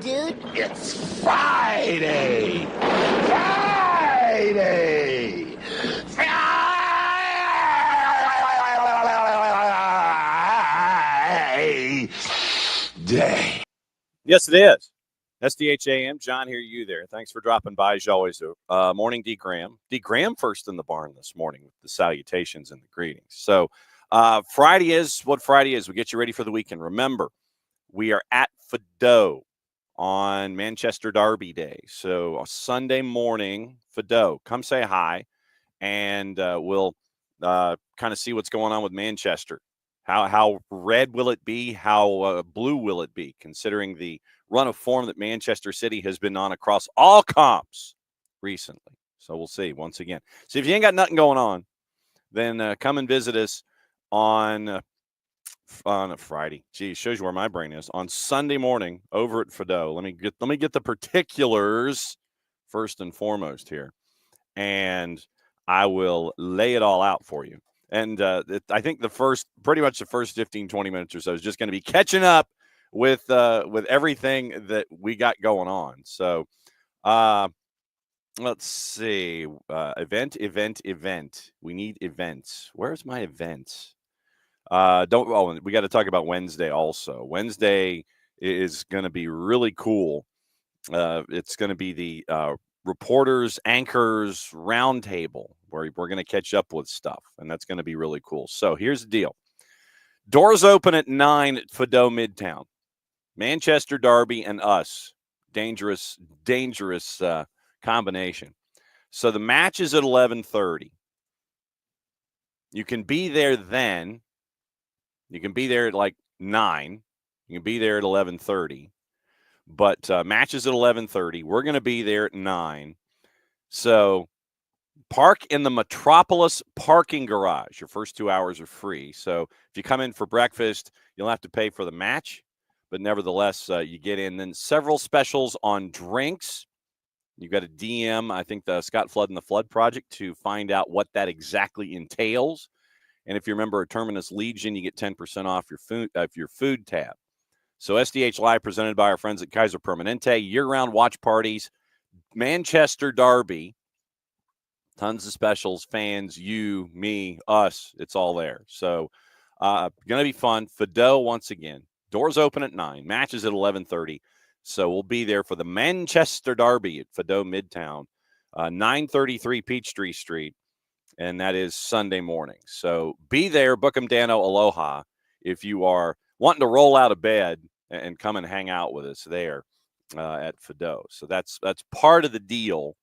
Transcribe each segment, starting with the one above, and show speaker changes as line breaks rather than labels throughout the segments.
dude?
It's Friday! Friday! Friday!
Yes, it is. SDHAM, John here, you there. Thanks for dropping by, as always. Morning, D. Graham. D. Graham first in the barn this morning with the salutations and the greetings. So Friday is what Friday is. We get you ready for the weekend. Remember, we are at Fido on Manchester Derby Day. So Sunday morning, Fido, come say hi, and we'll kind of see what's going on with Manchester. How red will it be? How blue will it be, considering the run of form that Manchester City has been on across all comps recently? So we'll see once again. So if you ain't got nothing going on, then come and visit us on a Friday. Gee, shows you where my brain is. On Sunday morning over at Fido. Let me get the particulars first and foremost here, and I will lay it all out for you. And I think pretty much the first 15, 20 minutes or so is just going to be catching up with everything that we got going on. So let's see. Event. We need events. Where's my events? We got to talk about Wednesday also. Wednesday is going to be really cool. It's going to be the reporters, anchors roundtable where we're going to catch up with stuff, and that's going to be really cool. So here's the deal. Doors open at 9 at Fido Midtown. Manchester Derby and us. Dangerous combination. So the match is at 11:30. You can be there then. You can be there at like 9. You can be there at 11:30. But match is at 11:30. We're going to be there at 9. So park in the Metropolis parking garage. Your first 2 hours are free. So if you come in for breakfast, you'll have to pay for the match. But nevertheless, you get in. Then several specials on drinks. You got a DM, I think, the Scott Flood and the Flood Project to find out what that exactly entails. And if you remember a Terminus Legion, you get 10% off your food tab. So SDH Live presented by our friends at Kaiser Permanente, year-round watch parties, Manchester Derby, tons of specials, fans, you, me, us, it's all there. So going to be fun. Fido once again. Doors open at 9, matches at 11:30. So we'll be there for the Manchester Derby at Fido Midtown, 933 Peachtree Street, and that is Sunday morning. So be there, book 'em Dano Aloha, if you are wanting to roll out of bed and come and hang out with us there at Fido. So that's part of the deal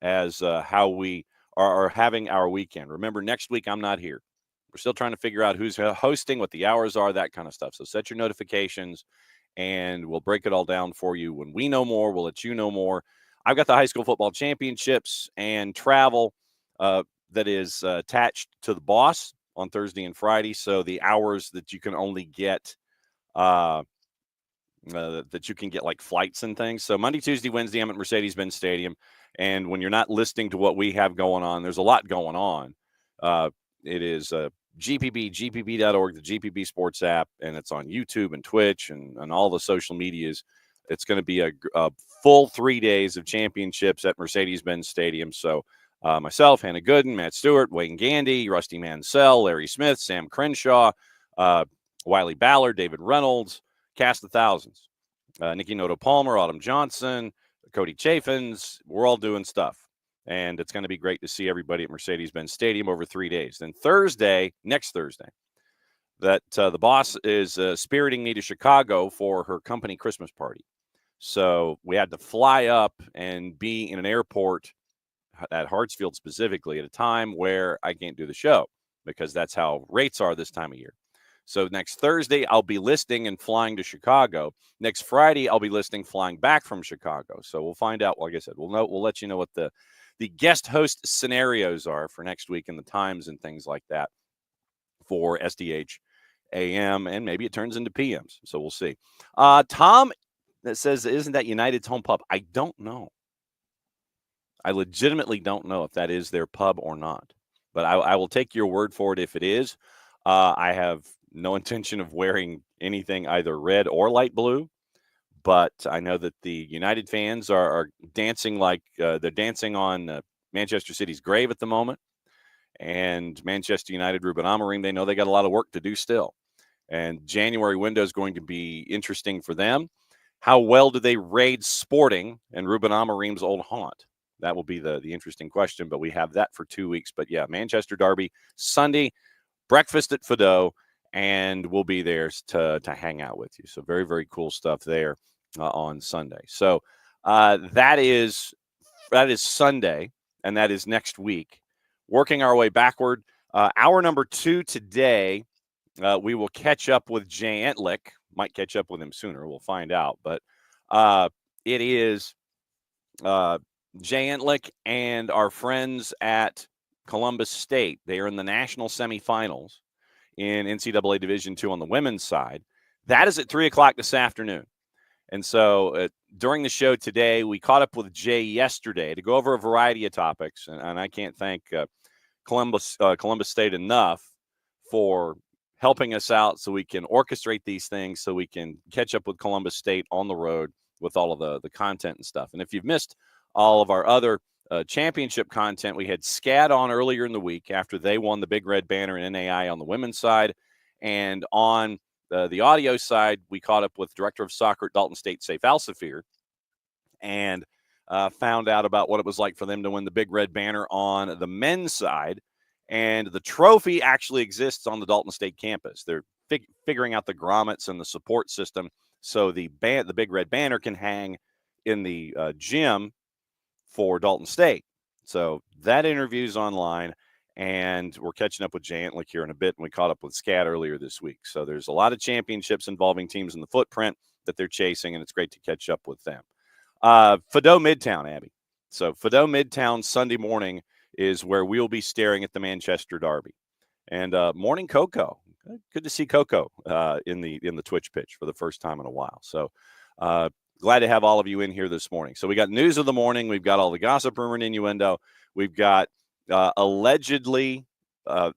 as how we are having our weekend. Remember, next week I'm not here. We're still trying to figure out who's hosting, what the hours are, that kind of stuff. So set your notifications, and we'll break it all down for you. When we know more, we'll let you know more. I've got the high school football championships and travel that is attached to the boss on Thursday and Friday. So the hours that you can only get that you can get like flights and things. So Monday, Tuesday, Wednesday, I'm at Mercedes-Benz Stadium. And when you're not listening to what we have going on, there's a lot going on. It is gpb.org, the GPB Sports app, and it's on YouTube and Twitch and all the social medias. It's going to be a full 3 days of championships at Mercedes-Benz Stadium. So myself, Hannah Gooden, Matt Stewart, Wayne Gandy, Rusty Mansell, Larry Smith, Sam Crenshaw, Wiley Ballard, David Reynolds, cast of thousands. Nikki Noto-Palmer, Autumn Johnson, Cody Chaffins, we're all doing stuff. And it's going to be great to see everybody at Mercedes-Benz Stadium over 3 days. Then next Thursday, that the boss is spiriting me to Chicago for her company Christmas party. So we had to fly up and be in an airport at Hartsfield specifically at a time where I can't do the show because that's how rates are this time of year. So next Thursday, I'll be listing and flying to Chicago. Next Friday, I'll be listing flying back from Chicago. So we'll find out. Like I said, we'll let you know what the guest host scenarios are for next week and the times and things like that for SDH AM, and maybe it turns into PMs. So we'll see. Tom that says, isn't that United's home pub? I don't know. I legitimately don't know if that is their pub or not, but I will take your word for it if it is. I have no intention of wearing anything either red or light blue, But I know that the United fans are dancing like they're dancing on Manchester City's grave at the moment. And Manchester United, Ruben Amorim, they know they got a lot of work to do still. And January window is going to be interesting for them. How well do they raid Sporting and Ruben Amorim's old haunt? That will be the interesting question, but we have that for 2 weeks. But yeah, Manchester Derby, Sunday, breakfast at Fido, and we'll be there to hang out with you. So very, very cool stuff there on Sunday. So that is Sunday, and that is next week. Working our way backward, hour number 2 today, we will catch up with Jay Entlick. Might catch up with him sooner. We'll find out. But it is Jay Entlick and our friends at Columbus State. They are in the national semifinals in NCAA Division II on the women's side. That is at 3 o'clock this afternoon. And so during the show today, we caught up with Jay yesterday to go over a variety of topics. And I can't thank Columbus State enough for helping us out so we can orchestrate these things, so we can catch up with Columbus State on the road with all of the content and stuff. And if you've missed all of our other championship content, we had SCAD on earlier in the week after they won the Big Red Banner in NAI on the women's side. And on the audio side, we caught up with Director of Soccer at Dalton State, Saif Al-Safir, and found out about what it was like for them to win the Big Red Banner on the men's side. And the trophy actually exists on the Dalton State campus. They're figuring out the grommets and the support system so the Big Red Banner can hang in the gym for Dalton State. So that interview's online, and we're catching up with Jay Entlick here in a bit, and we caught up with SCAD earlier this week. So there's a lot of championships involving teams in the footprint that they're chasing, and it's great to catch up with them. Fido Midtown, Abby. So Fido Midtown Sunday morning is where we'll be staring at the Manchester Derby. And morning Coco. Good to see Coco in the Twitch pitch for the first time in a while. So glad to have all of you in here this morning. So we got news of the morning. We've got all the gossip, rumor, and innuendo. We've got allegedly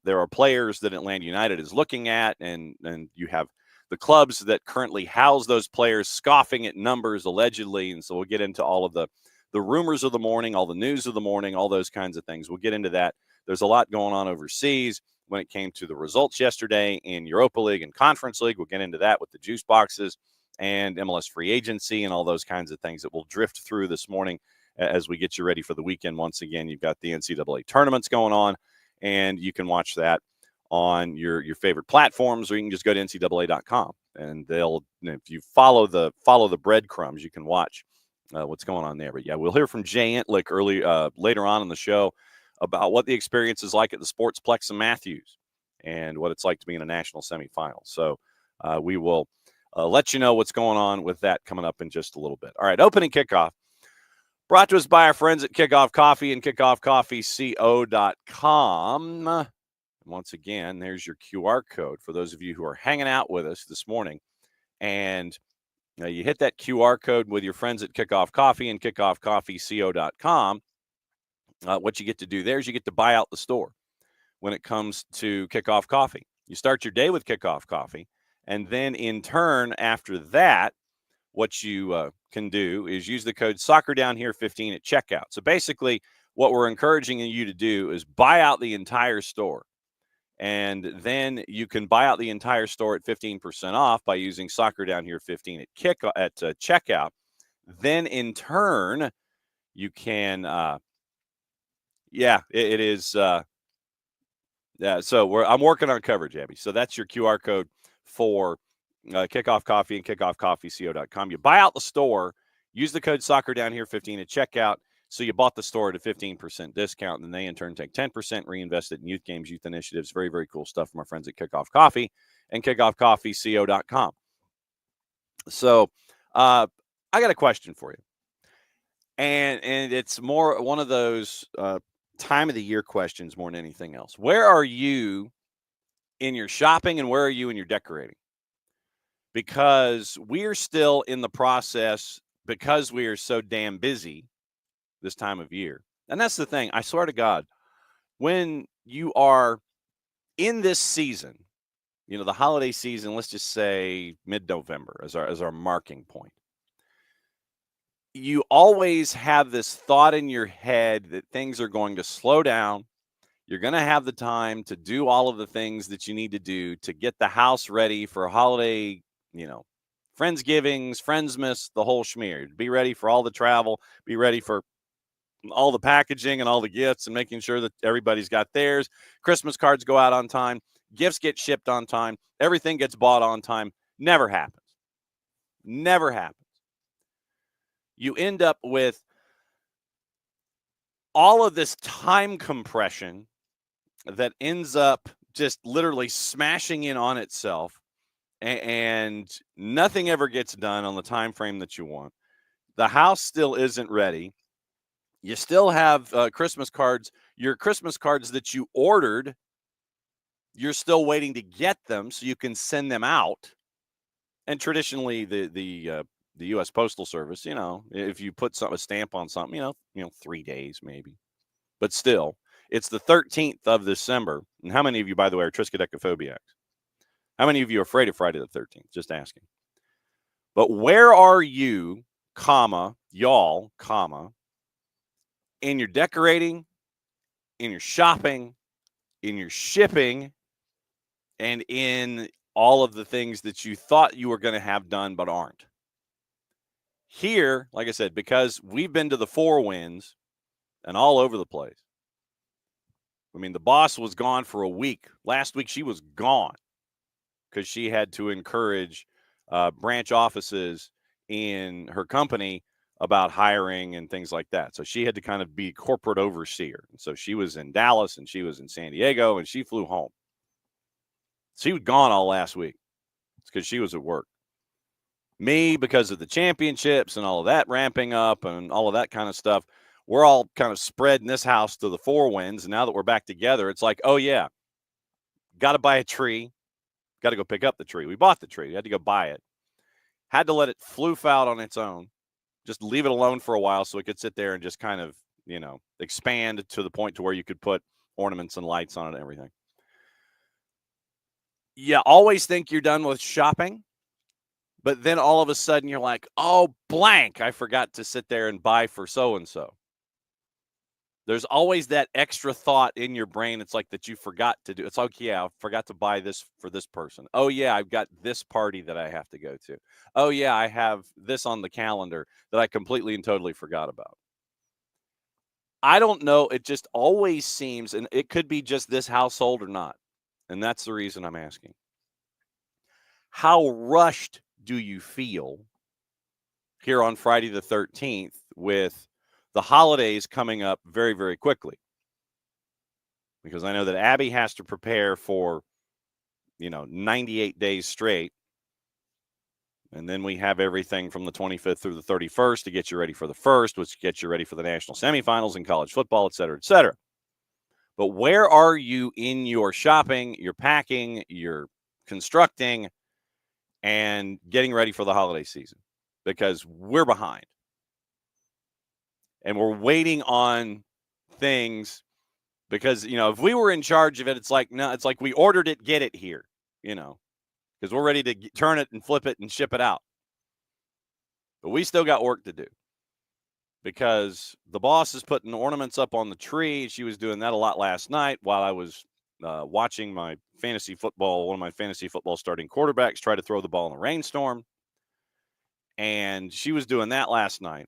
there are players that Atlanta United is looking at, and you have the clubs that currently house those players scoffing at numbers allegedly. And so we'll get into all of the rumors of the morning, all the news of the morning, all those kinds of things. We'll get into that. There's a lot going on overseas when it came to the results yesterday in Europa League and Conference League. We'll get into that with the juice boxes and MLS free agency and all those kinds of things that we'll drift through this morning as we get you ready for the weekend. Once again, you've got the NCAA tournaments going on, and you can watch that on your favorite platforms, or you can just go to ncaa.com, and if you follow the breadcrumbs, you can watch what's going on there. But yeah, we'll hear from Jay Entlick later on in the show about what the experience is like at the Sportsplex in Matthews and what it's like to be in a national semifinal. So we will let you know what's going on with that coming up in just a little bit. All right, opening kickoff brought to us by our friends at Kickoff Coffee and kickoffcoffeeco.com. Once again, there's your QR code for those of you who are hanging out with us this morning. And you hit that QR code with your friends at Kickoff Coffee and kickoffcoffeeco.com. What you get to do there is you get to buy out the store when it comes to Kickoff Coffee. You start your day with Kickoff Coffee, and then in turn, after that, what you can do is use the code SoccerDownHere15 at checkout. So basically, what we're encouraging you to do is buy out the entire store. And then you can buy out the entire store at 15% off by using SoccerDownHere15 at checkout. Then in turn, you can, it is. So I'm working on coverage, Abby. So that's your QR code for Kickoff Coffee and kickoffcoffeeco.com. You buy out the store, use the code SoccerDownHere15 at checkout. So you bought the store at a 15% discount, and then they in turn take 10%, reinvest it in youth games, youth initiatives. Very, very cool stuff from our friends at Kickoff Coffee and kickoffcoffeeco.com. So I got a question for you. And it's more one of those time of the year questions more than anything else. Where are you in your shopping, and where are you in your decorating? Because we're still in the process, because we are so damn busy this time of year. And that's the thing. I swear to God, when you are in this season, the holiday season, let's just say mid-November as our marking point. you always have this thought in your head that things are going to slow down. You're going to have the time to do all of the things that you need to do to get the house ready for a holiday, Friendsgivings, Friendsmas, the whole schmear. Be ready for all the travel, be ready for all the packaging and all the gifts and making sure that everybody's got theirs. Christmas cards go out on time, gifts get shipped on time, everything gets bought on time. Never happens. Never happens. You end up with all of this time compression that ends up just literally smashing in on itself, and nothing ever gets done on the time frame that you want. The house still isn't ready. You still have Christmas cards. Your Christmas cards that you ordered, you're still waiting to get them so you can send them out. And traditionally, the U.S. Postal Service, if you put a stamp on something, 3 days maybe. But still, it's the 13th of December. And how many of you, by the way, are triskaidekaphobiacs? How many of you are afraid of Friday the 13th? Just asking. But where are you, y'all, in your decorating, in your shopping, in your shipping, and in all of the things that you thought you were going to have done but aren't? Here, like I said, because we've been to the 4 Winds and all over the place. I mean, the boss was gone for a week. Last week, she was gone because she had to encourage branch offices in her company about hiring and things like that. So she had to kind of be corporate overseer. And so she was in Dallas and she was in San Diego and she flew home. She was gone all last week. It's because she was at work. Me, because of the championships and all of that ramping up and all of that kind of stuff, we're all kind of spread in this house to the 4 Winds. And now that we're back together, it's like, oh, yeah, got to buy a tree. Got to go pick up the tree. We bought the tree. We had to go buy it. Had to let it floof out on its own. Just leave it alone for a while so it could sit there and just kind of, expand to the point to where you could put ornaments and lights on it and everything. You always think you're done with shopping, but then all of a sudden you're like, oh, blank, I forgot to sit there and buy for so-and-so. There's always that extra thought in your brain. It's like that you forgot to do. It's like, yeah, I forgot to buy this for this person. Oh, yeah, I've got this party that I have to go to. Oh, yeah, I have this on the calendar that I completely and totally forgot about. I don't know. It just always seems, and it could be just this household or not. And that's the reason I'm asking. How rushed do you feel here on Friday the 13th with the holidays coming up very, very quickly? Because I know that Abby has to prepare for, 98 days straight. And then we have everything from the 25th through the 31st to get you ready for the 1st, which gets you ready for the national semifinals in college football, et cetera, et cetera. But where are you in your shopping, your packing, your constructing, and getting ready for the holiday season? Because we're behind. And we're waiting on things because, if we were in charge of it, it's like, no, it's like we ordered it, get it here, because we're ready to turn it and flip it and ship it out. But we still got work to do because the boss is putting ornaments up on the tree. She was doing that a lot last night while I was watching my fantasy football, one of my fantasy football starting quarterbacks try to throw the ball in a rainstorm. And she was doing that last night.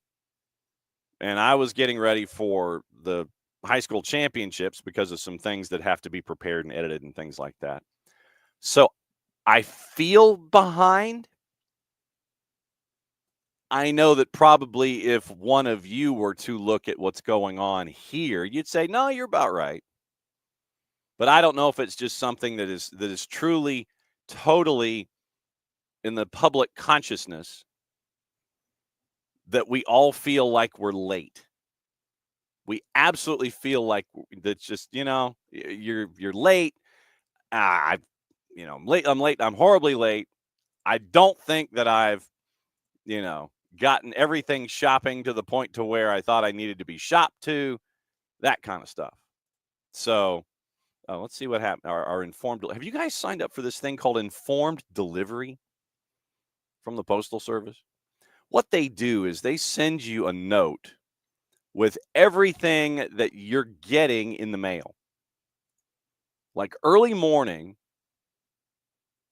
And I was getting ready for the high school championships because of some things that have to be prepared and edited and things like that. So I feel behind. I know that probably if one of you were to look at what's going on here, you'd say, no, you're about right. But I don't know if it's just something that is truly, totally in the public consciousness that we all feel like we're late. We absolutely feel like that's just, you're late. I'm late. I'm late. I'm horribly late. I don't think that I've, gotten everything shopping to the point to where I thought I needed to be shopped to, that kind of stuff. So let's see what happened. Our informed. Have you guys signed up for this thing called informed delivery from the Postal Service? what they do is they send you a note with everything that you're getting in the mail. Like early morning,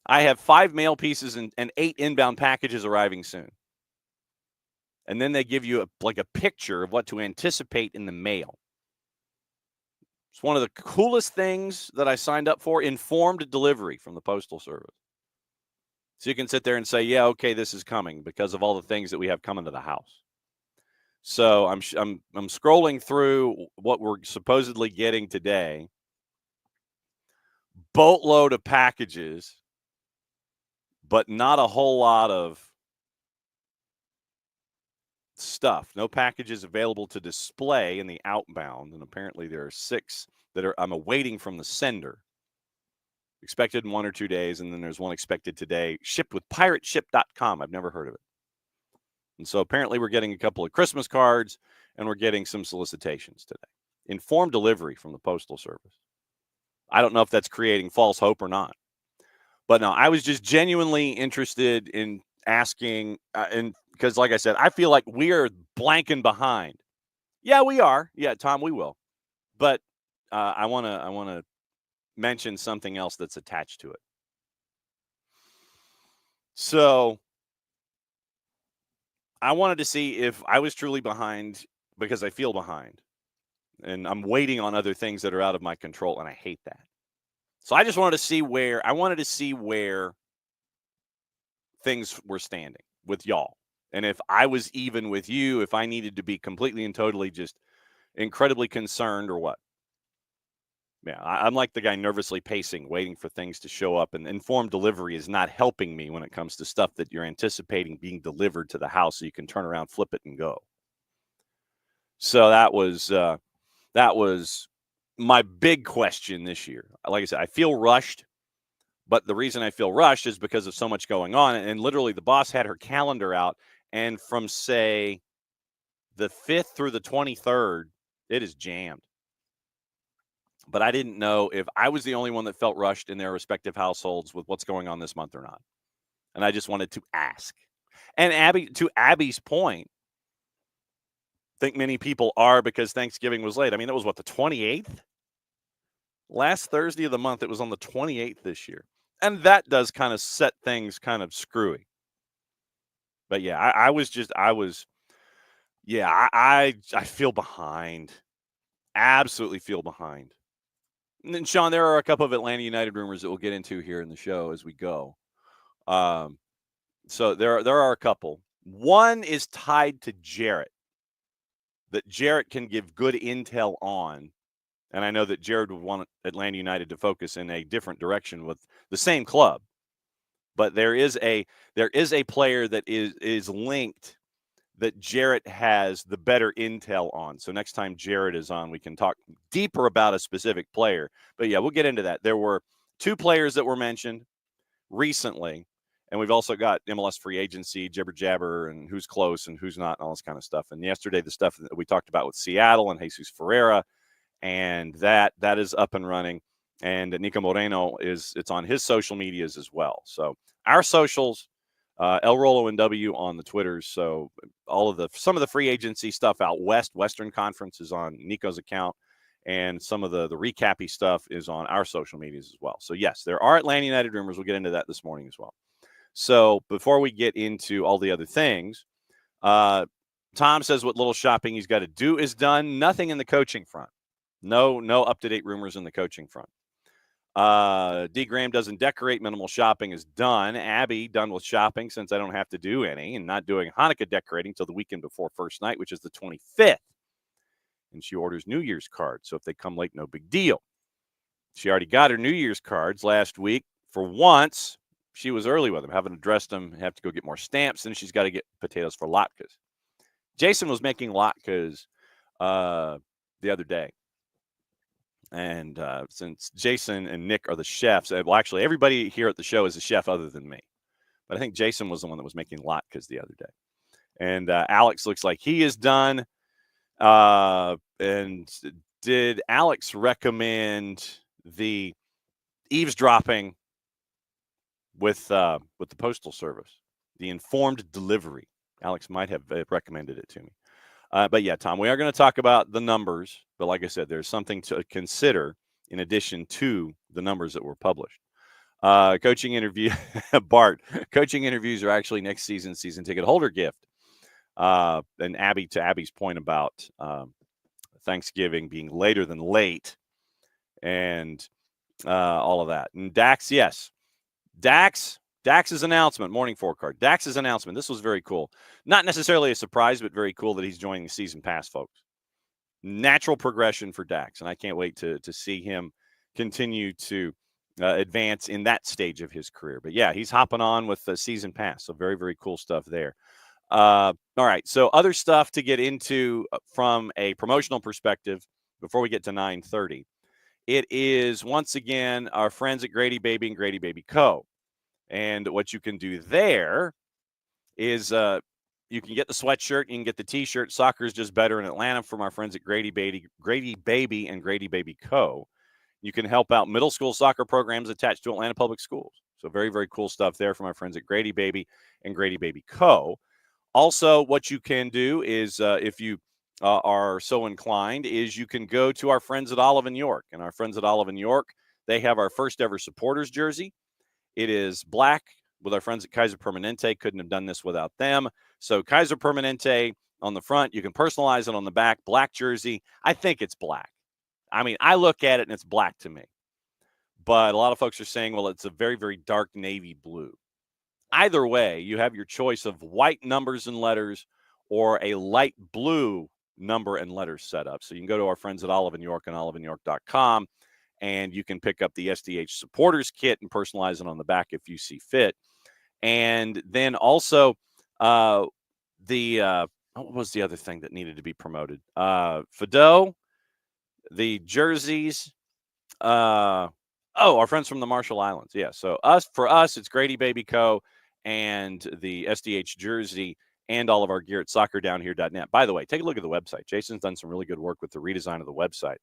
I have 5 mail pieces and 8 inbound packages arriving soon. And then they give you a picture of what to anticipate in the mail. It's one of the coolest things that I signed up for, informed delivery from the Postal Service. So you can sit there and say, yeah, okay, this is coming because of all the things that we have coming to the house. So I'm scrolling through what we're supposedly getting today. Boatload of packages, but not a whole lot of stuff. No packages available to display in the outbound, and apparently there are 6 that I'm awaiting from the sender. Expected in 1 or 2 days, and then there's one expected today, shipped with pirateship.com. I've never heard of it. And so apparently we're getting a couple of Christmas cards, and we're getting some solicitations today. Informed delivery from the Postal Service. I don't know if that's creating false hope or not. But no, I was just genuinely interested in asking, and because like I said, I feel like we are blanking behind. Yeah, we are. Yeah, Tom, we will. But I want to mention something else that's attached to it. So I wanted to see if I was truly behind because I feel behind. And I'm waiting on other things that are out of my control, and I hate that. So I just wanted to see where things were standing with y'all. And if I was even with you, if I needed to be completely and totally just incredibly concerned or what. Yeah, I'm like the guy nervously pacing, waiting for things to show up. And informed delivery is not helping me when it comes to stuff that you're anticipating being delivered to the house so you can turn around, flip it, and go. So that was my big question this year. Like I said, I feel rushed. But the reason I feel rushed is because of so much going on. And literally the boss had her calendar out. And from, say, the 5th through the 23rd, it is jammed. But I didn't know if I was the only one that felt rushed in their respective households with what's going on this month or not. And I just wanted to ask. And to Abby's point, I think many people are because Thanksgiving was late. I mean, it was what, the 28th? Last Thursday of the month, it was on the 28th this year. And that does kind of set things kind of screwy. But yeah, I feel behind. Absolutely feel behind. And then, Sean, there are a couple of Atlanta United rumors that we'll get into here in the show as we go. So there are a couple. One is tied to Jarrett, that Jarrett can give good intel on. And I know that Jared would want Atlanta United to focus in a different direction with the same club. But there is a player that is linked that Jarrett has the better intel on. So next time Jarrett is on, we can talk deeper about a specific player. But yeah, we'll get into that. There were 2 players that were mentioned recently, and we've also got MLS free agency, jibber jabber, and who's close and who's not, and all this kind of stuff. And yesterday, the stuff that we talked about with Seattle and Jesus Ferreira, and that is up and running. And Nico Moreno it's on his social medias as well. So our socials, El Rolo and W on the Twitters. So some of the free agency stuff out west, Western Conference is on Nico's account, and some of the recappy stuff is on our social medias as well. So yes, there are Atlanta United rumors. We'll get into that this morning as well. So before we get into all the other things, Tom says what little shopping he's got to do is done. Nothing in the coaching front. No up-to-date rumors in the coaching front. D. Graham doesn't decorate. Minimal shopping is done. Abby done with shopping since I don't have to do any, and not doing Hanukkah decorating till the weekend before first night, which is the 25th. And she orders New Year's cards. So if they come late, no big deal. She already got her New Year's cards last week. For once, she was early with them. Haven't addressed them. Have to go get more stamps. And she's got to get potatoes for latkes. Jason was making latkes the other day. And since Jason and Nick are the chefs, well, actually, everybody here at the show is a chef other than me. But I think Jason was the one that was making latkes the other day. And Alex looks like he is done. And did Alex recommend the eavesdropping with the Postal Service, the informed delivery? Alex might have recommended it to me. But yeah, Tom, we are going to talk about the numbers. But like I said, there's something to consider in addition to the numbers that were published. Coaching interview, Bart. Coaching interviews are actually next season's season ticket holder gift. And Abby's point about Thanksgiving being later than late, and all of that. And Dax, yes, Dax's announcement, morning forecast. Dax's announcement. This was very cool. Not necessarily a surprise, but very cool that he's joining the season pass, folks. Natural progression for Dax, and I can't wait to see him continue to advance in that stage of his career. But yeah, he's hopping on with the season pass, so very, very cool stuff there. All right, so other stuff to get into from a promotional perspective before we get to 9:30. It is once again our friends at Grady Baby and Grady Baby Co. And what you can do there is you can get the sweatshirt, you can get the T-shirt. Soccer is just better in Atlanta from our friends at Grady Baby and Grady Baby Co. You can help out middle school soccer programs attached to Atlanta Public Schools. So very, very cool stuff there from our friends at Grady Baby and Grady Baby Co. Also, what you can do is if you are so inclined, is you can go to our friends at Olive and York. And our friends at Olive and York, they have our first ever supporters jersey. It is black with our friends at Kaiser Permanente. Couldn't have done this without them. So Kaiser Permanente on the front. You can personalize it on the back. Black jersey. I think it's black. I mean, I look at it and it's black to me. But a lot of folks are saying, well, it's a very, very dark navy blue. Either way, you have your choice of white numbers and letters or a light blue number and letters setup. So you can go to our friends at Olive and York and oliveandyork.com. And you can pick up the SDH supporters kit and personalize it on the back if you see fit. And then also what was the other thing that needed to be promoted? Fido, the jerseys. Our friends from the Marshall Islands. Yeah, so for us, it's Grady Baby Co. and the SDH jersey and all of our gear at soccerdownhere.net. By the way, take a look at the website. Jason's done some really good work with the redesign of the website.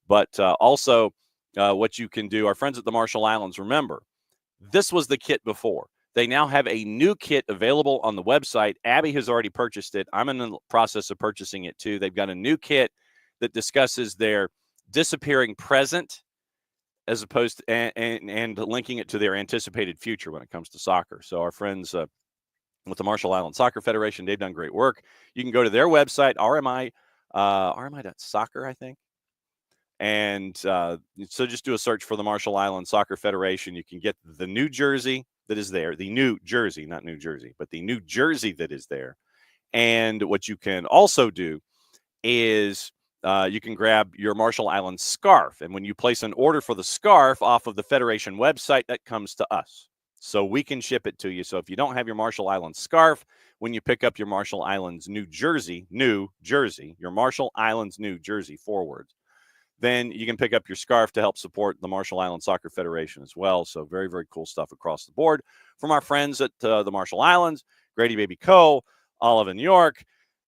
But also, what you can do, our friends at the Marshall Islands, remember, this was the kit before. They now have a new kit available on the website. Abby has already purchased it. I'm in the process of purchasing it too. They've got a new kit that discusses their disappearing present as opposed to, and linking it to their anticipated future when it comes to soccer. So our friends with the Marshall Islands Soccer Federation, they've done great work. You can go to their website, rmi.soccer, I think. And so just do a search for the Marshall Islands Soccer Federation. You can get the new jersey that is there, the new jersey, not New Jersey, but the new jersey that is there. And what you can also do is you can grab your Marshall Islands scarf. And when you place an order for the scarf off of the Federation website, that comes to us. So we can ship it to you. So if you don't have your Marshall Islands scarf, when you pick up your Marshall Islands New Jersey, your Marshall Islands New Jersey, 4 words, then you can pick up your scarf to help support the Marshall Islands Soccer Federation as well. So very, very cool stuff across the board from our friends at the Marshall Islands, Grady Baby Co., Olive and York,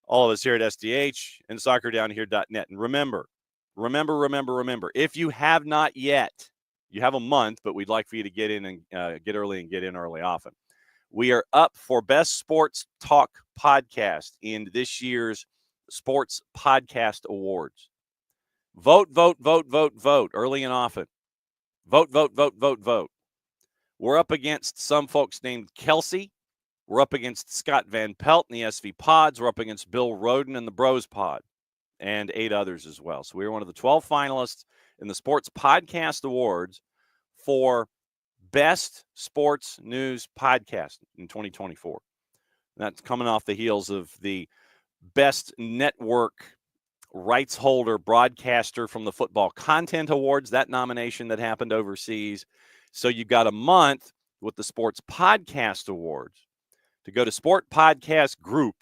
all of us here at SDH and soccerdownhere.net. And remember, if you have not yet, you have a month, but we'd like for you to get in and get early and get in early often. We are up for Best Sports Talk Podcast in this year's Sports Podcast Awards. Vote early and often. Vote. We're up against some folks named Kelsey. We're up against Scott Van Pelt and the SV Pods. We're up against Bill Roden and the Bros Pod and 8 others as well. So we were one of the 12 finalists in the Sports Podcast Awards for Best Sports News Podcast in 2024. And that's coming off the heels of the Best Network rights holder broadcaster from the Football Content Awards, that nomination that happened overseas. So you got a month with the Sports Podcast Awards to go to Sport Podcast Group.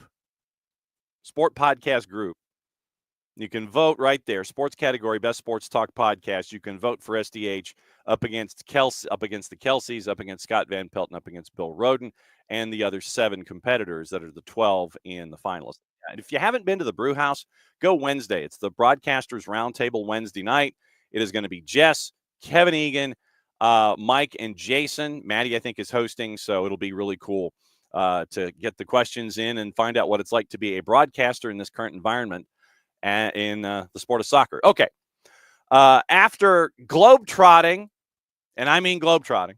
You can vote right there. Sports category, Best Sports Talk Podcast. You can vote for SDH up against the Kelseys, up against Scott Van Pelt, and up against Bill Roden, and the other 7 competitors that are the 12 in the finalists. And if you haven't been to the Brew House, go Wednesday. It's the Broadcasters Roundtable Wednesday night. It is going to be Jess, Kevin Egan, Mike, and Jason. Maddie, I think, is hosting, so it'll be really cool to get the questions in and find out what it's like to be a broadcaster in this current environment in the sport of soccer. Okay. After globetrotting, and I mean globetrotting,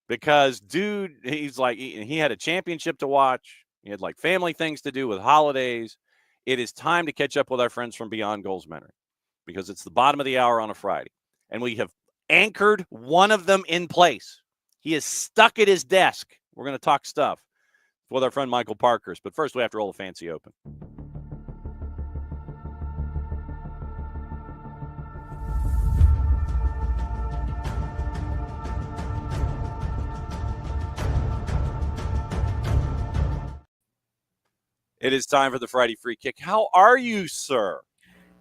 because dude, he's like, he had a championship to watch. He had like family things to do with holidays. It is time to catch up with our friends from Beyond Goals Mentoring because it's the bottom of the hour on a Friday. And we have anchored one of them in place. He is stuck at his desk. We're going to talk stuff with our friend Michael Parkhurst. But first, we have to roll a fancy open. It is time for the Friday Free Kick. How are you, sir?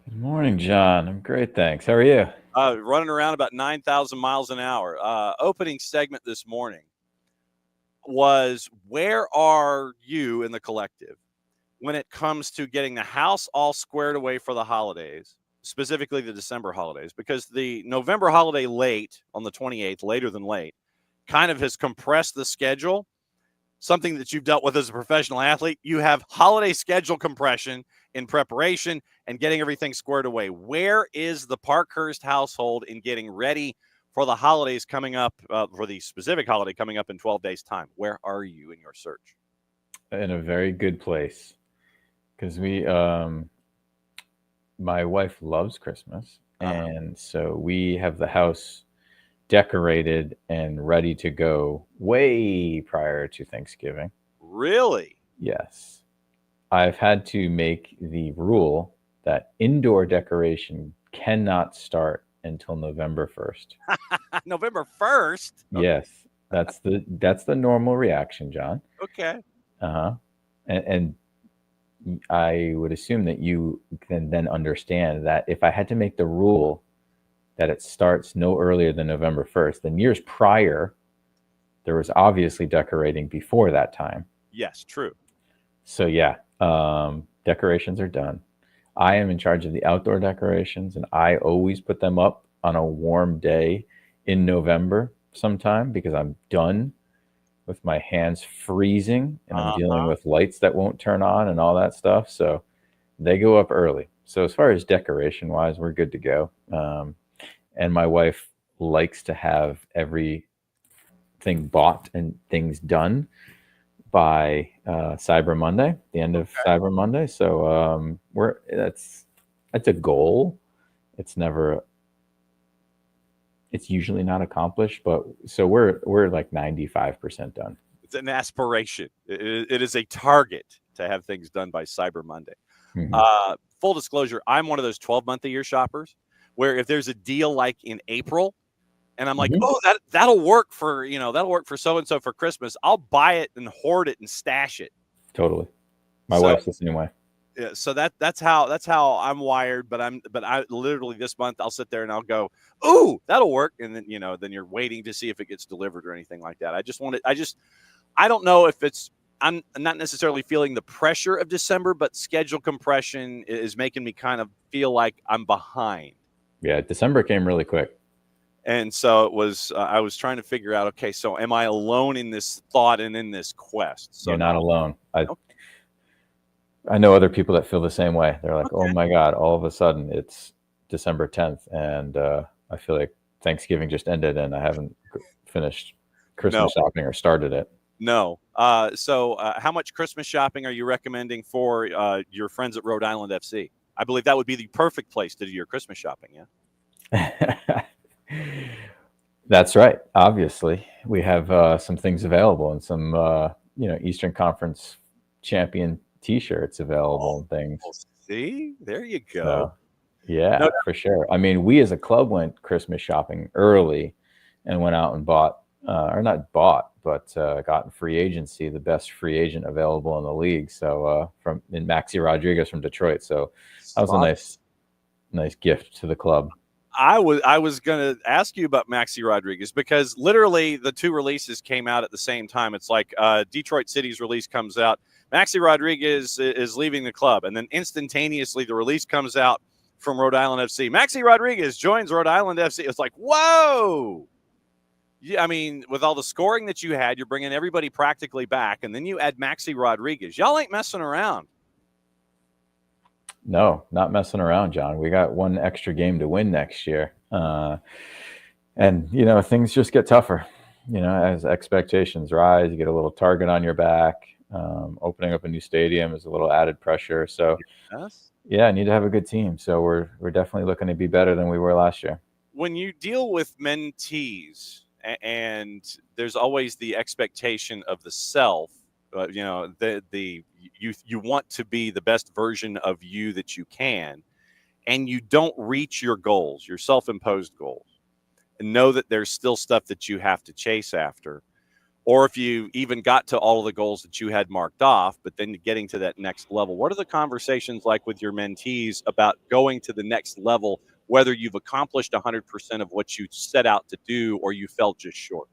Good morning, John. I'm great, thanks. How are you?
Running around about 9,000 miles an hour. Opening segment this morning was, where are you in the collective when it comes to getting the house all squared away for the holidays, specifically the December holidays? Because the November holiday late, on the 28th, later than late, kind of has compressed the schedule. Something that you've dealt with as a professional athlete. You have holiday schedule compression in preparation and getting everything squared away. Where is the Parkhurst household in getting ready for the holidays coming up, for the specific holiday coming up in 12 days' time? Where are you in your search?
In a very good place, because my wife loves Christmas, and so we have the house decorated and ready to go way prior to Thanksgiving.
Really?
Yes. I've had to make the rule that indoor decoration cannot start until November 1st.
November 1st?
Okay. Yes. That's the normal reaction, John.
Okay.
Uh-huh. And I would assume that you can then understand that if I had to make the rule that it starts no earlier than November 1st, then years prior, there was obviously decorating before that time.
Yes, true.
So yeah, decorations are done. I am in charge of the outdoor decorations, and I always put them up on a warm day in November sometime because I'm done with my hands freezing and I'm dealing with lights that won't turn on and all that stuff. So they go up early. So as far as decoration wise, we're good to go. And my wife likes to have everything bought and things done by Cyber Monday, the end of Cyber Monday. So that's a goal. It's usually not accomplished, but so we're like 95% done.
It's an aspiration. It is a target to have things done by Cyber Monday. Mm-hmm. Full disclosure, I'm one of those 12-month-a-year shoppers where if there's a deal like in April and I'm like, oh, that'll work for so-and-so for Christmas, I'll buy it and hoard it and stash it.
Totally. My wife's the same way.
Yeah, so that's how I'm wired, but I literally this month I'll sit there and I'll go, ooh, that'll work. And then, then you're waiting to see if it gets delivered or anything like that. I don't know if I'm not necessarily feeling the pressure of December, but schedule compression is making me kind of feel like I'm behind.
Yeah, December came really quick.
And so it was, I was trying to figure out, okay, so am I alone in this thought and in this quest? So
you're not alone. I know other people that feel the same way. They're like, oh my God, all of a sudden it's December 10th. And I feel like Thanksgiving just ended and I haven't finished Christmas shopping or started it.
No. So how much Christmas shopping are you recommending for your friends at Rhode Island FC? I believe that would be the perfect place to do your Christmas shopping, yeah?
That's right. Obviously, we have some things available and some, Eastern Conference champion T-shirts available and things.
See, there you go.
So, yeah, for sure. I mean, we as a club went Christmas shopping early and went out and bought, or not bought, but got in free agency the best free agent available in the league. So in Maxi Rodriguez from Detroit. So that was a nice gift to the club.
I was going to ask you about Maxi Rodriguez because literally the two releases came out at the same time. It's like Detroit City's release comes out. Maxi Rodriguez is leaving the club. And then instantaneously the release comes out from Rhode Island FC. Maxi Rodriguez joins Rhode Island FC. It's like, whoa. Yeah, I mean, with all the scoring that you had, you're bringing everybody practically back, and then you add Maxi Rodriguez. Y'all ain't messing around.
No, not messing around, John. We got one extra game to win next year. And, things just get tougher, as expectations rise. You get a little target on your back. Opening up a new stadium is a little added pressure. So,
Yes.
yeah, I need to have a good team. So we're definitely looking to be better than we were last year.
When you deal with mentees, and there's always the expectation of the self, you want to be the best version of you that you can, and you don't reach your goals, your self-imposed goals, and know that there's still stuff that you have to chase after. Or if you even got to all of the goals that you had marked off, but then getting to that next level, what are the conversations like with your mentees about going to the next level, whether you've accomplished 100% of what you set out to do or you fell just short?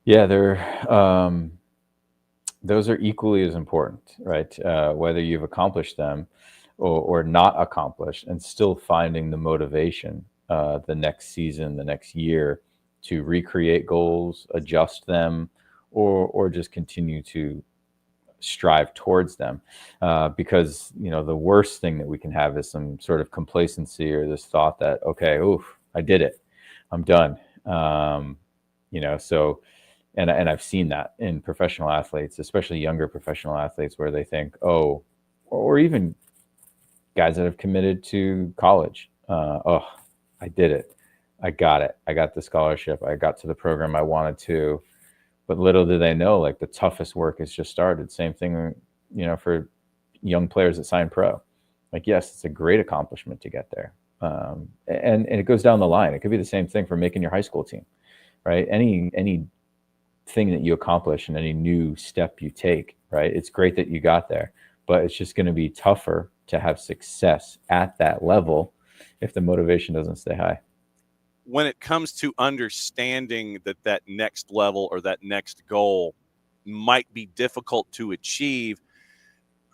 Yeah, those are equally as important, right? Whether you've accomplished them or not accomplished, and still finding the motivation the next season, the next year, to recreate goals, adjust them, or just continue to strive towards them. Because the worst thing that we can have is some sort of complacency or this thought that, okay, oof, I did it, I'm done. So and I've seen that in professional athletes, especially younger professional athletes, where they think, oh, or even guys that have committed to college, oh, I did it, I got it, I got the scholarship, I got to the program I wanted to. But little do they know, like, the toughest work has just started. Same thing, for young players that sign pro. Like, yes, it's a great accomplishment to get there, and it goes down the line. It could be the same thing for making your high school team, right? Any thing that you accomplish and any new step you take, right? It's great that you got there, but it's just going to be tougher to have success at that level if the motivation doesn't stay high.
When it comes to understanding that next level or that next goal might be difficult to achieve,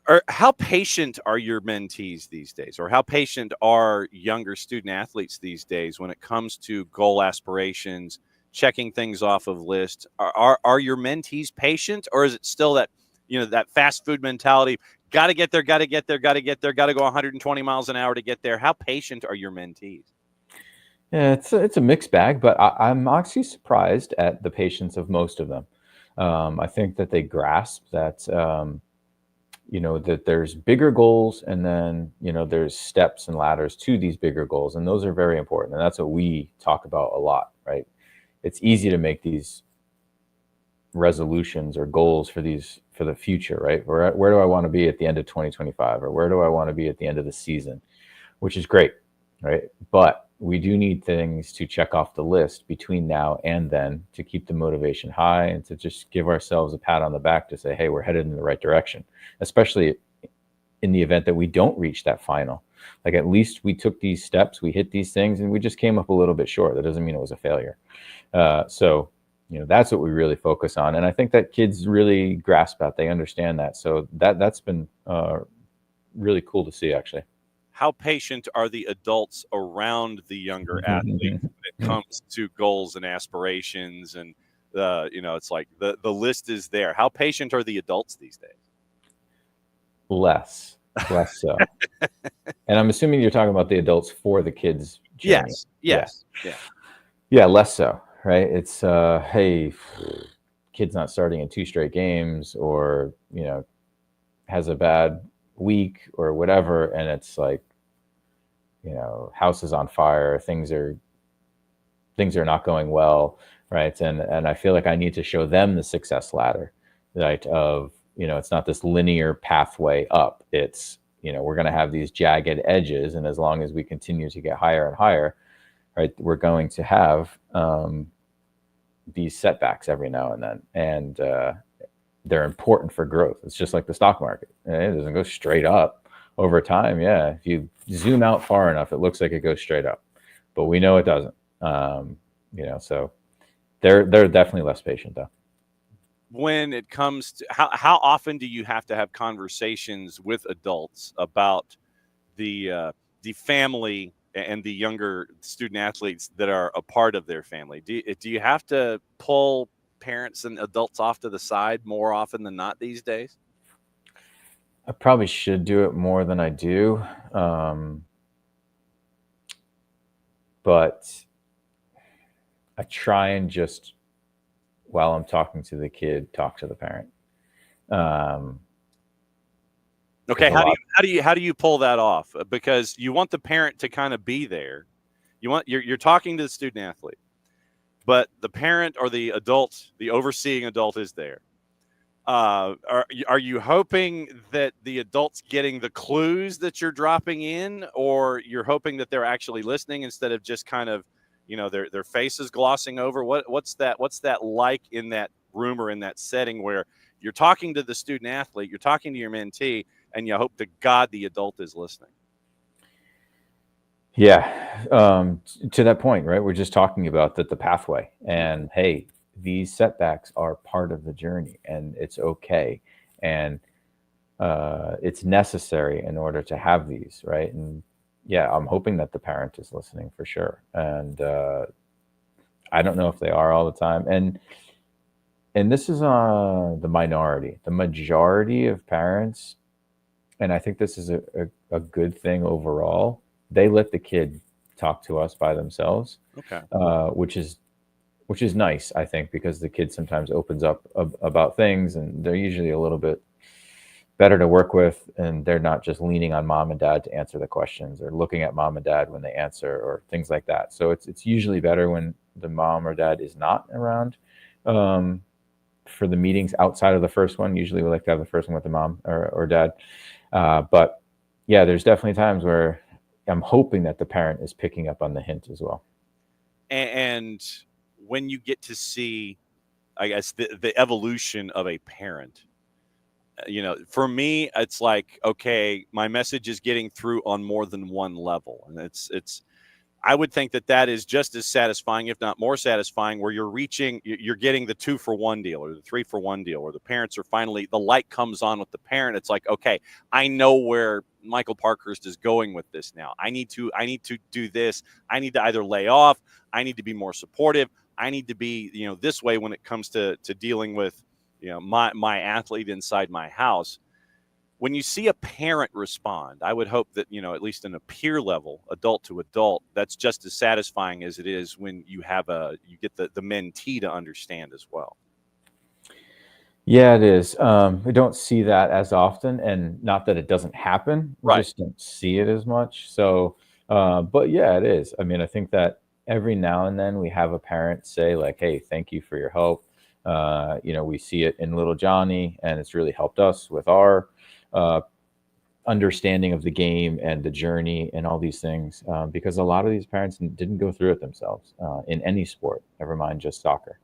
or how patient are your mentees these days, or how patient are younger student athletes these days when it comes to goal aspirations, checking things off of lists? Are your mentees patient, or is it still that that fast food mentality? Got to get there, got to get there, got to get there, got to go 120 miles an hour to get there. How patient are your mentees?
Yeah, it's a mixed bag, but I'm actually surprised at the patience of most of them. I think that they grasp that that there's bigger goals, and then there's steps and ladders to these bigger goals, and those are very important, and that's what we talk about a lot, right? It's easy to make these resolutions or goals for the future, right? Where do I want to be at the end of 2025, or where do I want to be at the end of the season, which is great, right? But we do need things to check off the list between now and then to keep the motivation high, and to just give ourselves a pat on the back to say, hey, we're headed in the right direction, especially in the event that we don't reach that final. Like, at least we took these steps, we hit these things, and we just came up a little bit short. That doesn't mean it was a failure. So that's what we really focus on, and I think that kids really grasp that. They understand that. So that's been really cool to see, actually.
How patient are the adults around the younger athlete when it comes to goals and aspirations? And it's like the list is there. How patient are the adults these days?
Less so. And I'm assuming you're talking about the adults for the kids' journey.
Yes.
Yeah, less so, right? It's hey, kid's not starting in 2 straight games, or has a bad week or whatever, and it's like, house is on fire, things are not going well, right? And I feel like I need to show them the success ladder, right? Of it's not this linear pathway up. It's we're going to have these jagged edges, and as long as we continue to get higher and higher, right, we're going to have these setbacks every now and then, and they're important for growth. It's just like the stock market. It doesn't go straight up over time. Yeah, if you zoom out far enough, it looks like it goes straight up, but we know it doesn't. So they're definitely less patient, though.
When it comes to how often do you have to have conversations with adults about the family and the younger student athletes that are a part of their family? Do you have to pull parents and adults off to the side more often than not these days?
I probably should do it more than I do. But I try and just, while I'm talking to the kid, talk to the parent. Um,
Okay,
a lot,
how do you pull that off? Because you want the parent to kind of be there. You're talking to the student athlete, but the parent or the adult, the overseeing adult, is there. Are you hoping that the adult's getting the clues that you're dropping in, or you're hoping that they're actually listening instead of just kind of, their faces glossing over? What's that like in that room or in that setting where you're talking to the student athlete, you're talking to your mentee, and you hope to God the adult is listening?
yeah. To that point, right? We're just talking about the pathway, and hey, these setbacks are part of the journey, and it's okay, and it's necessary in order to have these, right? And yeah, I'm hoping that the parent is listening for sure, and I don't know if they are all the time, and this is the minority. The majority of parents, and I think this is a good thing overall, they let the kid talk to us by themselves,
Okay.
Which is nice, I think, because the kid sometimes opens up about things, and they're usually a little bit better to work with, and they're not just leaning on mom and dad to answer the questions or looking at mom and dad when they answer or things like that. So it's usually better when the mom or dad is not around. Um, for the meetings outside of the first one, usually we like to have the first one with the mom or dad. But yeah, there's definitely times where I'm hoping that the parent is picking up on the hint as well.
And when you get to see, I guess, the evolution of a parent, for me, it's like, okay, my message is getting through on more than one level, and it's I would think that is just as satisfying, if not more satisfying, where you're getting the 2-for-1 deal or the 3-for-1 deal, or the parents are finally, the light comes on with the parent. It's like, okay, I know where Michael Parkhurst is going with this now. I need to do this. I need to either lay off. I need to be more supportive. I need to be, this way when it comes to dealing with, my athlete inside my house. When you see a parent respond, I would hope that, at least in a peer level, adult to adult, that's just as satisfying as it is when you get the mentee to understand as well.
Yeah, it is. We don't see that as often, and not that it doesn't happen. We
Right.
just don't see it as much. So, but yeah, it is. I mean, I think that every now and then we have a parent say like, "Hey, thank you for your help." We see it in little Johnny, and it's really helped us with our uh, understanding of the game and the journey and all these things. Because a lot of these parents didn't go through it themselves in any sport, never mind just soccer.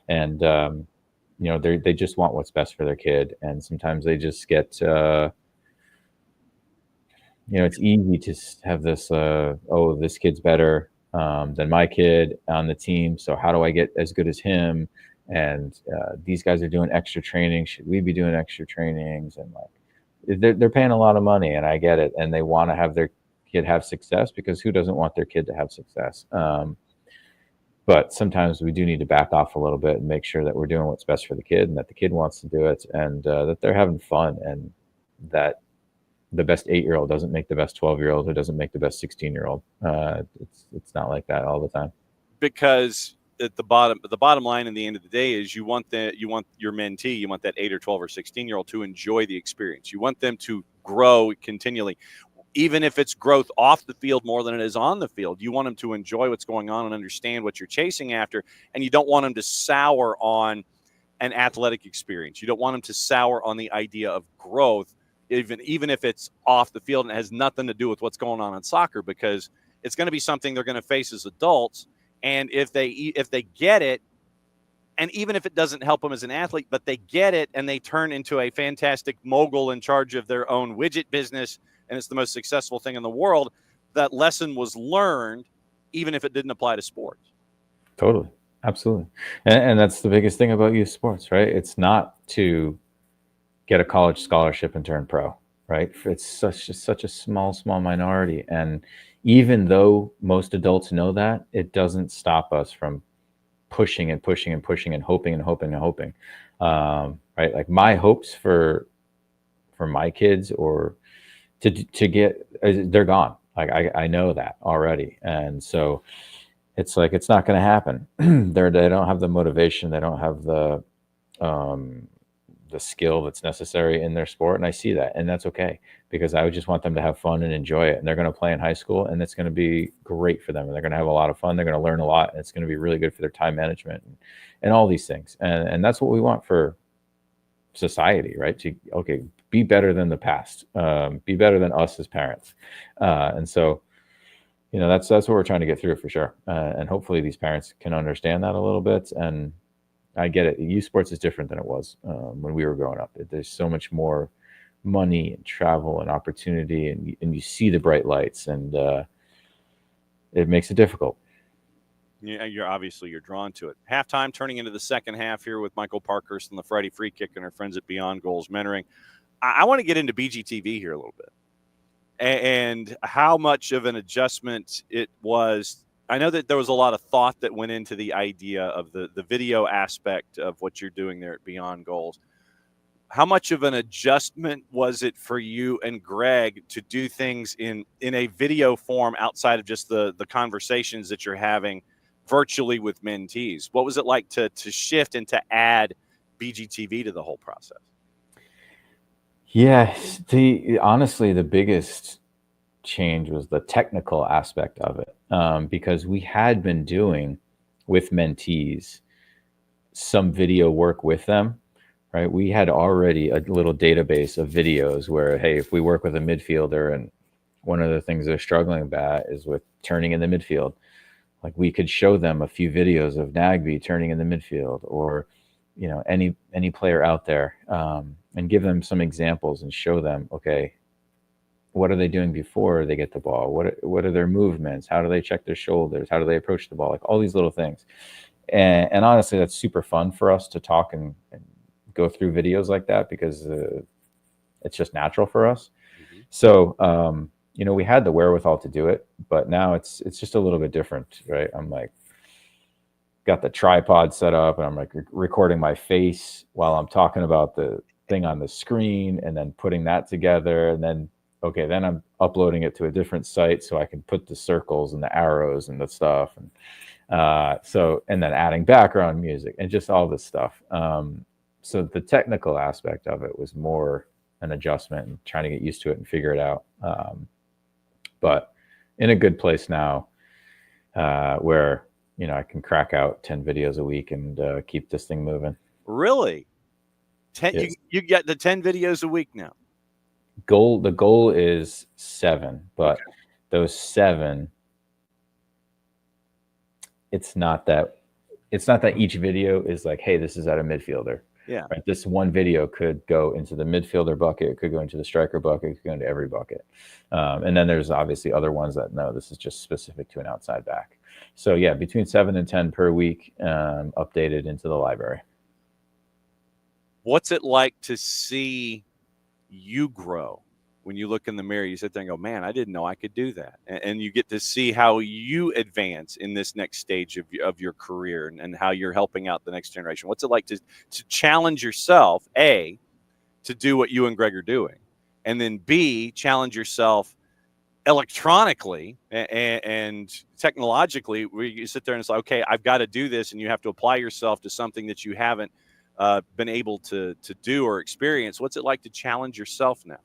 And they just want what's best for their kid, and sometimes they just get it's easy to have this oh, this kid's better than my kid on the team, so how do I get as good as him? And these guys are doing extra training, should we be doing extra trainings? And like they're paying a lot of money, and I get it, and they want to have their kid have success, because who doesn't want their kid to have success? But sometimes we do need to back off a little bit and make sure that we're doing what's best for the kid, and that the kid wants to do it, and that they're having fun, and that the best 8-year-old doesn't make the best 12-year-old, or doesn't make the best 16-year-old. It's not like that all the time.
Because at the bottom line in the end of the day is you want your mentee, you want that 8 or 12 or 16-year-old to enjoy the experience. You want them to grow continually. Even if it's growth off the field more than it is on the field, you want them to enjoy what's going on and understand what you're chasing after. And you don't want them to sour on an athletic experience. You don't want them to sour on the idea of growth, even if it's off the field and it has nothing to do with what's going on in soccer, because it's going to be something they're going to face as adults. And if they get it, and even if it doesn't help them as an athlete, but they get it and they turn into a fantastic mogul in charge of their own widget business, and it's the most successful thing in the world, that lesson was learned, even if it didn't apply to sports.
Totally, absolutely, and that's the biggest thing about youth sports, right? It's not to get a college scholarship and turn pro, right? It's such a small minority, and even though most adults know that, it doesn't stop us from pushing and pushing and pushing and hoping and hoping and hoping. Right? Like my hopes for my kids or to get, they're gone. Like I know that already, and so it's like it's not going to happen. They don't have the motivation. They don't have um, the skill that's necessary in their sport, and I see that, and that's okay because I would just want them to have fun and enjoy it. And they're going to play in high school, and it's going to be great for them, and they're going to have a lot of fun. They're going to learn a lot, and it's going to be really good for their time management and all these things. And that's what we want for society, right? To okay, be better than the past, be better than us as parents, and so that's what we're trying to get through for sure. And hopefully these parents can understand that a little bit. And I get it. Youth sports is different than it was when we were growing up. There's so much more money and travel and opportunity, and you see the bright lights, and it makes it difficult.
Yeah, you're drawn to it. Halftime, turning into the second half here with Michael Parkhurst and the Friday Free Kick and our friends at Beyond Goals Mentoring. I want to get into BGTV here a little bit and how much of an adjustment it was. I know that there was a lot of thought that went into the idea of the video aspect of what you're doing there at Beyond Goals. How much of an adjustment was it for you and Greg to do things in a video form outside of just the conversations that you're having virtually with mentees? What was it like to shift and to add BGTV to the whole process?
Yeah, honestly, the biggest change was the technical aspect of it, because we had been doing with mentees some video work with them, right? We had already a little database of videos where, hey, if we work with a midfielder and one of the things they're struggling about is with turning in the midfield, like we could show them a few videos of Nagby turning in the midfield, or any player out there, and give them some examples and show them, okay, what are they doing before they get the ball? What are their movements? How do they check their shoulders? How do they approach the ball? Like all these little things. And honestly, that's super fun for us to talk and go through videos like that because it's just natural for us. Mm-hmm. So, we had the wherewithal to do it, but now it's just a little bit different, right? I'm like, got the tripod set up and I'm like recording my face while I'm talking about the thing on the screen and then putting that together. And then, okay, then I'm uploading it to a different site so I can put the circles and the arrows and the stuff. And and then adding background music and just all this stuff. So the technical aspect of it was more an adjustment and trying to get used to it and figure it out. But in a good place now, where I can crack out 10 videos a week and keep this thing moving.
Really? 10? Yes. You get the 10 videos a week now?
The goal is 7, but okay. Those 7, it's not that each video is like, hey, this is at a midfielder.
Yeah.
Right? This one video could go into the midfielder bucket, it could go into the striker bucket, it could go into every bucket. And then there's obviously other ones that, no, this is just specific to an outside back. So yeah, between 7 and 10 per week, updated into the library.
What's it like to see you grow? When you look in the mirror, you sit there and go, man, I didn't know I could do that. And you get to see how you advance in this next stage of your career and how you're helping out the next generation. What's it like to challenge yourself, A, to do what you and Greg are doing, and then B, challenge yourself electronically and technologically, where you sit there and it's like, okay, I've got to do this, and you have to apply yourself to something that you haven't been able to do or experience. What's it like to challenge yourself now?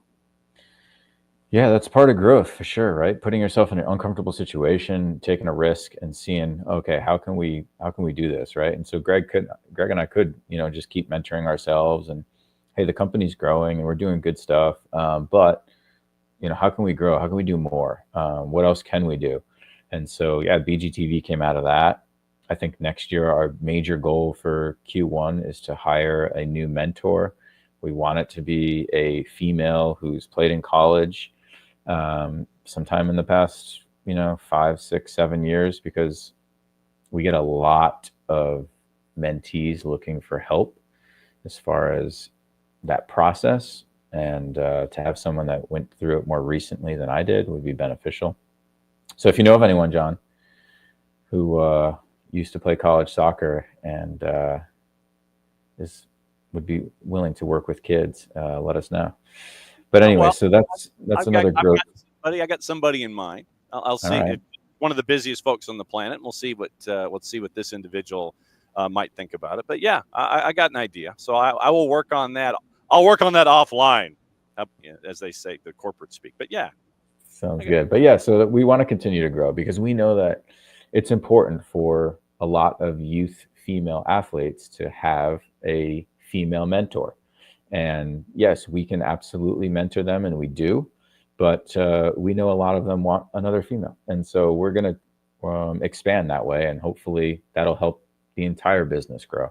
Yeah, that's part of growth for sure, right? Putting yourself in an uncomfortable situation, taking a risk, and seeing, okay, how can we do this, right? And so Greg and I could, just keep mentoring ourselves, and hey, the company's growing and we're doing good stuff, but how can we grow? How can we do more? What else can we do? And so, yeah, BGTV came out of that. I think next year our major goal for Q1 is to hire a new mentor. We want it to be a female who's played in college sometime in the past, 5, 6, 7 years, because we get a lot of mentees looking for help as far as that process. And to have someone that went through it more recently than I did would be beneficial. So if you know of anyone, John, who used to play college soccer and is would be willing to work with kids, let us know. But
Oh,
anyway,
well,
so that's another
I've
growth.
got somebody. I got somebody in mind. I'll
All
see
right,
if one of the busiest folks on the planet. And we'll see what this individual might think about it. But yeah, I got an idea. So I will work on that. I'll work on that offline, as they say, the corporate speak. But yeah,
sounds good. But yeah, so we want to continue to grow because we know that it's important for a lot of youth female athletes to have a female mentor. And yes, we can absolutely mentor them, and we do. But we know a lot of them want another female, and so we're going to expand that way, and hopefully that'll help the entire business grow.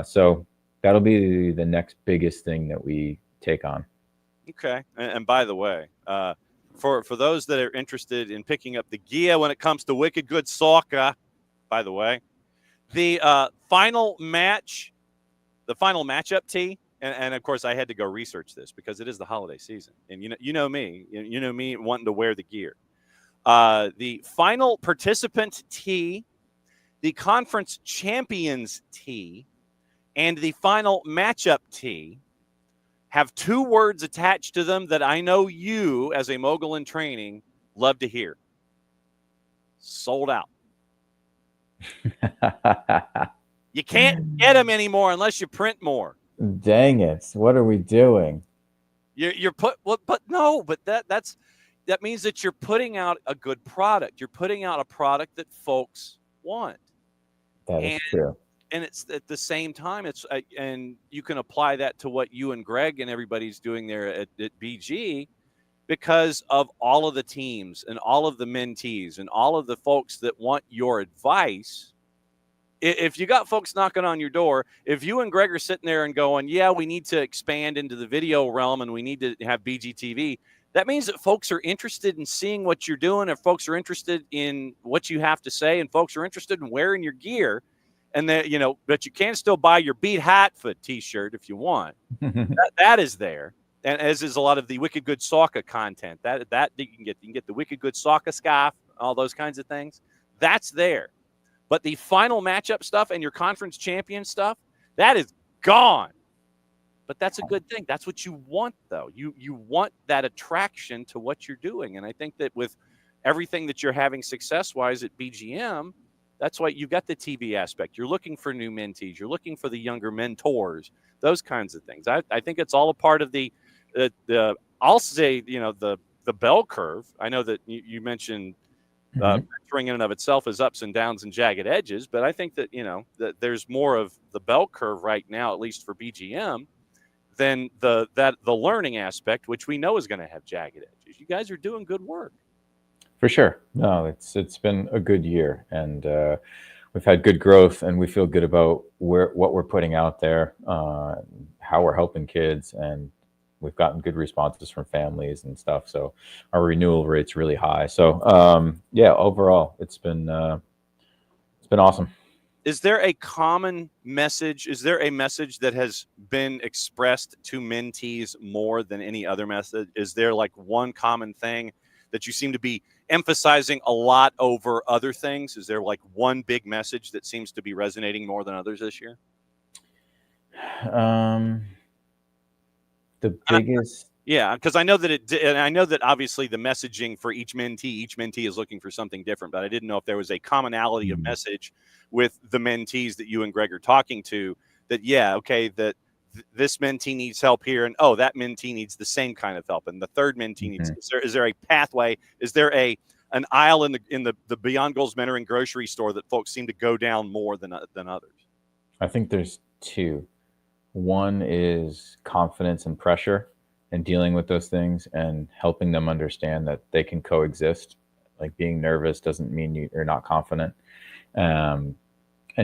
So that'll be the next biggest thing that we take on.
okay. And by the way, for those that are interested in picking up the gear when it comes to Wicked Good Soccer, by the way, the final match, the final matchup tee, and of course I had to go research this because it is the holiday season, and you know me wanting to wear the gear. The final participant tee, the conference champions tee, and the final matchup tee have two words attached to them that I know you, as a mogul in training, love to hear. Sold out. You can't get them anymore unless you print more.
Dang it! What are we doing?
You're put well, but no, but that means that you're putting out a good product. You're putting out a product that folks want,
That is
and
true.
it's at the same time it's and you can apply that to what you and Greg and everybody's doing there at BG, because of all of the teams and all of the mentees and all of the folks that want your advice. If you got folks knocking on your door, if you and Greg are sitting there and going, yeah, we need to expand into the video realm and we need to have BGTV, that means that folks are interested in seeing what you're doing, and folks are interested in what you have to say, and folks are interested in wearing your gear. And that, but you can still buy your Beat Hatfoot t-shirt if you want. That is there. And as is a lot of the Wicked Good Soccer content. That you can get. You can get the Wicked Good Soccer scarf, all those kinds of things. That's there. But the final matchup stuff and your conference champion stuff, that is gone. But that's a good thing. That's what you want, though. You want that attraction to what you're doing. And I think that with everything that you're having success-wise at BGM, that's why you've got the TV aspect. You're looking for new mentees. You're looking for the younger mentors, those kinds of things. I think it's all a part of the I'll say, the bell curve. I know that you mentioned mentoring in and of itself is ups and downs and jagged edges, but I think that, that there's more of the bell curve right now, at least for BGM, than the learning aspect, which we know is going to have jagged edges. You guys are doing good work.
For sure. No, it's been a good year, and we've had good growth, and we feel good about what we're putting out there, how we're helping kids, and we've gotten good responses from families and stuff. So our renewal rate's really high. So yeah, overall, it's been awesome.
Is there a common message? Is there a message that has been expressed to mentees more than any other message? Is there like one common thing that you seem to be emphasizing a lot over other things? Is there like one big message that seems to be resonating more than others this year?
The biggest.
Yeah, because I know that and I know that obviously the messaging for each mentee is looking for something different, but I didn't know if there was a commonality of message with the mentees that you and Greg are talking to, that, yeah, okay, that this mentee needs help here, and that mentee needs the same kind of help, and the third mentee needs. Is there a pathway? Is there an aisle in the Beyond Goals Mentoring grocery store that folks seem to go down more than others?
I think there's two. One is confidence and pressure, and dealing with those things and helping them understand that they can coexist. Like, being nervous doesn't mean you're not confident. And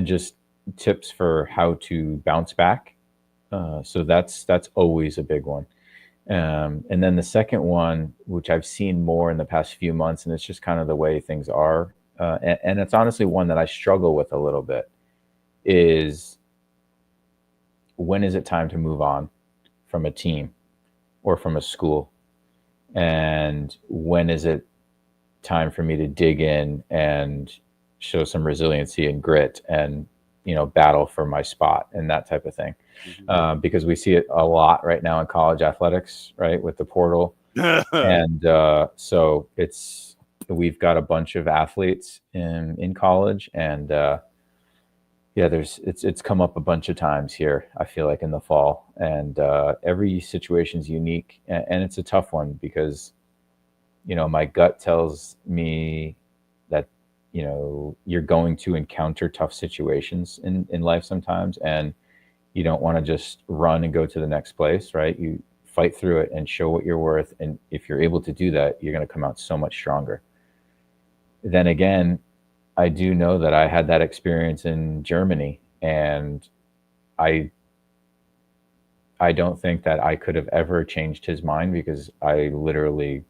just tips for how to bounce back. So that's always a big one. And then the second one, which I've seen more in the past few months, and it's just kind of the way things are, and it's honestly one that I struggle with a little bit, is when is it time to move on from a team or from a school? And when is it time for me to dig in and show some resiliency and grit and, battle for my spot and that type of thing. Because we see it a lot right now in college athletics, right, with the portal. And so we've got a bunch of athletes in college, and yeah, it's come up a bunch of times here, I feel like, in the fall, and every situation's unique, and it's a tough one because my gut tells me that you're going to encounter tough situations in life sometimes, and you don't want to just run and go to the next place, right? You fight through it and show what you're worth, and if you're able to do that, you're going to come out so much stronger. Then again, I do know that I had that experience in Germany, and I I don't think that I could have ever changed his mind because I literally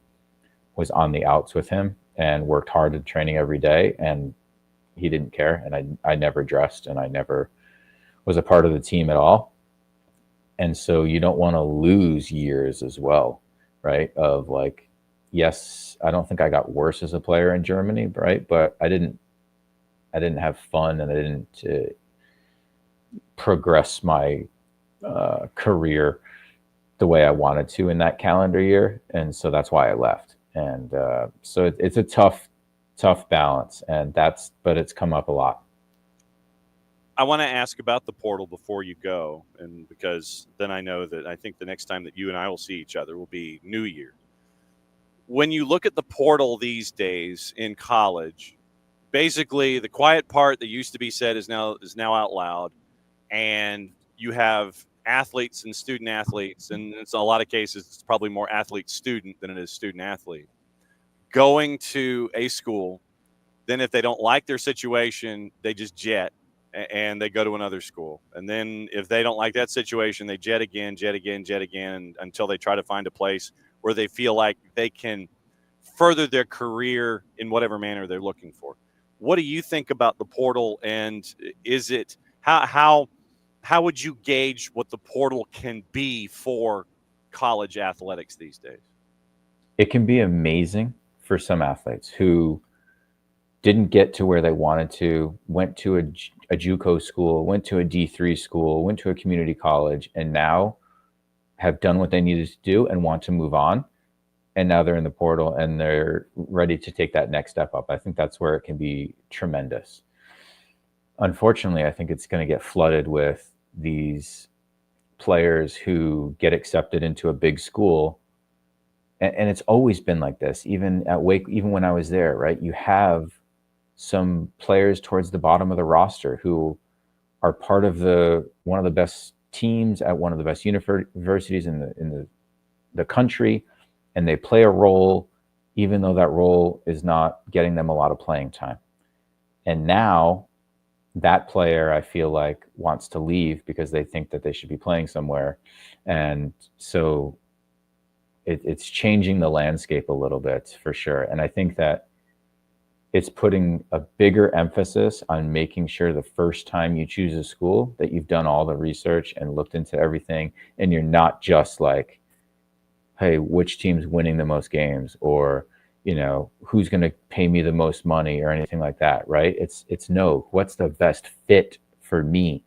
was on the outs with him and worked hard at training every day, and he didn't care, and I never dressed, and I never was a part of the team at all. And so you don't want to lose years as well, right? Of like, yes, I don't think I got worse as a player in Germany, right? But I didn't have fun, and I didn't progress my career the way I wanted to in that calendar year, and so that's why I left. And so it's a tough balance, and but it's come up a lot.
I want to ask about the portal before you go, and because then I know that I think the next time that you and I will see each other will be New Year. When you look at the portal these days in college, basically the quiet part that used to be said is now out loud, and you have athletes and student athletes, and it's a lot of cases it's probably more athlete student than it is student athlete going to a school. Then if they don't like their situation, they just jet and they go to another school. And then if they don't like that situation, they jet again until they try to find a place where they feel like they can further their career in whatever manner they're looking for. What do you think about the portal, and is it how would you gauge what the portal can be for college athletics these days?
It can be amazing for some athletes who didn't get to where they wanted to, went to a JUCO school, went to a D3 school, went to a community college, and now have done what they needed to do and want to move on. And now they're in the portal and they're ready to take that next step up. I think that's where it can be tremendous. Unfortunately, I think it's going to get flooded with these players who get accepted into a big school. And it's always been like this, even at Wake, even when I was there, right? You have some players towards the bottom of the roster who are part of one of the best teams at one of the best universities in the country, and they play a role, even though that role is not getting them a lot of playing time. And now that player, I feel like, wants to leave because they think that they should be playing somewhere. And so it's changing the landscape a little bit for sure. And I think that it's putting a bigger emphasis on making sure the first time you choose a school that you've done all the research and looked into everything, and you're not just like, hey, which team's winning the most games, or who's going to pay me the most money, or anything like that, right? It's no, what's the best fit for me?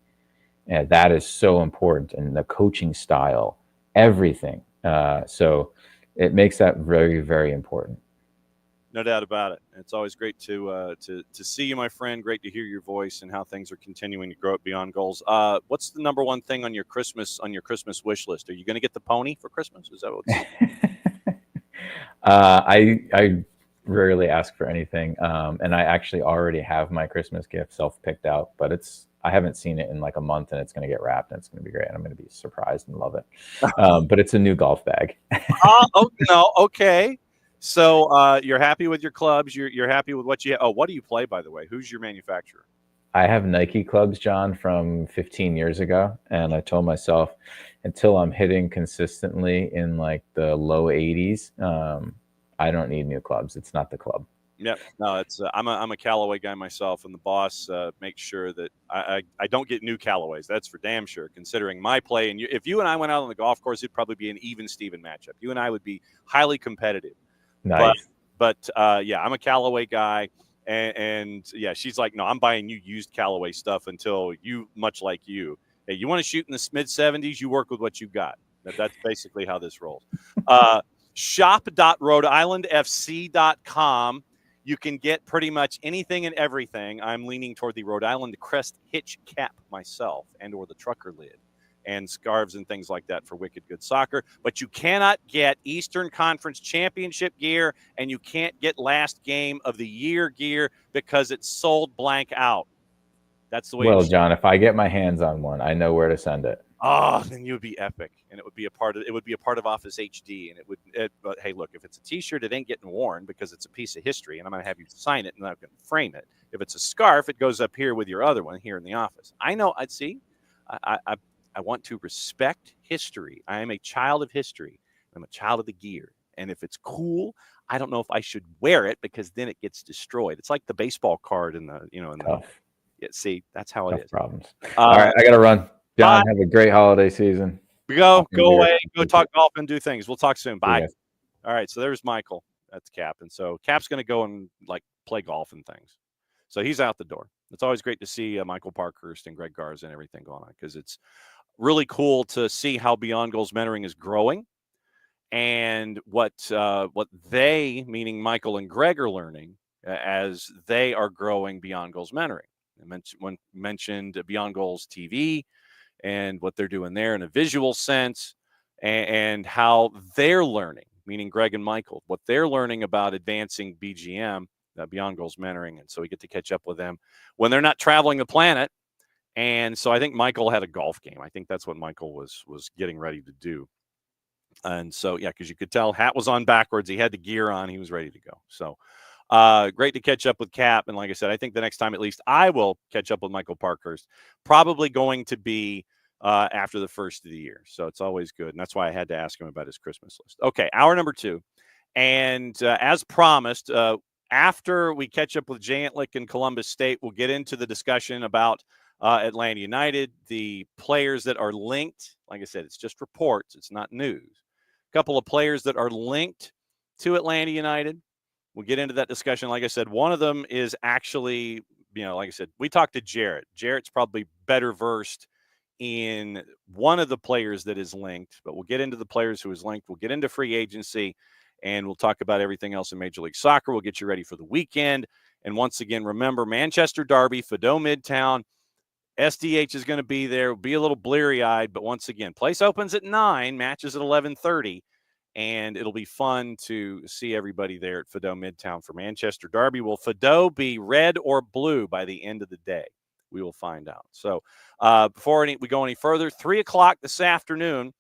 And that is so important, and the coaching style, everything. So it makes that very, very important.
No doubt about it. It's always great to see you, my friend. Great to hear your voice and how things are continuing to grow up beyond goals. What's the number one thing on your Christmas wish list? Are you going to get the pony for Christmas? Is that what's...
I rarely ask for anything, and I actually already have my Christmas gift self picked out, but I haven't seen it in like a month, and it's going to get wrapped, and it's going to be great. And I'm going to be surprised and love it. But it's a new golf bag.
Oh no, okay. So you're happy with your clubs. You're happy with what you have. Oh, what do you play, by the way? Who's your manufacturer?
I have Nike clubs, John, from 15 years ago. And I told myself, until I'm hitting consistently in like the low 80s, I don't need new clubs. It's not the club.
Yep. No, it's I'm a Callaway guy myself, and the boss makes sure that I don't get new Callaways. That's for damn sure, considering my play. And if you and I went out on the golf course, it'd probably be an even Steven matchup. You and I would be highly competitive.
Nice.
But yeah, I'm a Callaway guy. And yeah, she's like, no, I'm buying you used Callaway stuff until you, much like you, hey, you want to shoot in the mid 70s, you work with what you got. That's basically how this rolls. Shop.rhodeislandfc.com. You can get pretty much anything and everything. I'm leaning toward the Rhode Island Crest hitch cap myself, and or the trucker lid, and scarves and things like that for Wicked Good Soccer. But you cannot get Eastern Conference Championship gear, and you can't get last game of the year gear because it's sold blank out. That's the way.
Well, John, if I get my hands on one, I know where to send it.
Oh, then you would be epic, and it would be a part of Office HD, and but hey, look, if it's a T-shirt, it ain't getting worn because it's a piece of history, and I'm going to have you sign it, and I'm going to frame it. If it's a scarf, it goes up here with your other one here in the office. I know. I'd see. I want to respect history. I am a child of history. I'm a child of the gear, and if it's cool, I don't know if I should wear it because then it gets destroyed. It's like the baseball card in the yeah. See, that's how it is.
Problems. All right, I got to run. John, have a great holiday season.
Go away, go talk golf and do things. We'll talk soon. Bye. All right, so there's Michael. That's Cap. And so Cap's going to go and like play golf and things. So he's out the door. It's always great to see Michael Parkhurst and Greg Garza and everything going on because it's really cool to see how Beyond Goals Mentoring is growing and what they, meaning Michael and Greg, are learning as they are growing Beyond Goals Mentoring. I mentioned Beyond Goals TV and what they're doing there in a visual sense and how they're learning, meaning Greg and Michael, what they're learning about advancing BGM, Beyond Goals Mentoring. And so we get to catch up with them when they're not traveling the planet. And so I think Michael had a golf game. I think that's what Michael was getting ready to do. And so, yeah, because you could tell hat was on backwards. He had the gear on. He was ready to go. So great to catch up with Cap. And like I said, I think the next time at least I will catch up with Michael Parkhurst, probably going to be after the first of the year. So it's always good. And that's why I had to ask him about his Christmas list. Okay, hour number 2. And as promised, after we catch up with Jay Antlick and Columbus State, we'll get into the discussion about Atlanta United, the players that are linked. Like I said, it's just reports. It's not news. A couple of players that are linked to Atlanta United. We'll get into that discussion. Like I said, one of them is actually, like I said, we talked to Jarrett. Jarrett's probably better versed in one of the players that is linked, but we'll get into the players who is linked. We'll get into free agency, and we'll talk about everything else in Major League Soccer. We'll get you ready for the weekend. And once again, remember, Manchester Derby, Fido Midtown, SDH is going to be there. We'll be a little bleary-eyed, but once again, place opens at 9, matches at 11:30. And it'll be fun to see everybody there at Fido Midtown for Manchester Derby. Will Fido be red or blue by the end of the day? We will find out. So before we go any further, 3 o'clock this afternoon,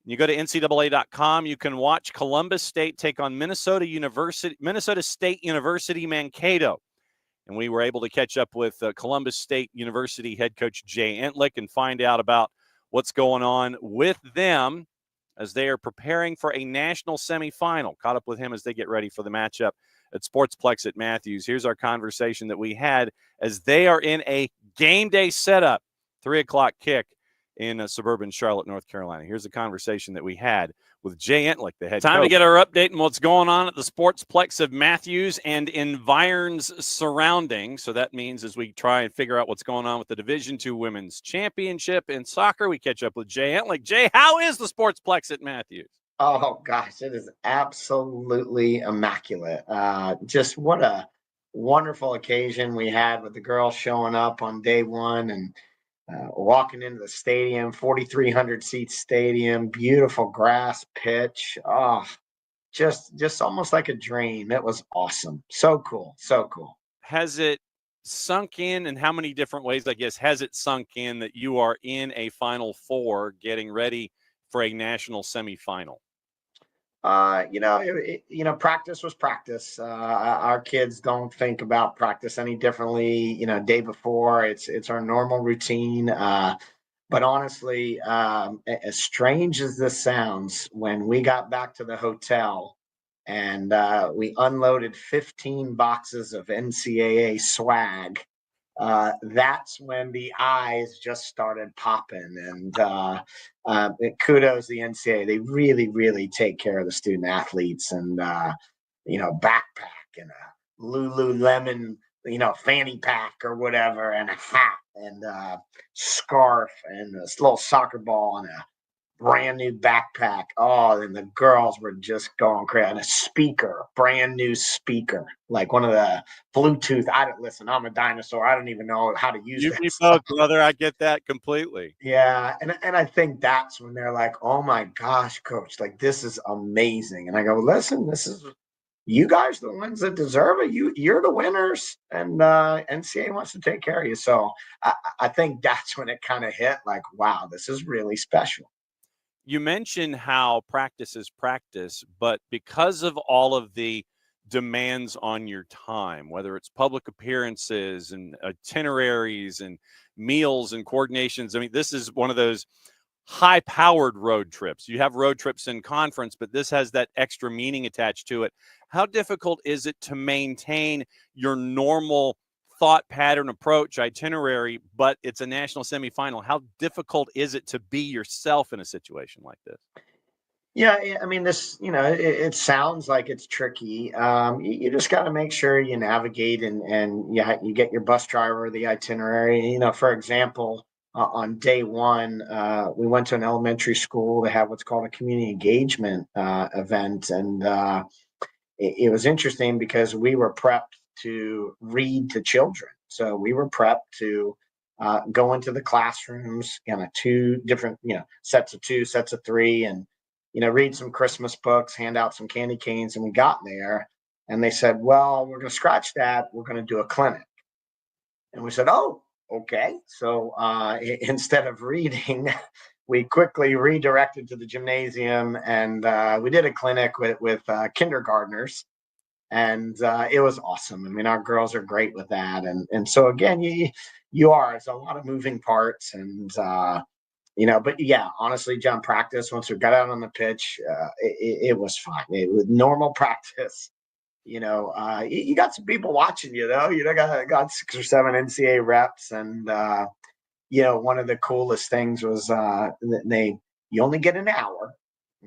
you go to NCAA.com. You can watch Columbus State take on Minnesota State University Mankato. And we were able to catch up with Columbus State University head coach Jay Antlick and find out about what's going on with them as they are preparing for a national semifinal. Caught up with him as they get ready for the matchup at Sportsplex at Matthews. Here's our conversation that we had as they are in a game day setup, 3 o'clock kick in suburban Charlotte, North Carolina. Here's the conversation that we had with Jay Antlick, the head coach. Time to get our update on what's going on at the Sportsplex of Matthews and environs surrounding. So that means as we try and figure out what's going on with the Division II Women's Championship in soccer, we catch up with Jay Antlick. Jay, how is the Sportsplex at Matthews?
Oh, gosh, it is absolutely immaculate. Just what a wonderful occasion we had with the girls showing up on day one and walking into the stadium, 4,300 seat stadium, beautiful grass pitch. Oh, just almost like a dream. It was awesome. So cool. So cool.
Has it sunk in, and how many different ways, I guess, has it sunk in that you are in a Final Four getting ready for a national semifinal?
Practice was practice. Our kids don't think about practice any differently. Day before, it's our normal routine. But honestly, as strange as this sounds, when we got back to the hotel and we unloaded 15 boxes of NCAA swag, that's when the eyes just started popping. And kudos to the NCAA. They really, really take care of the student athletes. And backpack and a Lululemon, fanny pack or whatever, and a hat and a scarf and this little soccer ball and a brand new backpack. Oh, and the girls were just going crazy. And a speaker, brand new speaker, like one of the Bluetooth. I don't listen. I'm a dinosaur. I don't even know how to use
You
that
me
stuff.
both, brother. I get that completely.
Yeah, and I think that's when they're like, "Oh my gosh, coach, like this is amazing." And I go, "Listen, this is you guys the ones that deserve it. You're the winners, and NCAA wants to take care of you." So I think that's when it kind of hit, like, wow, this is really special.
You mentioned how practice is practice, but because of all of the demands on your time, whether it's public appearances and itineraries and meals and coordinations, I mean, this is one of those high powered road trips. You have road trips in conference, but this has that extra meaning attached to it. How difficult is it to maintain your normal thought pattern approach itinerary, but it's a national semifinal? How difficult is it to be yourself in a situation like this?
Yeah, I mean, this, it sounds like it's tricky. You just got to make sure you navigate and you get your bus driver the itinerary. For example, on day one, we went to an elementary school. They have what's called a community engagement event, and it was interesting because we were prepped to read to children. So we were prepped to go into the classrooms, two different, sets of two, sets of three, and read some Christmas books, hand out some candy canes. And we got there and they said, well, we're going to scratch that. We're going to do a clinic. And we said, oh, okay. So instead of reading, we quickly redirected to the gymnasium and we did a clinic with kindergartners. And it was awesome. I mean, our girls are great with that. And so, again, it's a lot of moving parts. And, but yeah, honestly, John, practice, once we got out on the pitch, it was fine. It was normal practice. You got some people watching you, though. Got 6 or 7 NCAA reps. And, one of the coolest things was you only get an hour.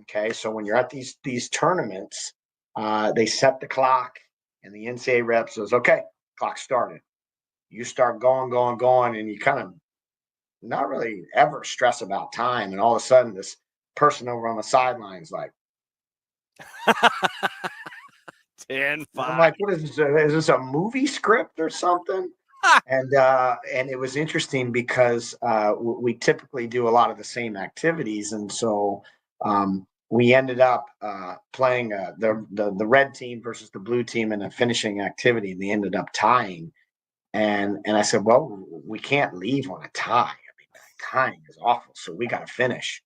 Okay. So when you're at these tournaments, they set the clock and the NCAA rep says, okay, clock started. You start going, going, going, and you kind of not really ever stress about time. And all of a sudden, this person over on the sidelines, like,
10
I'm
5.
like, what is this? Is this a movie script or something? And it was interesting because we typically do a lot of the same activities, and so we ended up playing the red team versus the blue team in a finishing activity, and they ended up tying. And I said, well, we can't leave on a tie. I mean, tying is awful, so we got to finish.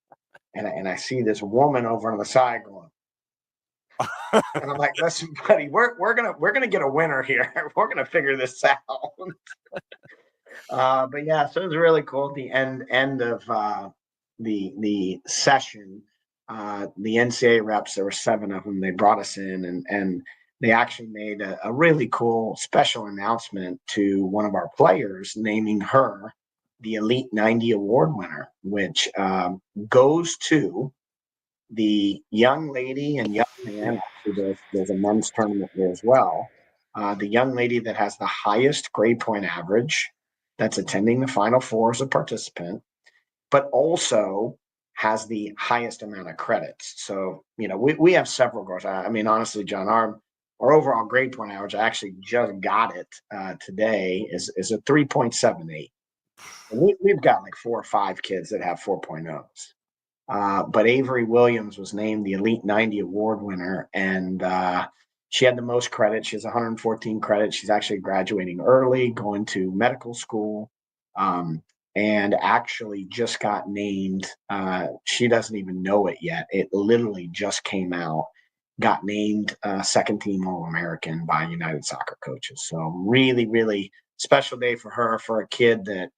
And I see this woman over on the side going, and I'm like, listen, buddy, we're gonna get a winner here. We're gonna figure this out. But yeah, so it was really cool. At the end of the session, the NCAA reps, there were 7 of them. They brought us in, and they actually made a really cool special announcement to one of our players, naming her the Elite 90 Award winner, which goes to the young lady and young man. Actually, there's a men's tournament there as well. The young lady that has the highest grade point average, that's attending the Final Four as a participant, but also has the highest amount of credits. So, we have several girls. I mean, honestly, John, our overall grade point average, I actually just got it today, is a 3.78. And we've got like 4 or 5 kids that have 4.0s. But Avery Williams was named the Elite 90 Award winner, and she had the most credits. She has 114 credits. She's actually graduating early, going to medical school, and actually just got named. She doesn't even know it yet. It literally just came out. Got named second team All American by United Soccer Coaches. So really, really special day for her, for a kid that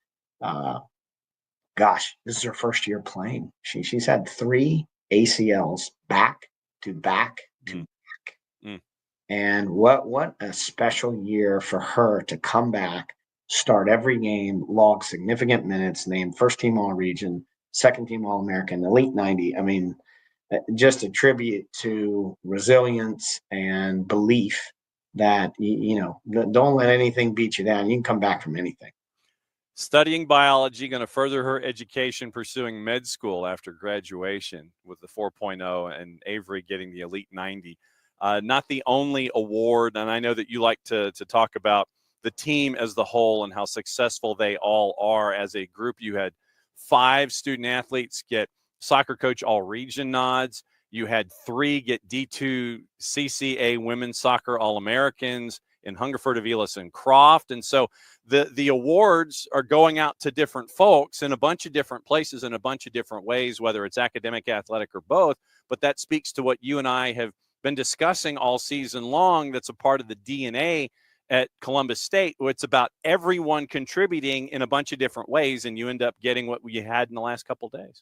gosh, this is her first year playing. She's had 3 ACLs back to back to back.
Mm.
And what a special year for her to come back, start every game, log significant minutes, named first team all region, second team All American, Elite 90. I mean, just a tribute to resilience and belief that, don't let anything beat you down. You can come back from anything.
Studying biology, going to further her education, pursuing med school after graduation with the 4.0, and Avery getting the Elite 90. Not the only award, and I know that you like to talk about the team as the whole and how successful they all are as a group. You had 5 student athletes get soccer coach all region nods. You had 3 get D2 CCA women's soccer All-Americans in Hungerford, Aviles, and Croft. And so the awards are going out to different folks in a bunch of different places in a bunch of different ways, whether it's academic, athletic, or both. But that speaks to what you and I have been discussing all season long. That's a part of the DNA at Columbus State. It's about everyone contributing in a bunch of different ways, and you end up getting what we had in the last couple of days.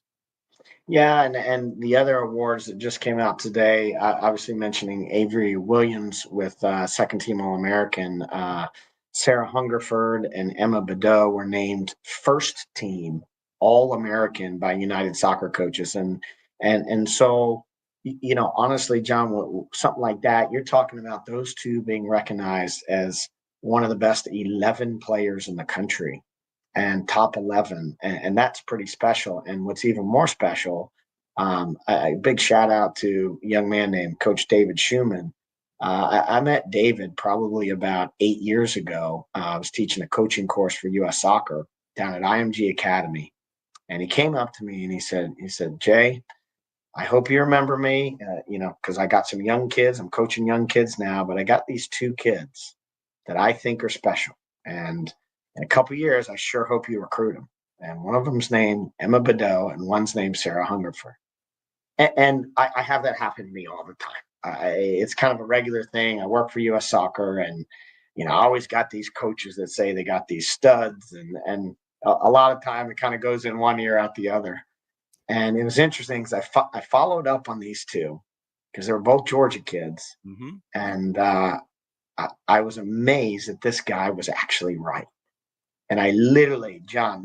Yeah, and the other awards that just came out today, obviously mentioning Avery Williams with second team All-American, Sarah Hungerford and Emma Badeau were named first team All-American by United Soccer Coaches, and so, honestly, John, something like that, you're talking about those two being recognized as one of the best 11 players in the country and top 11, and that's pretty special. And what's even more special, a big shout out to a young man named Coach David Schumann. I met David probably about 8 years ago. I was teaching a coaching course for U.S. Soccer down at IMG Academy, and he came up to me and he said, Jay, I hope you remember me, because I got some young kids. I'm coaching young kids now, but I got these 2 kids that I think are special, and in a couple of years, I sure hope you recruit them. And one of them's named Emma Badeau, and one's named Sarah Hungerford. And I have that happen to me all the time. It's kind of a regular thing. I work for U.S. Soccer, and I always got these coaches that say they got these studs, and a lot of time it kind of goes in one ear out the other. And it was interesting because I followed up on these 2 because they were both Georgia kids, and I was amazed that this guy was actually right. And I literally, John,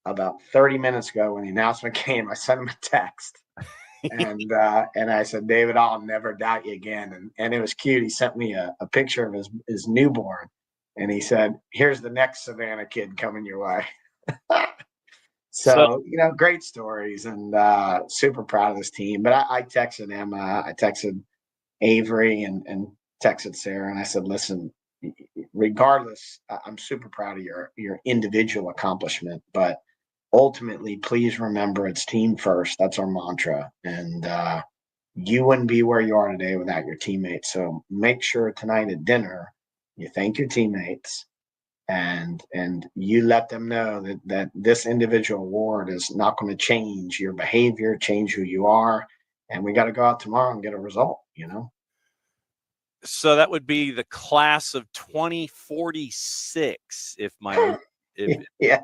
about 30 minutes ago when the announcement came, I sent him a text. And I said, David, I'll never doubt you again. And it was cute. He sent me a picture of his newborn. And he said, here's the next Savannah kid coming your way. So, great stories, and super proud of this team. But I texted Emma, I texted Avery, and texted Sarah, and I said, listen, regardless, I'm super proud of your individual accomplishment, but ultimately, please remember it's team first. That's our mantra. And you wouldn't be where you are today without your teammates. So make sure tonight at dinner, you thank your teammates, and you let them know that this individual award is not going to change your behavior, change who you are. And we got to go out tomorrow and get a result,
So that would be the class of 2046, if
yeah.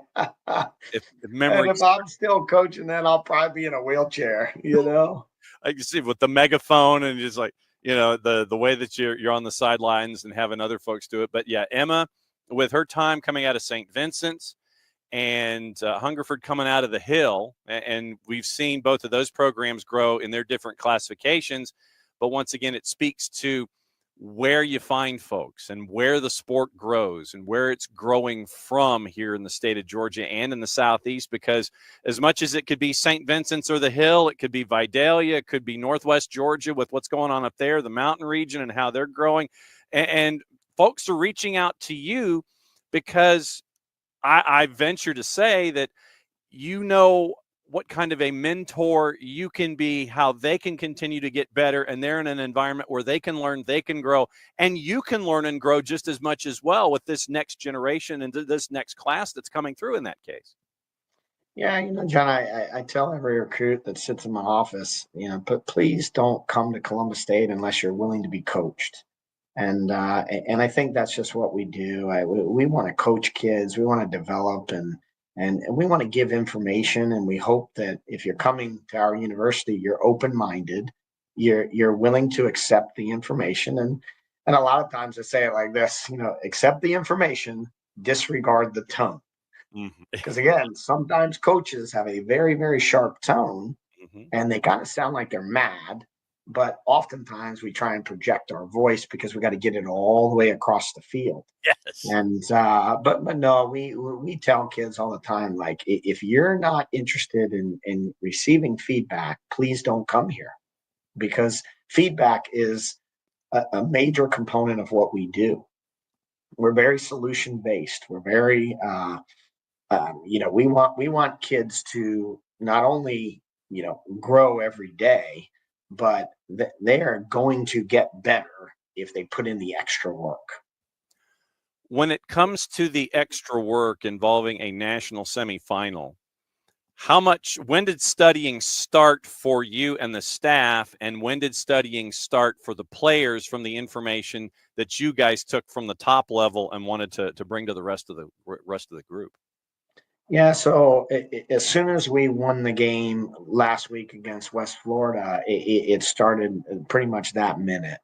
if memory.
And if I'm still coaching, then I'll probably be in a wheelchair.
I can see with the megaphone and just like the way that you're on the sidelines and having other folks do it. But yeah, Emma, with her time coming out of St. Vincent's and Hungerford coming out of the Hill, and we've seen both of those programs grow in their different classifications. But once again, it speaks to where you find folks and where the sport grows and where it's growing from here in the state of Georgia and in the Southeast, because as much as it could be St. Vincent's or the Hill, it could be Vidalia, it could be Northwest Georgia with what's going on up there, the mountain region and how they're growing. And folks are reaching out to you because I venture to say that what kind of a mentor you can be, how they can continue to get better, and they're in an environment where they can learn, they can grow, and you can learn and grow just as much as well with this next generation and this next class that's coming through in that case.
Yeah, John, I tell every recruit that sits in my office, but please don't come to Columbus State unless you're willing to be coached. And I think that's just what we do. We want to coach kids, we want to develop, and we want to give information, and we hope that if you're coming to our university, you're open-minded, you're willing to accept the information, and a lot of times I say it like this, accept the information, disregard the tone, because again, sometimes coaches have a very, very sharp tone, and they kind of sound like they're mad, but oftentimes we try and project our voice because we got to get it all the way across the field.
Yes.
And but no, we tell kids all the time, like, if you're not interested in receiving feedback, please don't come here, because feedback is a major component of what we do. We're very solution based. We're very we want kids to not only grow every day, but they are going to get better if they put in the extra work.
When it comes to the extra work involving a national semifinal, when did studying start for you and the staff, and when did studying start for the players from the information that you guys took from the top level and wanted to bring to the rest of the group?
Yeah, so as soon as we won the game last week against West Florida, it started pretty much that minute.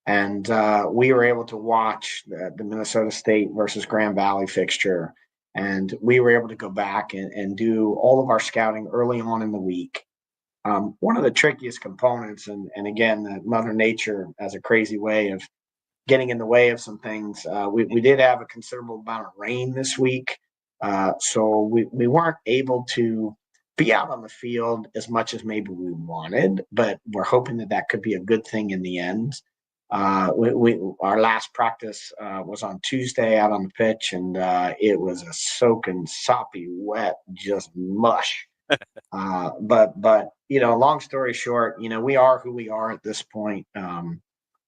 And we were able to watch the Minnesota State versus Grand Valley fixture. And we were able to go back and do all of our scouting early on in the week. One of the trickiest components, and again, Mother Nature has a crazy way of getting in the way of some things. We did have a considerable amount of rain this week. So we weren't able to be out on the field as much as maybe we wanted, but we're hoping that could be a good thing in the end. Our last practice was on Tuesday out on the pitch, and it was a soaking, soppy, wet, just mush. But long story short, we are who we are at this point.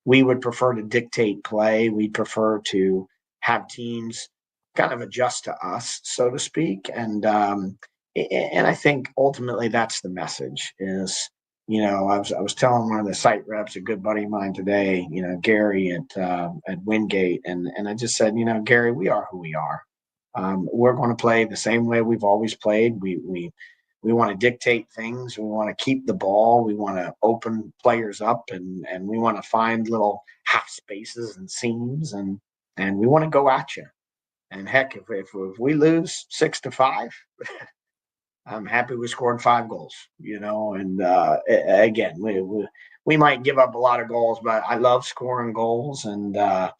We would prefer to dictate play. We'd prefer to have teams kind of adjust to us, so to speak. And I think ultimately that's the message. Is I was telling one of the site reps, a good buddy of mine today, Gary at Wingate, and I just said, Gary, we are who we are. We're going to play the same way we've always played. We want to dictate things. We want to keep the ball. We want to open players up, and we want to find little half spaces and seams, and we want to go at you. And heck, if we lose 6-5, I'm happy we scored 5 goals. And again, we might give up a lot of goals, but I love scoring goals. And I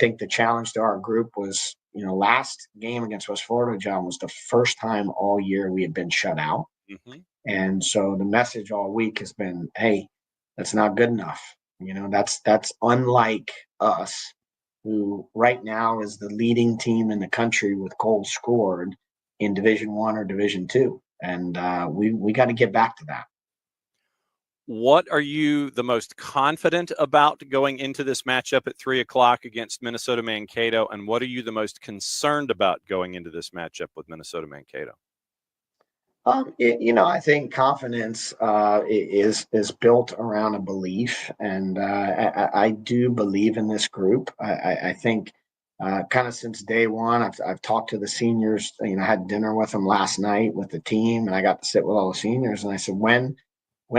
think the challenge to our group was, last game against West Florida, John, was the first time all year we had been shut out.
Mm-hmm.
And so the message all week has been, hey, that's not good enough. That's unlike us, who right now is the leading team in the country with goals scored in Division I or Division II. And we got to get back to that.
What are you the most confident about going into this matchup at 3:00 against Minnesota Mankato? And what are you the most concerned about going into this matchup with Minnesota Mankato?
I think confidence is built around a belief, and I do believe in this group. I think kind of since day one, I've talked to the seniors. I had dinner with them last night with the team, and I got to sit with all the seniors. And I said, when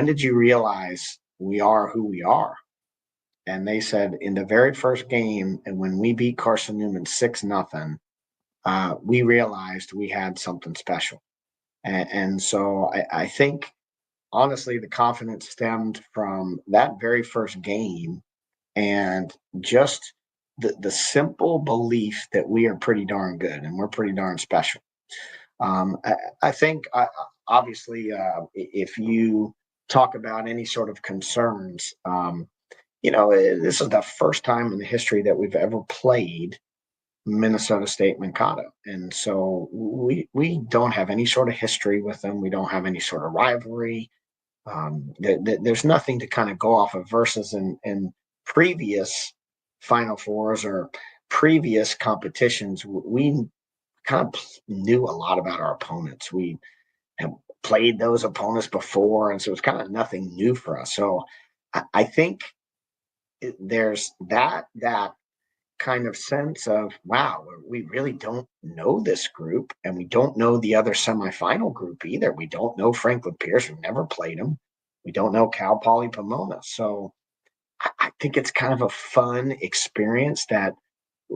did you realize we are who we are? And they said, in the very first game, and when we beat Carson Newman 6-0, we realized we had something special. And so I think, honestly, the confidence stemmed from that very first game, and just the simple belief that we are pretty darn good and we're pretty darn special. I think, obviously, if you talk about any sort of concerns, this is the first time in the history that we've ever played Minnesota State Mankato. And so we don't have any sort of history with them. We don't have any sort of rivalry. There's nothing to kind of go off of, versus in previous Final Fours or previous competitions. We kind of knew a lot about our opponents. We have played those opponents before, and so it's kind of nothing new for us. So I think there's that kind of sense of, wow, we really don't know this group, and we don't know the other semifinal group either. We don't know Franklin Pierce. We've never played them. We don't know Cal Poly Pomona. So I think it's kind of a fun experience that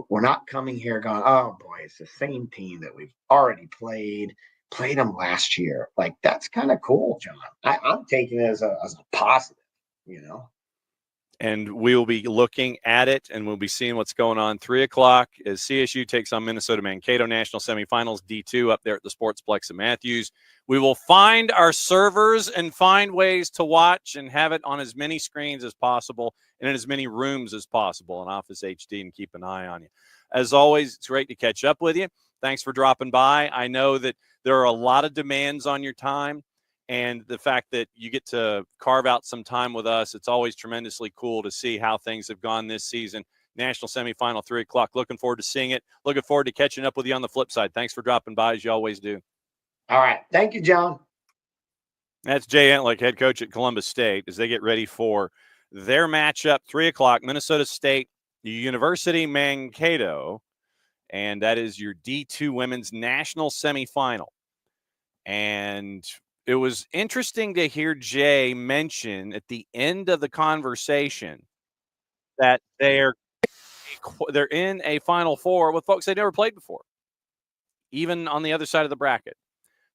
we're not coming here going, oh boy, it's the same team that we've already played. played them last year. Like, that's kind of cool, John. I'm taking it as a positive, you know.
And we will be looking at it, and we'll be seeing what's going on. 3 o'clock as CSU takes on Minnesota Mankato National Semifinals, D2 up there at the Sportsplex at Matthews. We will find our servers and find ways to watch and have it on as many screens as possible and in as many rooms as possible in Office HD, and keep an eye on you. As always, it's great to catch up with you. Thanks for dropping by. I know that there are a lot of demands on your time. And the fact that you get to carve out some time with us, it's always tremendously cool to see how things have gone this season. National semifinal, 3 o'clock. Looking forward to seeing it. Looking forward to catching up with you on the flip side. Thanks for dropping by, as you always do.
All right. Thank you, John.
That's Jay Entlick, head coach at Columbus State, as they get ready for their matchup, 3 o'clock, Minnesota State, University Mankato. And that is your D2 women's national semifinal. And it was interesting to hear Jay mention at the end of the conversation that they're in a Final Four with folks they never played before, even on the other side of the bracket.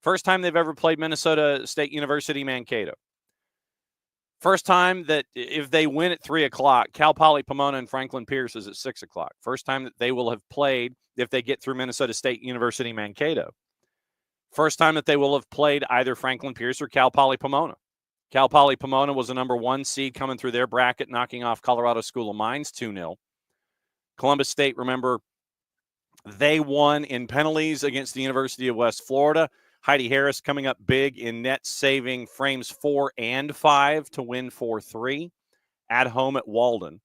First time they've ever played Minnesota State University Mankato. First time that if they win at 3 o'clock, Cal Poly Pomona and Franklin Pierce is at 6 o'clock. First time that they will have played if they get through Minnesota State University Mankato. First time that they will have played either Franklin Pierce or Cal Poly Pomona. Cal Poly Pomona was a number 1 seed coming through their bracket, knocking off Colorado School of Mines 2-0. Columbus State, remember, they won in penalties against the University of West Florida. Heidi Harris coming up big in net saving frames 4 and 5 to win 4-3 at home at Walden.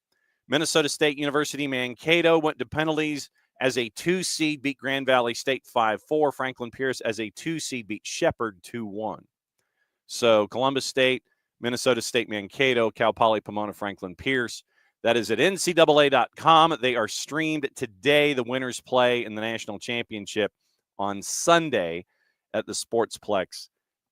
Minnesota State University Mankato went to penalties as a 2 seed, beat Grand Valley State 5-4. Franklin Pierce as a 2 seed beat Shepherd 2-1. So Columbus State, Minnesota State Mankato, Cal Poly Pomona, Franklin Pierce. That is at ncaa.com. They are streamed today. The winners play in the national championship on Sunday at the Sportsplex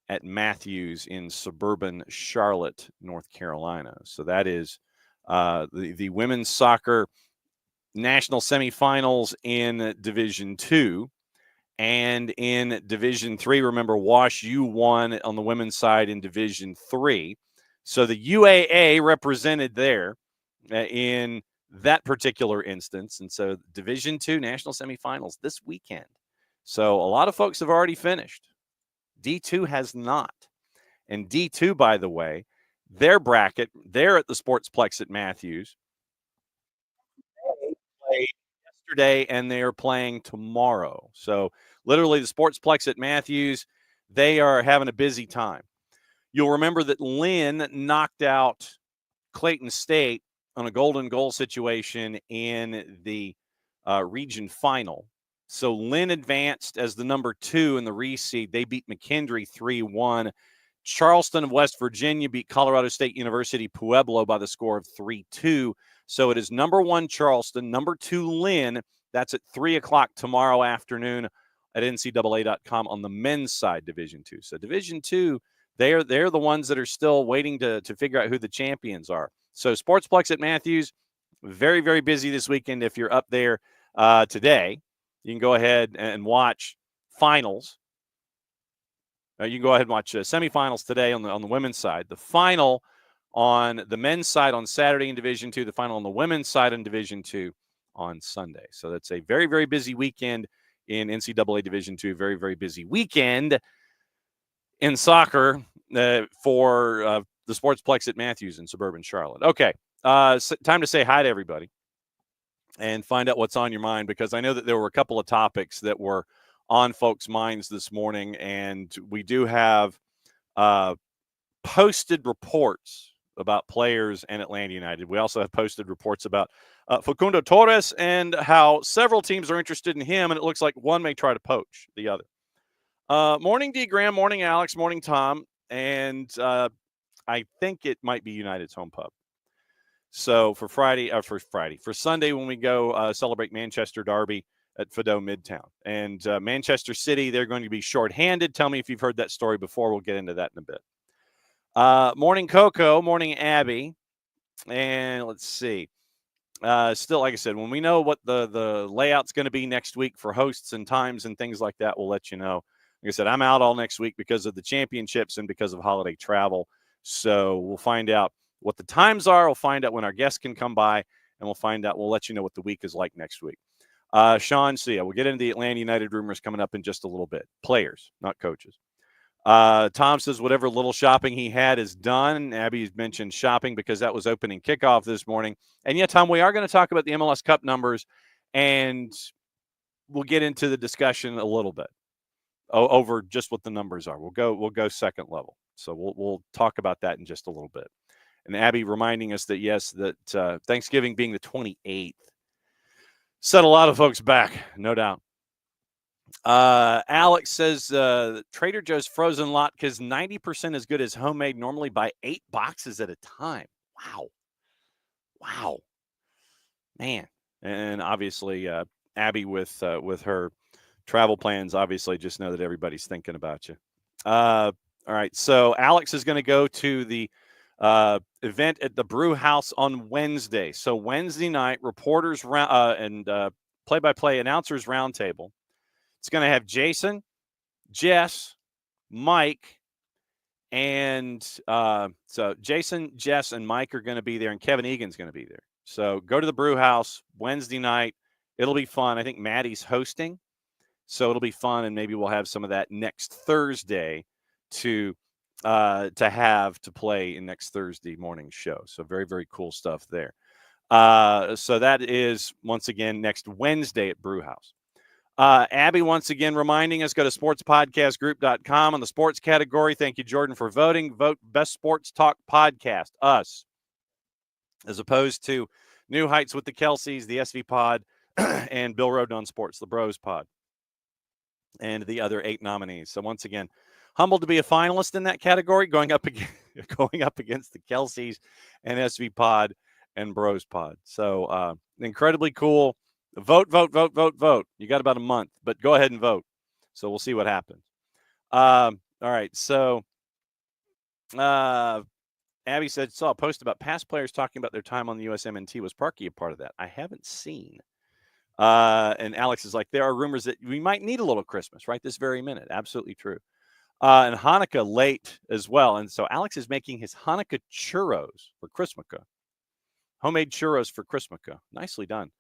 at Matthews in suburban Charlotte, North Carolina. So that is the women's soccer national semifinals in Division II. And in Division III, remember, Wash U won on the women's side in Division III. So the UAA represented there in that particular instance. And so Division II national semifinals this weekend. So a lot of folks have already finished. D2 has not. And D2, by the way, their bracket, they're at the Sportsplex at Matthews. Played yesterday and they are playing tomorrow. So literally the Sportsplex at Matthews, they are having a busy time. You'll remember that Lynn knocked out Clayton State on a golden goal situation in the region final. So Lynn advanced as the number 2 in the reseed. They beat McKendree 3-1. Charleston of West Virginia beat Colorado State University Pueblo by the score of 3-2. So it is number 1 Charleston, number 2 Lynn. That's at 3 o'clock tomorrow afternoon at ncaa.com on the men's side, Division II. So Division II, they're the ones that are still waiting to figure out who the champions are. So Sportsplex at Matthews, very, very busy this weekend. If you're up there today, you can go ahead and watch finals. You can go ahead and watch semifinals today on the women's side. The final on the men's side on Saturday in Division II. The final on the women's side in Division II on Sunday. So that's a very, very busy weekend in NCAA Division II. Very, very busy weekend in soccer for the Sportsplex at Matthews in suburban Charlotte. Okay, time to say hi to everybody and find out what's on your mind, because I know that there were a couple of topics that were on folks' minds this morning, and we do have posted reports about players and Atlanta United. We also have posted reports about Facundo Torres and how several teams are interested in him, and it looks like one may try to poach the other. Morning, D. Graham. Morning, Alex. Morning, Tom. And I think it might be United's home pub. So for Sunday when we go celebrate Manchester Derby at Fido Midtown. And Manchester City, they're going to be shorthanded. Tell me if you've heard that story before. We'll get into that in a bit. Morning, Coco. Morning, Abby. And let's see. Still, like I said, when we know what the layout's going to be next week for hosts and times and things like that, we'll let you know. Like I said, I'm out all next week because of the championships and because of holiday travel. So we'll find out what the times are. We'll find out when our guests can come by, and we'll let you know what the week is like next week. Sean, so yeah, we'll get into the Atlanta United rumors coming up in just a little bit. Players, not coaches. Tom says whatever little shopping he had is done. Abby's mentioned shopping because that was opening kickoff this morning. And yeah, Tom, we are going to talk about the MLS Cup numbers, and we'll get into the discussion a little bit over just what the numbers are. We'll go second level. So we'll talk about that in just a little bit. And Abby reminding us that, yes, that Thanksgiving being the 28th set a lot of folks back, no doubt. Alex says Trader Joe's frozen latke is 90% as good as homemade. Normally buy 8 boxes at a time. Wow, man. And obviously, Abby with her travel plans, obviously just know that everybody's thinking about you. All right, so Alex is going to go to the event at the Brew House on Wednesday. So Wednesday night, reporters and play-by-play announcers roundtable. It's going to have Jason, Jess, Mike, and so Jason, Jess, and Mike are going to be there, and Kevin Egan's going to be there. So go to the Brew House Wednesday night. It'll be fun. I think Maddie's hosting, so it'll be fun, and maybe we'll have some of that next Thursday to have to play in next Thursday morning show. So very, very cool stuff there. So that is, once again, next Wednesday at Brew House. Abby, once again, reminding us, go to sportspodcastgroup.com on the sports category. Thank you, Jordan, for voting. Vote Best Sports Talk Podcast, us, as opposed to New Heights with the Kelseys, the SV Pod, and Bill Roden on Sports, the Bros Pod, and the other 8 nominees. So once again, humbled to be a finalist in that category, going up against the Kelseys and SV Pod and Bros Pod. So incredibly cool. Vote. You got about a month, but go ahead and vote. So we'll see what happens. All right. So Abby said, saw a post about past players talking about their time on the USMNT. Was Parkey a part of that? I haven't seen. And Alex is like, there are rumors that we might need a little Christmas right this very minute. Absolutely true. And Hanukkah late as well. And so Alex is making his Hanukkah churros for Christmaka. Homemade churros for Christmaka. Nicely done.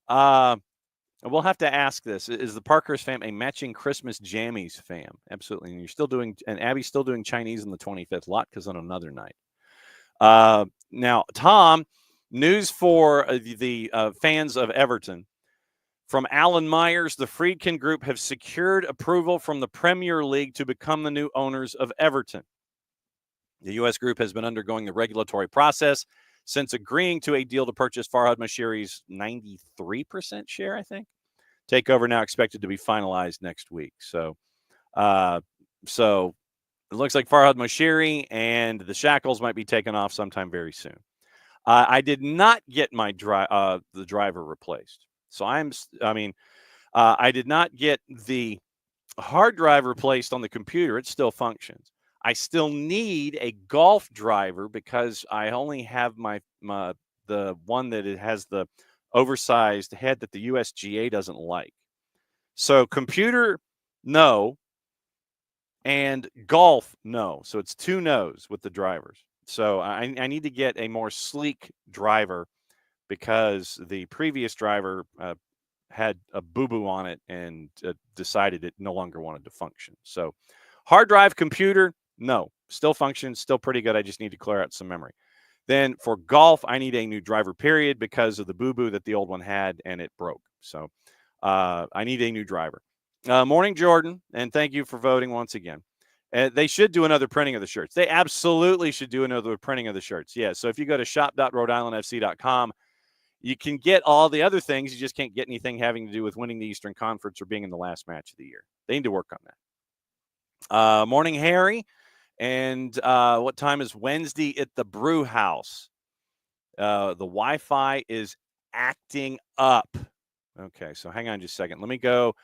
We'll have to ask this. Is the Parkhurst fam a matching Christmas jammies fam? Absolutely. And you're still doing, and Abby's still doing Chinese on the 25th. Latkes on another night. Now, Tom, news for the fans of Everton. From Alan Myers, the Friedkin Group have secured approval from the Premier League to become the new owners of Everton. The U.S. group has been undergoing the regulatory process since agreeing to a deal to purchase Farhad Moshiri's 93% share, I think. Takeover now expected to be finalized next week. So it looks like Farhad Moshiri and the shackles might be taken off sometime very soon. I did not get my the driver replaced. So I did not get the hard drive replaced on the computer. It still functions. I still need a golf driver because I only have the one that it has the oversized head that the USGA doesn't like. So computer, no, and golf, no. So it's 2 no's with the drivers. So I need to get a more sleek driver because the previous driver had a boo-boo on it and decided it no longer wanted to function. So hard drive, computer, no. Still functions, still pretty good. I just need to clear out some memory. Then for golf, I need a new driver, period, because of the boo-boo that the old one had, and it broke. So I need a new driver. Morning, Jordan, and thank you for voting once again. They should do another printing of the shirts. They absolutely should do another printing of the shirts. Yeah, so if you go to shop.rhodeislandfc.com, you can get all the other things. You just can't get anything having to do with winning the Eastern Conference or being in the last match of the year. They need to work on that. Morning, Harry. And what time is Wednesday at the Brew House? The Wi-Fi is acting up. Okay, so hang on just a second. Let me go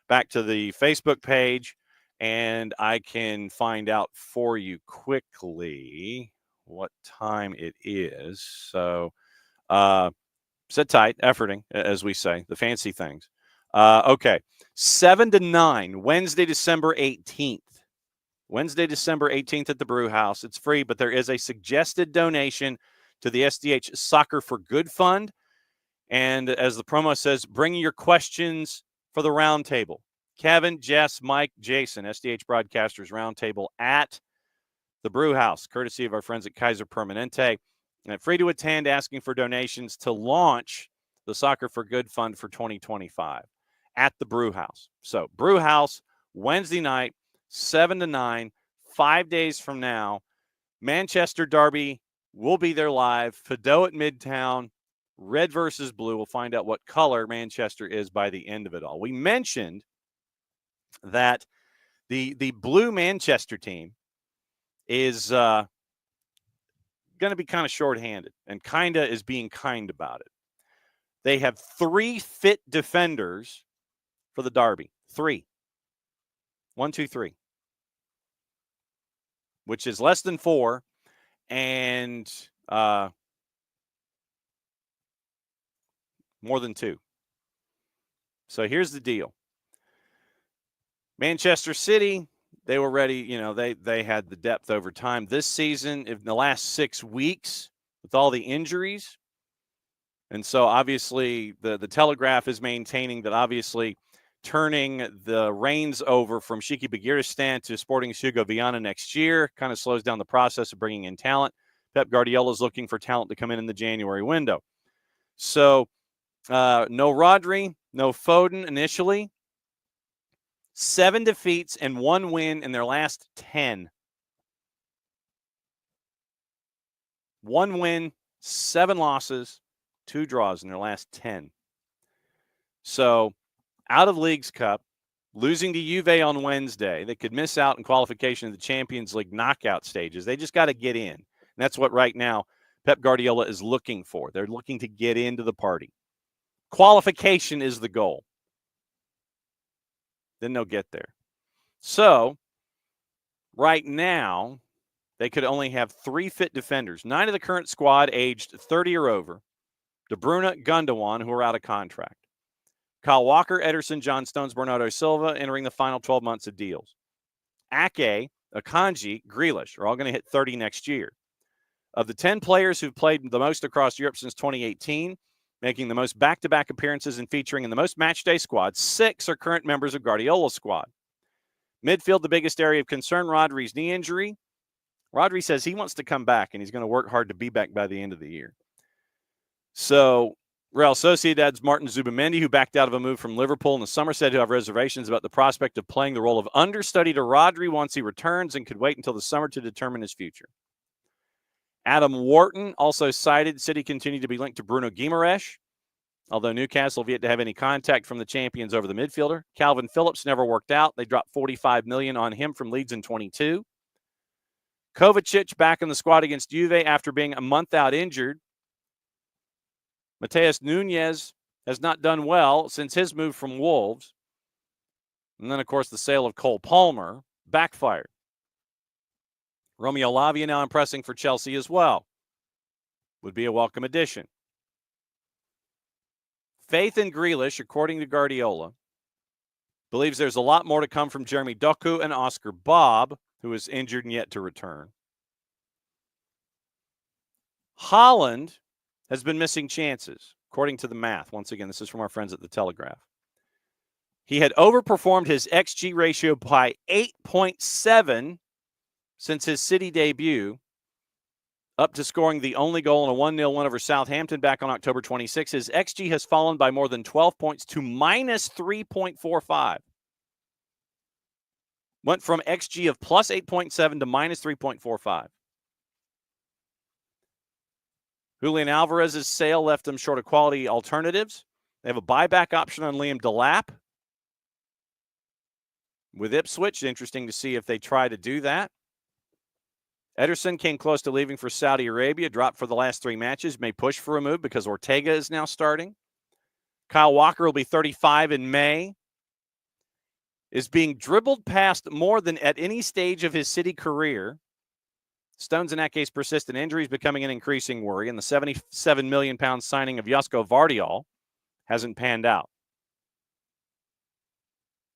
back to the Facebook page, and I can find out for you quickly what time it is. So sit tight, efforting, as we say, the fancy things. Okay. 7 to 9, Wednesday, December 18th. Wednesday, December 18th at the Brew House. It's free, but there is a suggested donation to the SDH Soccer for Good Fund. And as the promo says, bring your questions for the roundtable. Kevin, Jess, Mike, Jason, SDH Broadcasters Roundtable at the Brew House, courtesy of our friends at Kaiser Permanente. And free to attend, asking for donations to launch the Soccer for Good Fund for 2025 at the Brew House. So, Brew House, Wednesday night, 7 to 9, 5 days from now. Manchester Derby will be there live. Fido at Midtown, red versus blue. We'll find out what color Manchester is by the end of it all. We mentioned that the blue Manchester team is going to be kind of shorthanded, and kind of is being kind about it. They have 3 fit defenders for the Derby. 3. 1, 2, 3. Which is less than 4. And more than 2. So here's the deal. Manchester City, they were ready. They had the depth over time. This season, in the last 6 weeks, with all the injuries, and so obviously the Telegraph is maintaining that obviously turning the reins over from Shiki Begiristan to Sporting Hugo Viana next year kind of slows down the process of bringing in talent. Pep Guardiola is looking for talent to come in the January window. So no Rodri, no Foden initially. 7 defeats and 1 win in their last 10. 1 win, 7 losses, 2 draws in their last 10. So out of Leagues Cup, losing to Juve on Wednesday. They could miss out in qualification of the Champions League knockout stages. They just got to get in. And that's what right now Pep Guardiola is looking for. They're looking to get into the party. Qualification is the goal. Then they'll get there. So right now, they could only have 3 fit defenders. 9 of the current squad aged 30 or over. De Bruyne, Gundogan, who are out of contract. Kyle Walker, Ederson, John Stones, Bernardo Silva entering the final 12 months of deals. Ake, Akanji, Grealish are all going to hit 30 next year. Of the 10 players who've played the most across Europe since 2018, making the most back-to-back appearances and featuring in the most matchday squads, 6 are current members of Guardiola's squad. Midfield, the biggest area of concern, Rodri's knee injury. Rodri says he wants to come back, and he's going to work hard to be back by the end of the year. So Real Sociedad's Martin Zubimendi, who backed out of a move from Liverpool in the summer, said to have reservations about the prospect of playing the role of understudy to Rodri once he returns and could wait until the summer to determine his future. Adam Wharton also cited City continued to be linked to Bruno Guimaraes, although Newcastle have yet to have any contact from the champions over the midfielder. Calvin Phillips never worked out. They dropped $45 million on him from Leeds in 22. Kovacic back in the squad against Juve after being a month out injured. Mateus Nunes has not done well since his move from Wolves. And then, of course, the sale of Cole Palmer backfired. Romeo Lavia now impressing for Chelsea as well. Would be a welcome addition. Faith in Grealish, according to Guardiola, believes there's a lot more to come from Jeremy Doku and Oscar Bob, who is injured and yet to return. Holland has been missing chances, according to the math. Once again, this is from our friends at the Telegraph. He had overperformed his XG ratio by 8.7 since his City debut, up to scoring the only goal in a 1-0 win over Southampton back on October 26. His XG has fallen by more than 12 points to minus 3.45. Went from XG of plus 8.7 to minus 3.45. Julian Alvarez's sale left them short of quality alternatives. They have a buyback option on Liam Delap with Ipswich. Interesting to see if they try to do that. Ederson came close to leaving for Saudi Arabia, dropped for the last 3 matches, may push for a move because Ortega is now starting. Kyle Walker will be 35 in May. Is being dribbled past more than at any stage of his City career. Stones and Ake's persistent injuries becoming an increasing worry, and the £77 million signing of Josko Vardiol hasn't panned out.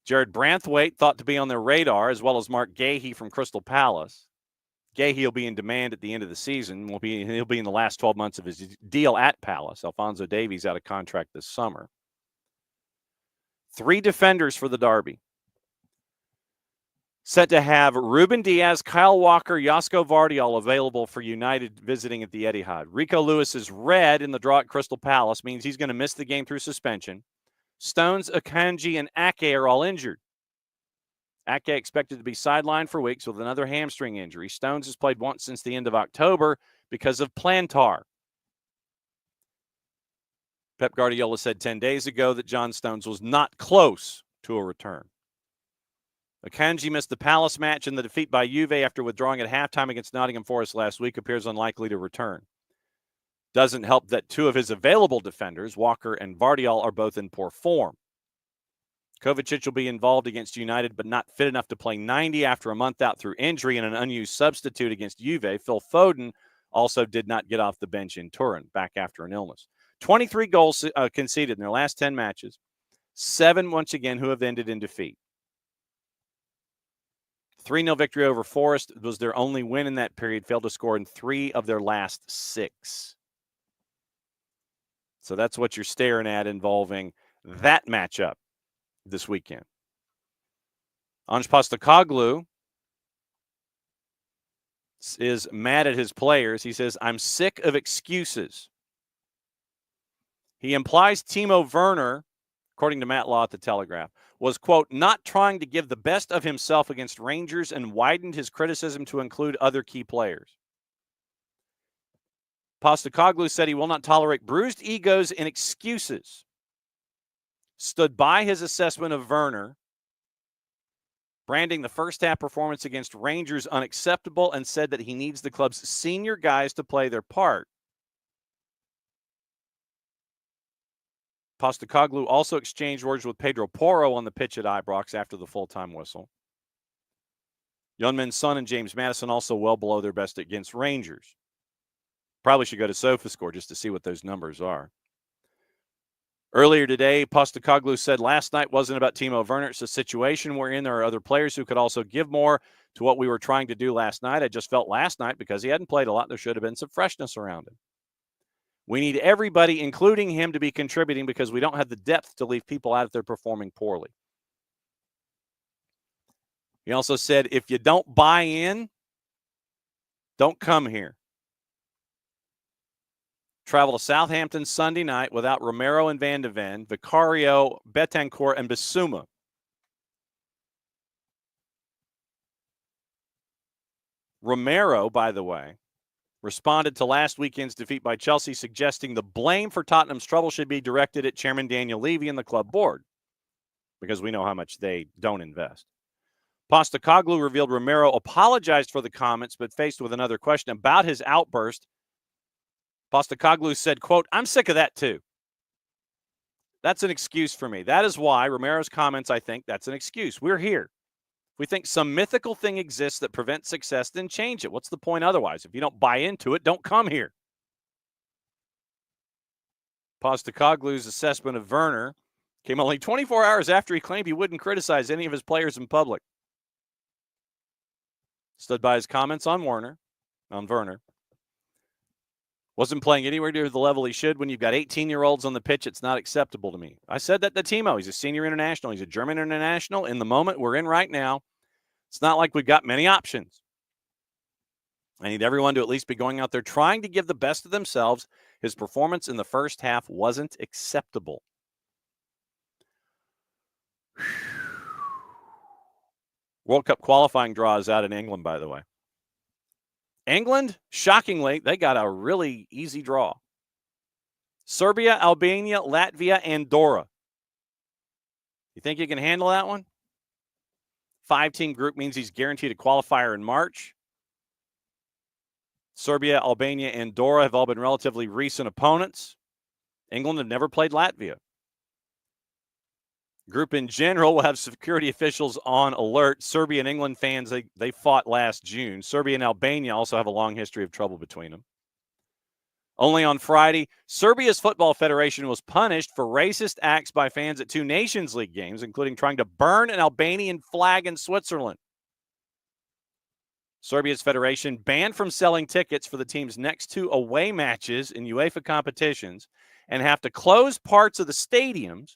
Jared Branthwaite thought to be on their radar, as well as Mark Gahey from Crystal Palace. Gahey will be in demand at the end of the season. He'll be in the last 12 months of his deal at Palace. Alphonso Davies out of contract this summer. 3 defenders for the Derby. Set to have Ruben Diaz, Kyle Walker, Josko Vardiol available for United visiting at the Etihad. Rico Lewis is red in the draw at Crystal Palace, means he's going to miss the game through suspension. Stones, Akanji, and Ake are all injured. Ake expected to be sidelined for weeks with another hamstring injury. Stones has played once since the end of October because of plantar. Pep Guardiola said 10 days ago that John Stones was not close to a return. Akanji missed the Palace match, and the defeat by Juve after withdrawing at halftime against Nottingham Forest last week appears unlikely to return. Doesn't help that 2 of his available defenders, Walker and Vardiol, are both in poor form. Kovacic will be involved against United, but not fit enough to play 90 after a month out through injury and an unused substitute against Juve. Phil Foden also did not get off the bench in Turin, back after an illness. 23 goals conceded in their last 10 matches. 7, once again, who have ended in defeat. 3-0 victory over Forest was their only win in that period. Failed to score in 3 of their last 6. So that's what you're staring at involving that matchup this weekend. Ange Postecoglou is mad at his players. He says, "I'm sick of excuses." He implies Timo Werner, according to Matt Law at the Telegraph, was, quote, not trying to give the best of himself against Rangers and widened his criticism to include other key players. Postecoglou said he will not tolerate bruised egos and excuses. Stood by his assessment of Werner, branding the first half performance against Rangers unacceptable, and said that he needs the club's senior guys to play their part. Postecoglou also exchanged words with Pedro Porro on the pitch at Ibrox after the full-time whistle. Youngmin Son and James Maddison also well below their best against Rangers. Probably should go to SofaScore just to see what those numbers are. Earlier today, Postecoglou said last night wasn't about Timo Werner. It's a situation we're in. There are other players who could also give more to what we were trying to do last night. I just felt last night, because he hadn't played a lot, there should have been some freshness around him. We need everybody, including him, to be contributing because we don't have the depth to leave people out if they're performing poorly. He also said, if you don't buy in, don't come here. Travel to Southampton Sunday night without Romero and Van de Ven, Vicario, Betancourt, and Bissouma. Romero, by the way, responded to last weekend's defeat by Chelsea, suggesting the blame for Tottenham's trouble should be directed at Chairman Daniel Levy and the club board, because we know how much they don't invest. Postecoglou revealed Romero apologized for the comments, but faced with another question about his outburst, Postecoglou said, quote, I'm sick of that too. That's an excuse for me. That is why Romero's comments, I think that's an excuse. We're here. If we think some mythical thing exists that prevents success, then change it. What's the point otherwise? If you don't buy into it, don't come here. Postecoglou's assessment of Werner came only 24 hours after he claimed he wouldn't criticize any of his players in public. Stood by his comments on Werner. Wasn't playing anywhere near the level he should. When you've got 18-year-olds on the pitch, it's not acceptable to me. I said that to Timo. He's a senior international. He's a German international. In the moment we're in right now, it's not like we've got many options. I need everyone to at least be going out there trying to give the best of themselves. His performance in the first half wasn't acceptable. World Cup qualifying draw is out in England, by the way. England, shockingly, they got a really easy draw. Serbia, Albania, Latvia, Andorra. You think you can handle that one? 5-team group means he's guaranteed a qualifier in March. Serbia, Albania, Andorra have all been relatively recent opponents. England have never played Latvia. Group in general will have security officials on alert. Serbia and England fans, they fought last June. Serbia and Albania also have a long history of trouble between them. Only on Friday, Serbia's Football Federation was punished for racist acts by fans at 2 Nations League games, including trying to burn an Albanian flag in Switzerland. Serbia's federation banned from selling tickets for the team's next 2 away matches in UEFA competitions and have to close parts of the stadiums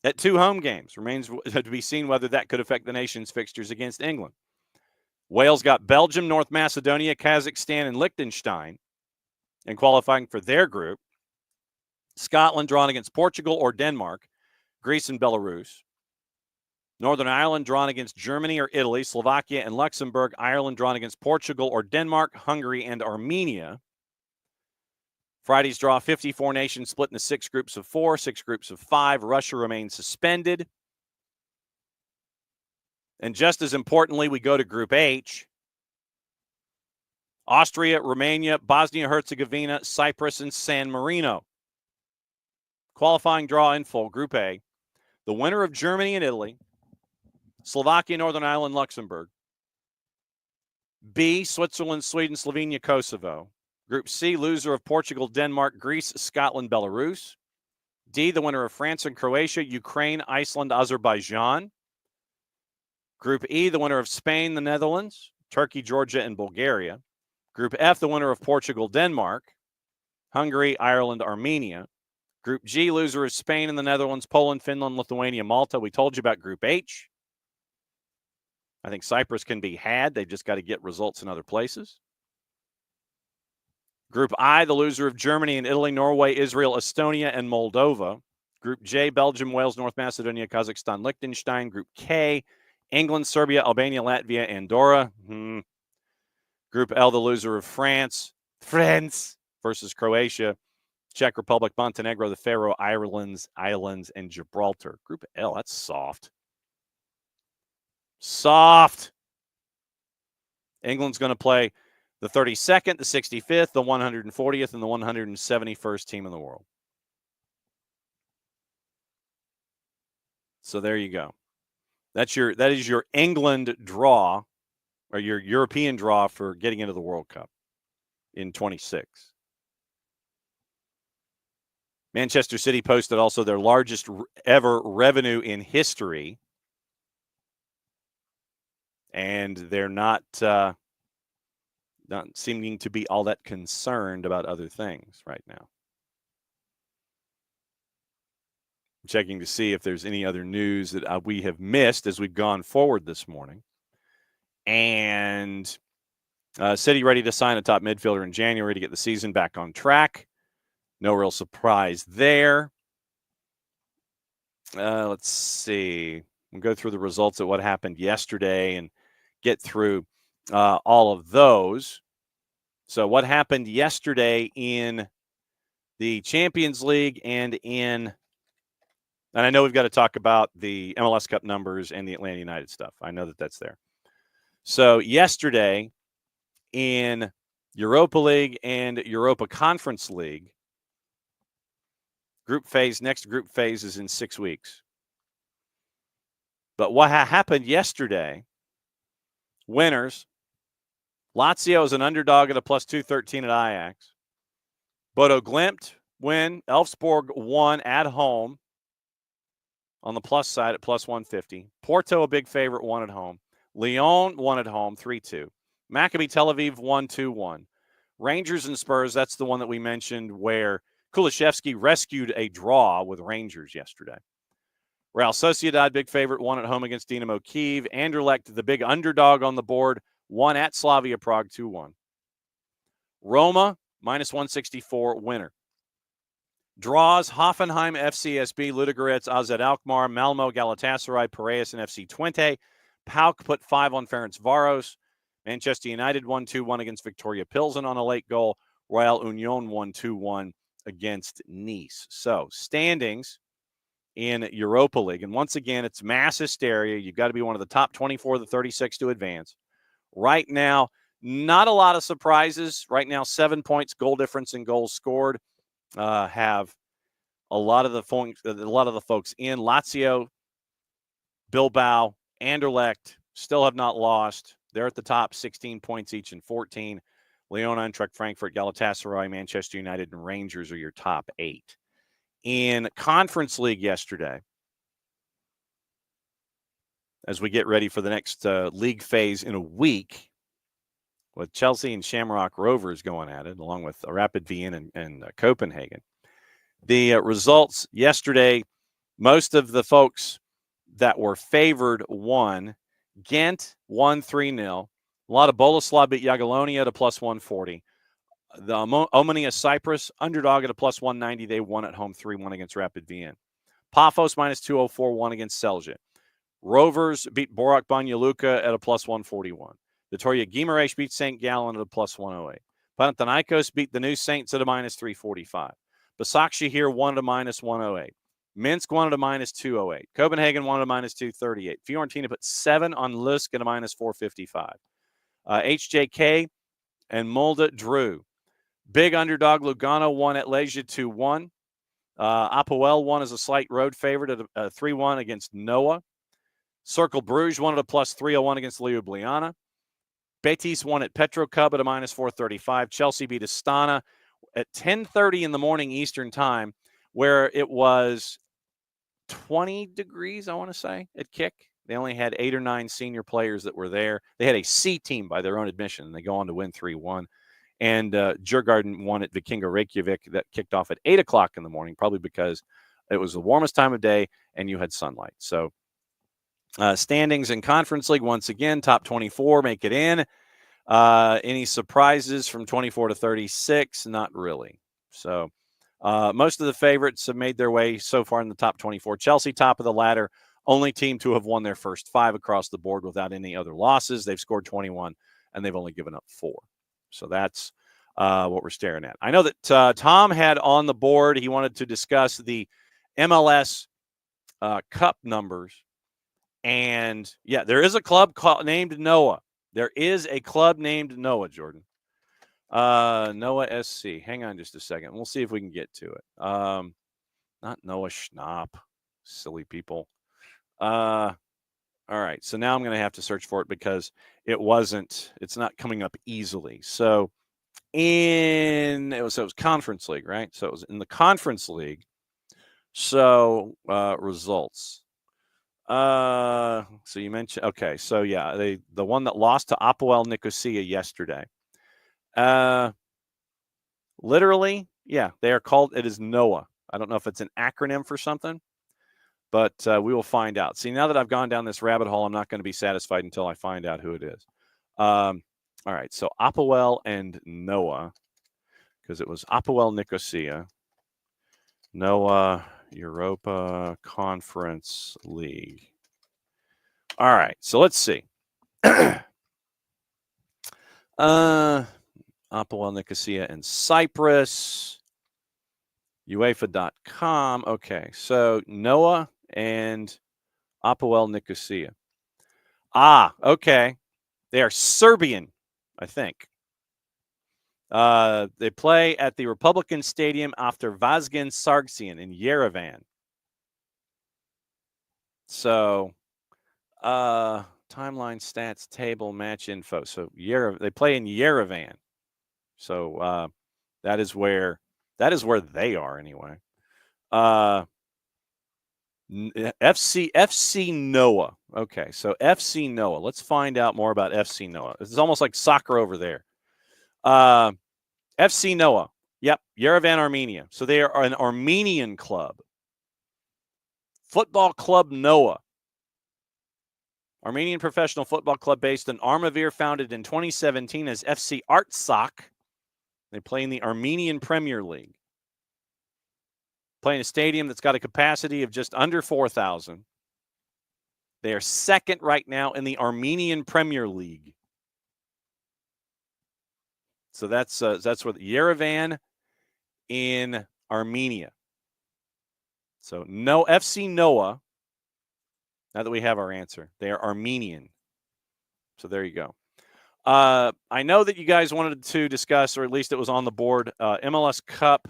at 2 home games. Remains to be seen whether that could affect the nation's fixtures against England. Wales got Belgium, North Macedonia, Kazakhstan, and Liechtenstein in qualifying for their group. Scotland drawn against Portugal or Denmark, Greece and Belarus. Northern Ireland drawn against Germany or Italy, Slovakia and Luxembourg. Ireland drawn against Portugal or Denmark, Hungary and Armenia. Friday's draw, 54 nations split into 6 groups of 4, 6 groups of 5. Russia remains suspended. And just as importantly, we go to Group H. Austria, Romania, Bosnia-Herzegovina, Cyprus, and San Marino. Qualifying draw in full, Group A. The winner of Germany and Italy, Slovakia, Northern Ireland, Luxembourg. B, Switzerland, Sweden, Slovenia, Kosovo. Group C, loser of Portugal, Denmark, Greece, Scotland, Belarus. D, the winner of France and Croatia, Ukraine, Iceland, Azerbaijan. Group E, the winner of Spain, the Netherlands, Turkey, Georgia, and Bulgaria. Group F, the winner of Portugal, Denmark, Hungary, Ireland, Armenia. Group G, loser of Spain and the Netherlands, Poland, Finland, Lithuania, Malta. We told you about Group H. I think Cyprus can be had. They've just got to get results in other places. Group I, the loser of Germany and Italy, Norway, Israel, Estonia, and Moldova. Group J, Belgium, Wales, North Macedonia, Kazakhstan, Liechtenstein. Group K, England, Serbia, Albania, Latvia, Andorra. Group L, the loser of France versus Croatia, Czech Republic, Montenegro, the Faroe Islands, and Gibraltar. Group L, that's soft. Soft. England's going to play the 32nd, the 65th, the 140th, and the 171st team in the world. So there you go. That is your England draw, or your European draw for getting into the World Cup in 26. Manchester City posted also their largest ever revenue in history. And they're not seeming to be all that concerned about other things right now. I'm checking to see if there's any other news that we have missed as we've gone forward this morning. And City ready to sign a top midfielder in January to get the season back on track. No real surprise there. Let's see. We'll go through the results of what happened yesterday and get through all of those. So what happened yesterday in the Champions League and I know we've got to talk about the MLS Cup numbers and the Atlanta United stuff. I know that that's there. So yesterday in Europa League and Europa Conference League, next group phase is in 6 weeks. But what happened yesterday, winners, Lazio is an underdog at a plus 213 at Ajax. Bodo Glimt win. Elfsborg won at home on the plus side at plus 150. Porto, a big favorite, won at home. Lyon won at home 3-2. Maccabi Tel Aviv won 2-1. Rangers and Spurs, that's the one that we mentioned where Kulishevsky rescued a draw with Rangers yesterday. Real Sociedad, big favorite, won at home against Dinamo Kyiv. Anderlecht, the big underdog on the board, won at Slavia Prague 2-1. Roma, minus 164, winner. Draws, Hoffenheim, FCSB, Ludogorets, AZ Alkmaar, Malmo, Galatasaray, Piraeus, and FC Twente. PAOK put 5 on Ferencvaros. Manchester United won 2-1 against Victoria Pilsen on a late goal. Royal Union won 2-1 against Nice. So, standings in Europa League. And once again, it's mass hysteria. You've got to be one of the top 24 of the 36 to advance. Right now, not a lot of surprises. Right now, 7 points, goal difference, and goals scored. Have a lot of the folks in. Lazio, Bilbao, Anderlecht still have not lost. They're at the top, 16 points each and 14. Leon, Eintracht Frankfurt, Galatasaray, Manchester United, and Rangers are your top 8. In Conference League yesterday, as we get ready for the next league phase in a week, with Chelsea and Shamrock Rovers going at it, along with Rapid Vienna and Copenhagen. The results yesterday, most of the folks that were favored won. Ghent won 3-0. A lot of Boleslav beat Jagiellonia at a plus 140. The Omonia Cyprus, underdog at a plus 190. They won at home 3-1 against Rapid Vienna. Paphos minus 204 won against Celje. Rovers beat Borac Banja Luka at a plus 141. Vitoria Guimarães beat St. Gallen at a plus 108. Panathinaikos beat the New Saints at a minus 345. Başakşehir won at a minus 108. Minsk won at a minus 208. Copenhagen won at a minus 238. Fiorentina put 7 on Lusk at a minus 455. HJK and Molde drew. Big underdog Lugano won at Legia 2-1. Apoel won as a slight road favorite at a 3-1 against Noah. Cercle Bruges won at a plus 301 against Ljubljana. Betis won at Petrocub at a minus 435. Chelsea beat Astana at 10:30 in the morning Eastern time, where it was 20 degrees, I want to say, at kick. They only had 8 or 9 senior players that were there. They had a C team by their own admission, and they go on to win 3-1. And Djurgården won at Vikinga Reykjavik that kicked off at 8 o'clock in the morning, probably because it was the warmest time of day and you had sunlight. So standings in Conference League, once again, top 24 make it in. Any surprises from 24 to 36? Not really. So most of the favorites have made their way so far in the top 24. Chelsea, top of the ladder, only team to have won their first 5 across the board without any other losses. They've scored 21, and they've only given up 4. So that's what we're staring at. I know that Tom had on the board, he wanted to discuss the MLS Cup numbers. And, yeah, there is a club named Noah. There is a club named Noah, Jordan. Noah SC. Hang on just a second. We'll see if we can get to it. Not Noah Schnapp. Silly people. All right. So now I'm going to have to search for it because it's not coming up easily. So it was Conference League, right? So it was in the Conference League. So results. So you mentioned, okay. So yeah, the one that lost to Apoel Nicosia yesterday. Literally, yeah, it is NOAH. I don't know if it's an acronym for something, but we will find out. See, now that I've gone down this rabbit hole, I'm not going to be satisfied until I find out who it is. All right, so Apoel and NOAH, because it was Apoel Nicosia, NOAH Europa Conference League. All right, so let's see. Apoel Nicosia and Cyprus, UEFA.com. Okay, so NOAH and Apoel Nicosia. Okay. They are Serbian, I think. They play at the Republican Stadium after Vazgen Sargsyan in Yerevan. So, timeline, stats, table, match info. So they play in Yerevan. So that is where they are anyway. FC NOAH. Okay, so FC NOAH. Let's find out more about FC NOAH. It's almost like soccer over there. FC NOAH. Yep, Yerevan, Armenia. So they are an Armenian club. Football Club NOAH. Armenian professional football club based in Armavir, founded in 2017 as FC Artsak. They play in the Armenian Premier League. Play in a stadium that's got a capacity of just under 4,000. They are second right now in the Armenian Premier League. So that's where Yerevan in Armenia. So FC NOAH. Now that we have our answer, they are Armenian. So there you go. I know that you guys wanted to discuss, or at least it was on the board, MLS Cup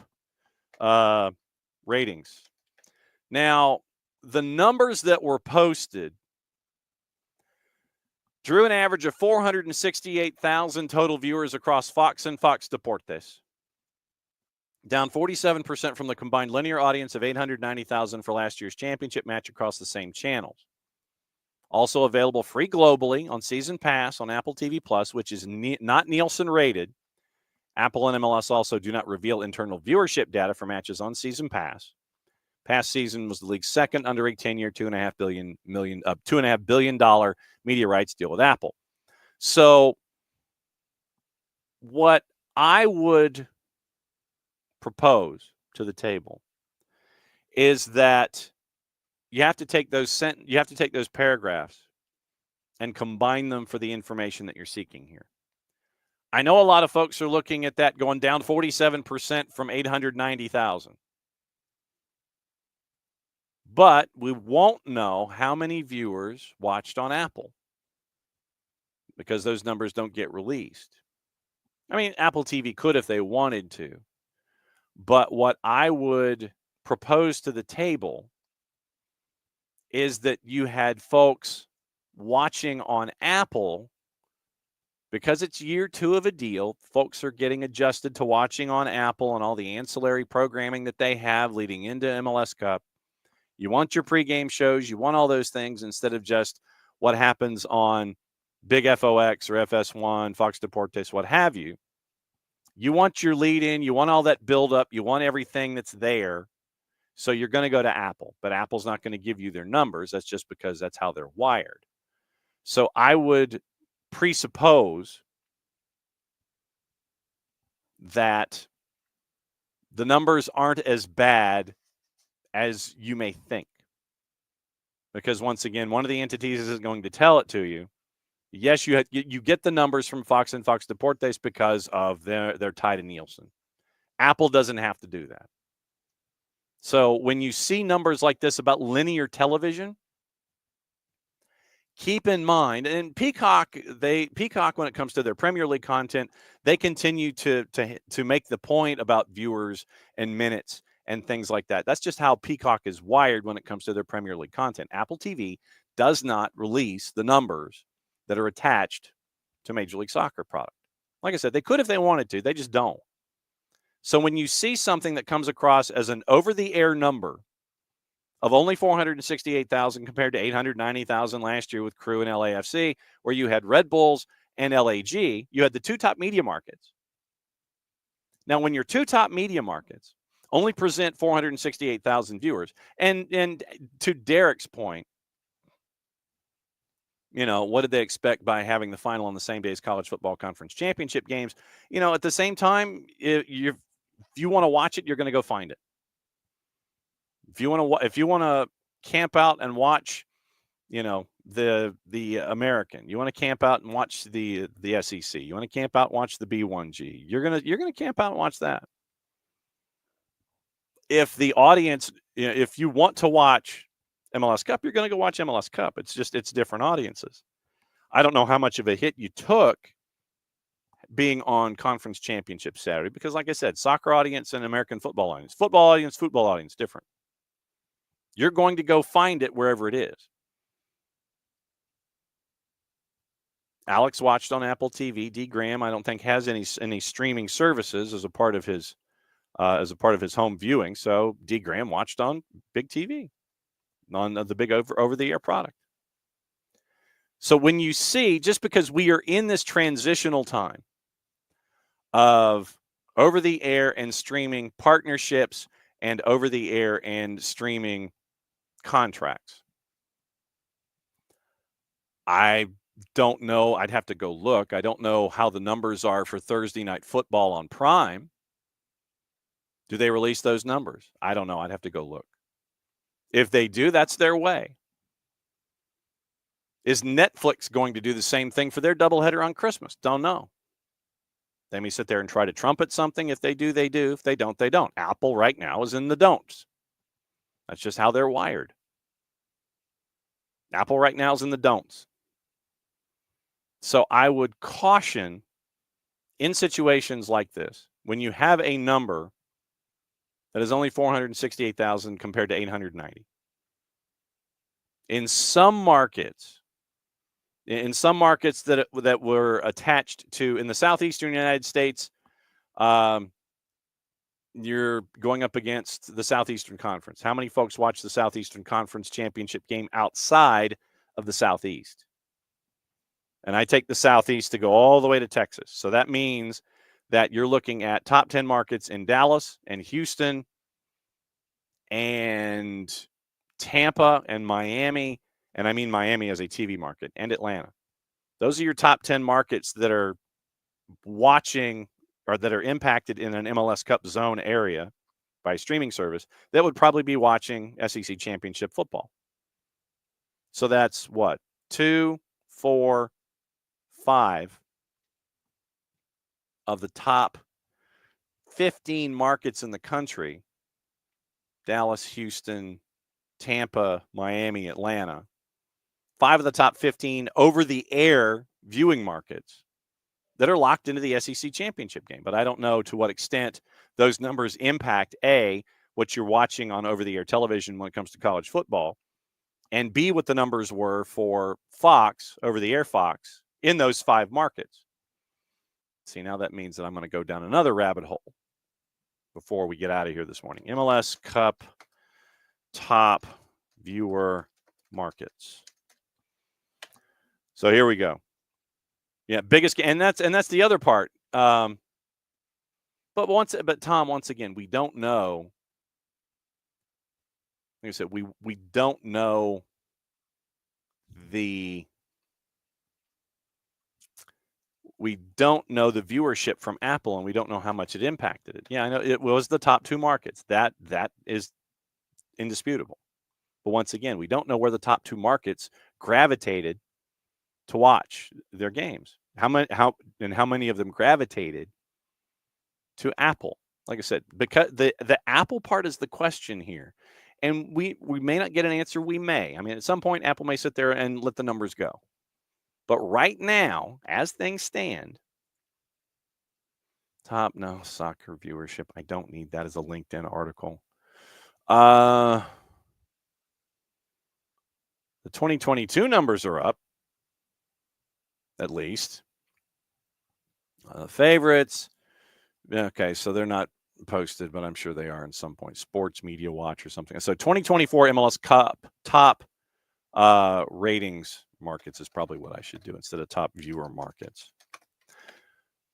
ratings. Now, the numbers that were posted, drew an average of 468,000 total viewers across Fox and Fox Deportes, down 47% from the combined linear audience of 890,000 for last year's championship match across the same channels. Also available free globally on Season Pass on Apple TV Plus, which is not Nielsen rated. Apple and MLS also do not reveal internal viewership data for matches on Season Pass. Past season was the league's second under 18-year, $2.5 billion media rights deal with Apple. So what I would propose to the table is that you have to take those paragraphs and combine them for the information that you're seeking here. I know a lot of folks are looking at that going down 47% from 890,000. But we won't know how many viewers watched on Apple because those numbers don't get released. I mean, Apple TV could if they wanted to. But what I would propose to the table is that you had folks watching on Apple because it's year 2 of a deal. Folks are getting adjusted to watching on Apple and all the ancillary programming that they have leading into MLS Cup. You want your pregame shows. You want all those things instead of just what happens on Big FOX or FS1, Fox Deportes, what have you. You want your lead in. You want all that build up. You want everything that's there. So you're going to go to Apple. But Apple's not going to give you their numbers. That's just because that's how they're wired. So I would presuppose that the numbers aren't as bad as you may think. Because once again, one of the entities isn't going to tell it to you. Yes, you get the numbers from Fox and Fox Deportes because of they're tied to Nielsen. Apple doesn't have to do that. So when you see numbers like this about linear television, keep in mind, and Peacock, when it comes to their Premier League content, they continue to make the point about viewers and minutes and things like that. That's just how Peacock is wired when it comes to their Premier League content. Apple TV does not release the numbers that are attached to Major League Soccer product. Like I said, they could if they wanted to. They just don't. So when you see something that comes across as an over-the-air number of only 468,000 compared to 890,000 last year with Crew and LAFC, where you had Red Bulls and LAG, you had the 2 top media markets. Now, when your 2 top media markets only present 468,000 viewers, and to Derek's point, what did they expect by having the final on the same day as college football conference championship games? At the same time, if you want to watch it, you're going to go find it. If you want to camp out and watch, the American, you want to camp out and watch the SEC, you want to camp out and watch the B1G, you're gonna camp out and watch that. If the audience, if you want to watch MLS Cup, you're going to go watch MLS Cup. It's different audiences. I don't know how much of a hit you took being on Conference Championship Saturday because, like I said, soccer audience and American football audience, different. You're going to go find it wherever it is. Alex watched on Apple TV. D. Graham, I don't think, has any streaming services as a part of his home viewing. So D. Graham watched on Big TV, on the big over-the-air product. So when you see, just because we are in this transitional time of over-the-air and streaming partnerships and over-the-air and streaming contracts, I don't know. I'd have to go look. I don't know how the numbers are for Thursday Night Football on Prime. Do they release those numbers? I don't know. I'd have to go look. If they do, that's their way. Is Netflix going to do the same thing for their doubleheader on Christmas? Don't know. They may sit there and try to trumpet something. If they do, they do. If they don't, they don't. Apple right now is in the don'ts. That's just how they're wired. Apple right now is in the don'ts. So I would caution in situations like this, when you have a number that is only 468,000 compared to 890. In some markets, In some markets that were attached to in the southeastern United States, you're going up against the Southeastern Conference. How many folks watch the Southeastern Conference championship game outside of the Southeast? And I take the Southeast to go all the way to Texas. So that means that you're looking at top 10 markets in Dallas and Houston and Tampa and Miami. And I mean Miami as a TV market, and Atlanta. Those are your top 10 markets that are watching or that are impacted in an MLS Cup zone area by a streaming service that would probably be watching SEC championship football. So that's what? 2, 4, 5 of the top 15 markets in the country: Dallas, Houston, Tampa, Miami, Atlanta. 5 of the top 15 over-the-air viewing markets that are locked into the SEC championship game. But I don't know to what extent those numbers impact, A, what you're watching on over-the-air television when it comes to college football, and B, what the numbers were for Fox, over-the-air Fox, in those 5 markets. See, now that means that I'm going to go down another rabbit hole before we get out of here this morning. MLS Cup top viewer markets. So here we go. Yeah, biggest, and that's the other part. But Tom, once again, we don't know. Like I said, we don't know the viewership from Apple, and we don't know how much it impacted it. Yeah, I know it was the top 2 markets. That is indisputable. But once again, we don't know where the top 2 markets gravitated to watch their games. How many of them gravitated to Apple? Like I said, because the Apple part is the question here. And we may not get an answer. We may. I mean, at some point, Apple may sit there and let the numbers go. But right now, as things stand, soccer viewership. I don't need that as a LinkedIn article. The 2022 numbers are up, at least. Favorites. Okay, so they're not posted, but I'm sure they are at some point. Sports Media Watch or something. So 2024 MLS Cup top ratings markets is probably what I should do instead of top viewer markets.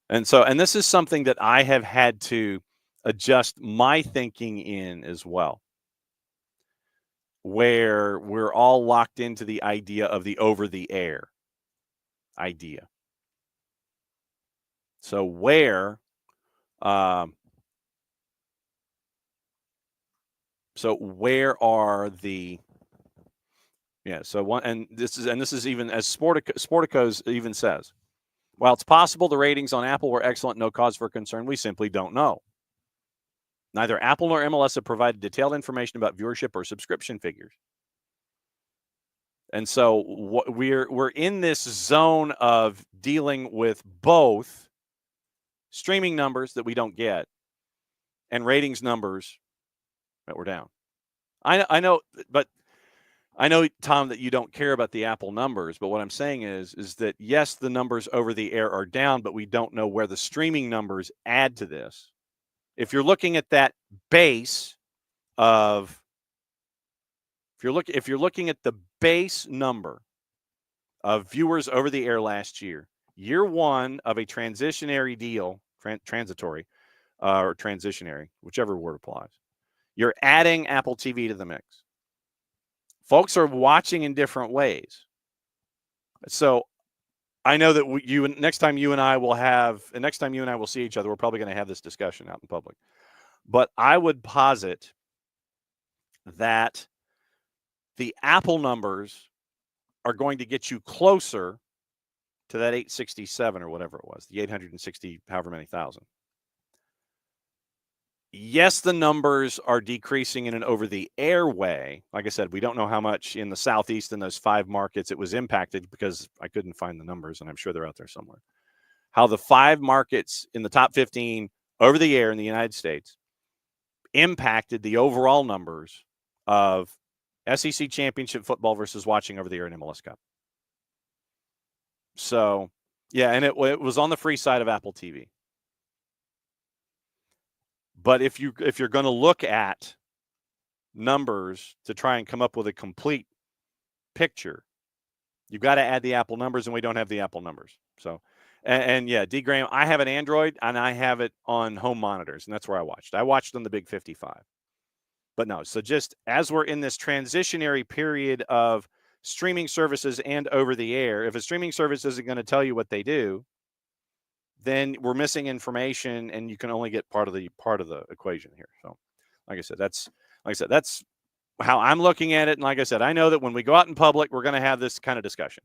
And this is something that I have had to adjust my thinking in as well, where we're all locked into the idea of the over-the-air idea. So where are the this is even as Sportico's even says, while it's possible the ratings on Apple were excellent, no cause for concern, we simply don't know. Neither Apple nor MLS have provided detailed information about viewership or subscription figures. And so we're in this zone of dealing with both streaming numbers that we don't get and ratings numbers that we're down. I know, Tom, that you don't care about the Apple numbers, but what I'm saying is that, yes, the numbers over the air are down, but we don't know where the streaming numbers add to this. If you're looking at that base of, if you're looking at the base number of viewers over the air last year, year one of a transitory deal, transitory or transitionary, whichever word applies, you're adding Apple TV to the mix. Folks are watching in different ways. So I know that next time you and I will see each other, we're probably going to have this discussion out in public. But I would posit that the Apple numbers are going to get you closer to that 867 or whatever it was, the 860, however many thousand. Yes, the numbers are decreasing in an over-the-air way. Like I said, we don't know how much in the Southeast in those 5 markets it was impacted because I couldn't find the numbers, and I'm sure they're out there somewhere. How the 5 markets in the top 15 over-the-air in the United States impacted the overall numbers of SEC championship football versus watching over-the-air in MLS Cup. So, yeah, and it was on the free side of Apple TV. But if you're going to look at numbers to try and come up with a complete picture, you've got to add the Apple numbers, and we don't have the Apple numbers. So, and yeah, D. Graham, I have an Android, and I have it on home monitors, and that's where I watched. I watched on the Big 55. But no, so just as we're in this transitionary period of streaming services and over the air, if a streaming service isn't going to tell you what they do, then we're missing information, and you can only get part of the equation here. So, like I said, that's how I'm looking at it. And like I said, I know that when we go out in public, we're going to have this kind of discussion.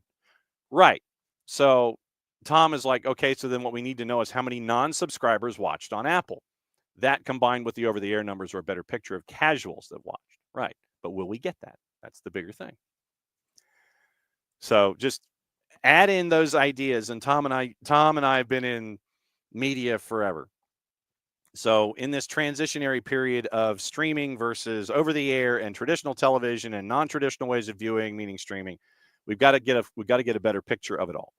Right. So Tom is like, okay, so then what we need to know is how many non-subscribers watched on Apple. That combined with the over-the-air numbers are a better picture of casuals that watched. Right. But will we get that? That's the bigger thing. So just add in those ideas. And Tom and I have been in media forever. So in this transitionary period of streaming versus over the air and traditional television and non-traditional ways of viewing, meaning streaming, we've got to get a better picture of it all.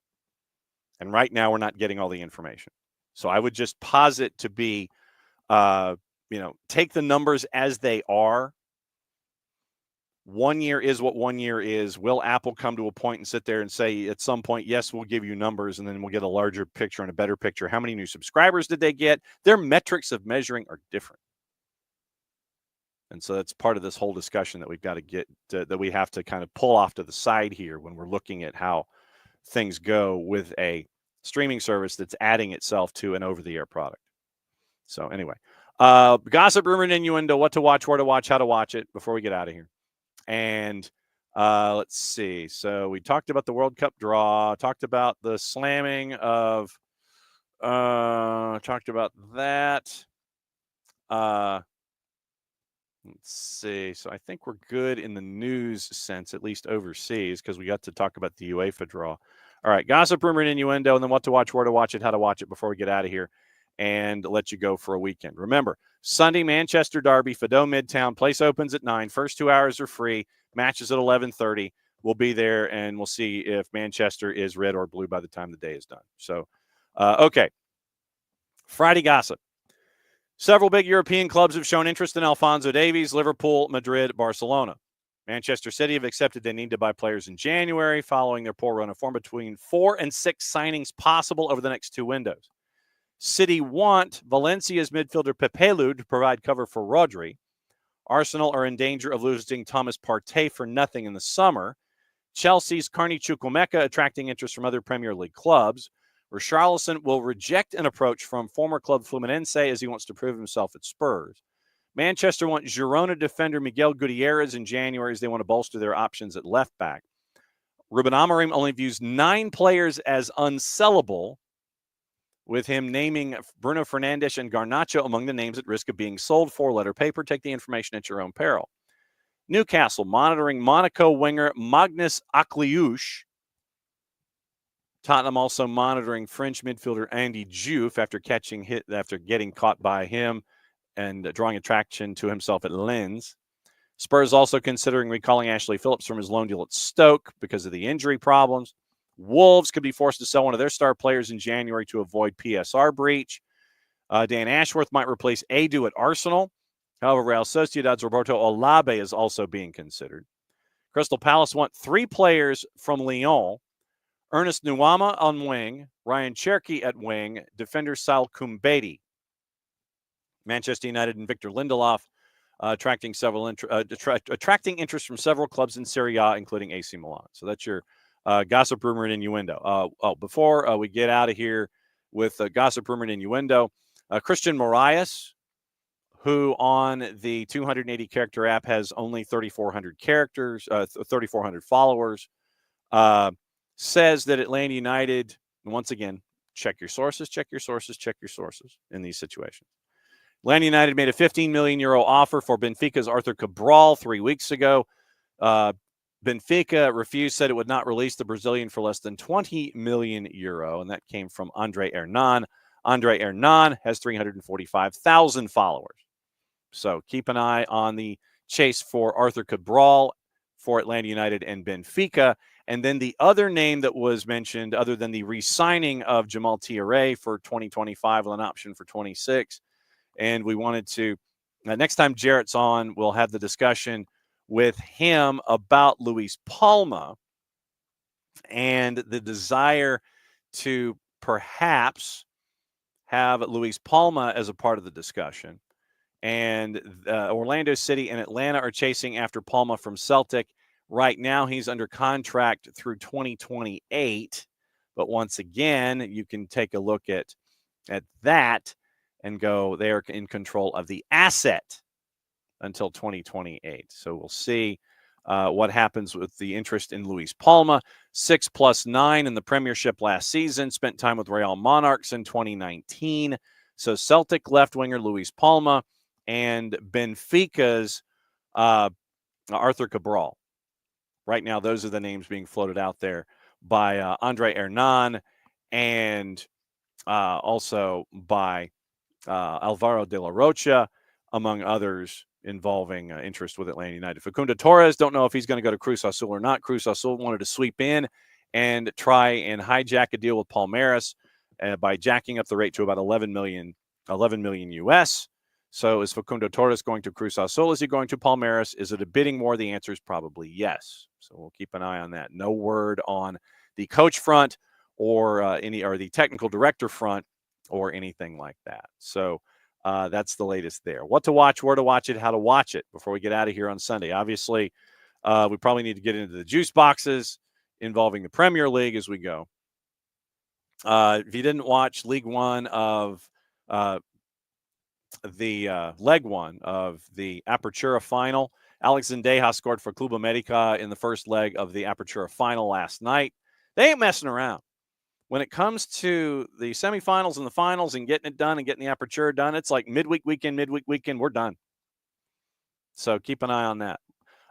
And right now we're not getting all the information. So I would just posit to be, take the numbers as they are. 1 year is what 1 year is. Will Apple come to a point and sit there and say at some point, yes, we'll give you numbers, and then we'll get a larger picture and a better picture? How many new subscribers did they get? Their metrics of measuring are different. And so that's part of this whole discussion that we've got to get that we have to kind of pull off to the side here when we're looking at how things go with a streaming service that's adding itself to an over-the-air product. So anyway, gossip, rumor, and innuendo, what to watch, where to watch, how to watch it before we get out of here. And let's see. So we talked about the World Cup draw, talked about the slamming of, talked about that. Let's see. So I think we're good in the news sense, at least overseas, because we got to talk about the UEFA draw. All right. Gossip, rumor, and innuendo, and then what to watch, where to watch it, how to watch it before we get out of here and let you go for a weekend. Remember, Sunday, Manchester Derby, Fido Midtown. Place opens at 9. First 2 hours are free. Matches at 11:30. We'll be there, and we'll see if Manchester is red or blue by the time the day is done. So, okay. Friday gossip. Several big European clubs have shown interest in Alphonso Davies: Liverpool, Madrid, Barcelona. Manchester City have accepted they need to buy players in January following their poor run of form, between 4 and 6 signings possible over the next 2 windows. City want Valencia's midfielder Pepelu to provide cover for Rodri. Arsenal are in danger of losing Thomas Partey for nothing in the summer. Chelsea's Carney Chukwuemeka attracting interest from other Premier League clubs. Richarlison will reject an approach from former club Fluminense as he wants to prove himself at Spurs. Manchester want Girona defender Miguel Gutierrez in January as they want to bolster their options at left back. Ruben Amorim only views 9 players as unsellable, with him naming Bruno Fernandes and Garnacho among the names at risk of being sold. 4-letter paper. Take the information at your own peril. Newcastle monitoring Monaco winger Magnus Akliouche. Tottenham also monitoring French midfielder Andy Diouf after getting caught by him and drawing attraction to himself at Lens. Spurs also considering recalling Ashley Phillips from his loan deal at Stoke because of the injury problems. Wolves could be forced to sell one of their star players in January to avoid PSR breach. Dan Ashworth might replace Adu at Arsenal. However, Real Sociedad's Roberto Olabe is also being considered. Crystal Palace want 3 players from Lyon: Ernest Nuama on wing, Ryan Cherky at wing, defender Sal Kumbedi. Manchester United and Victor Lindelof attracting interest from several clubs in Serie A, including AC Milan. So that's your gossip, rumor, and innuendo. Before we get out of here with gossip, rumor, and innuendo, Christian Moraes, who on the 280 character app has only 3,400 characters, 3,400 followers, says that Atlanta United, once again, check your sources in these situations. Atlanta United made a €15 million offer for Benfica's Arthur Cabral 3 weeks ago. Benfica refused, said it would not release the Brazilian for less than €20 million, and that came from Andre Hernan. Andre Hernan has 345,000 followers. So keep an eye on the chase for Arthur Cabral for Atlanta United and Benfica And then the other name that was mentioned, other than the re-signing of Jamal Tiare for 2025 with an option for 26, and we wanted to, next time Jarrett's on, we'll have the discussion with him about Luis Palma and the desire to perhaps have Luis Palma as a part of the discussion. And Orlando City and Atlanta are chasing after Palma from Celtic. Right now, he's under contract through 2028. But once again, you can take a look at that and go, they're in control of the asset until 2028. So we'll see what happens with the interest in Luis Palma. 6+9 in the Premiership last season, spent time with Real Monarchs in 2019. So Celtic left winger Luis Palma and Benfica's Arthur Cabral. Right now, those are the names being floated out there by Andre Hernan and also by Alvaro de la Rocha, among others, involving interest with Atlanta United. Facundo Torres, don't know if he's going to go to Cruz Azul or not. Cruz Azul wanted to sweep in and try and hijack a deal with Palmeiras by jacking up the rate to about 11 million US. So is Facundo Torres going to Cruz Azul? Is he going to Palmeiras? Is it a bidding war? The answer is probably yes. So we'll keep an eye on that. No word on the coach front or the technical director front or anything like that. So that's the latest there. What to watch, where to watch it, how to watch it before we get out of here on Sunday. Obviously, we probably need to get into the juice boxes involving the Premier League as we go. If you didn't watch League One of the leg one of the Apertura final, Alex Zendeja scored for Club America in the first leg of the Apertura final last night. They ain't messing around. When it comes to the semifinals and the finals and getting it done and getting the Apertura done, it's like midweek weekend, we're done. So keep an eye on that.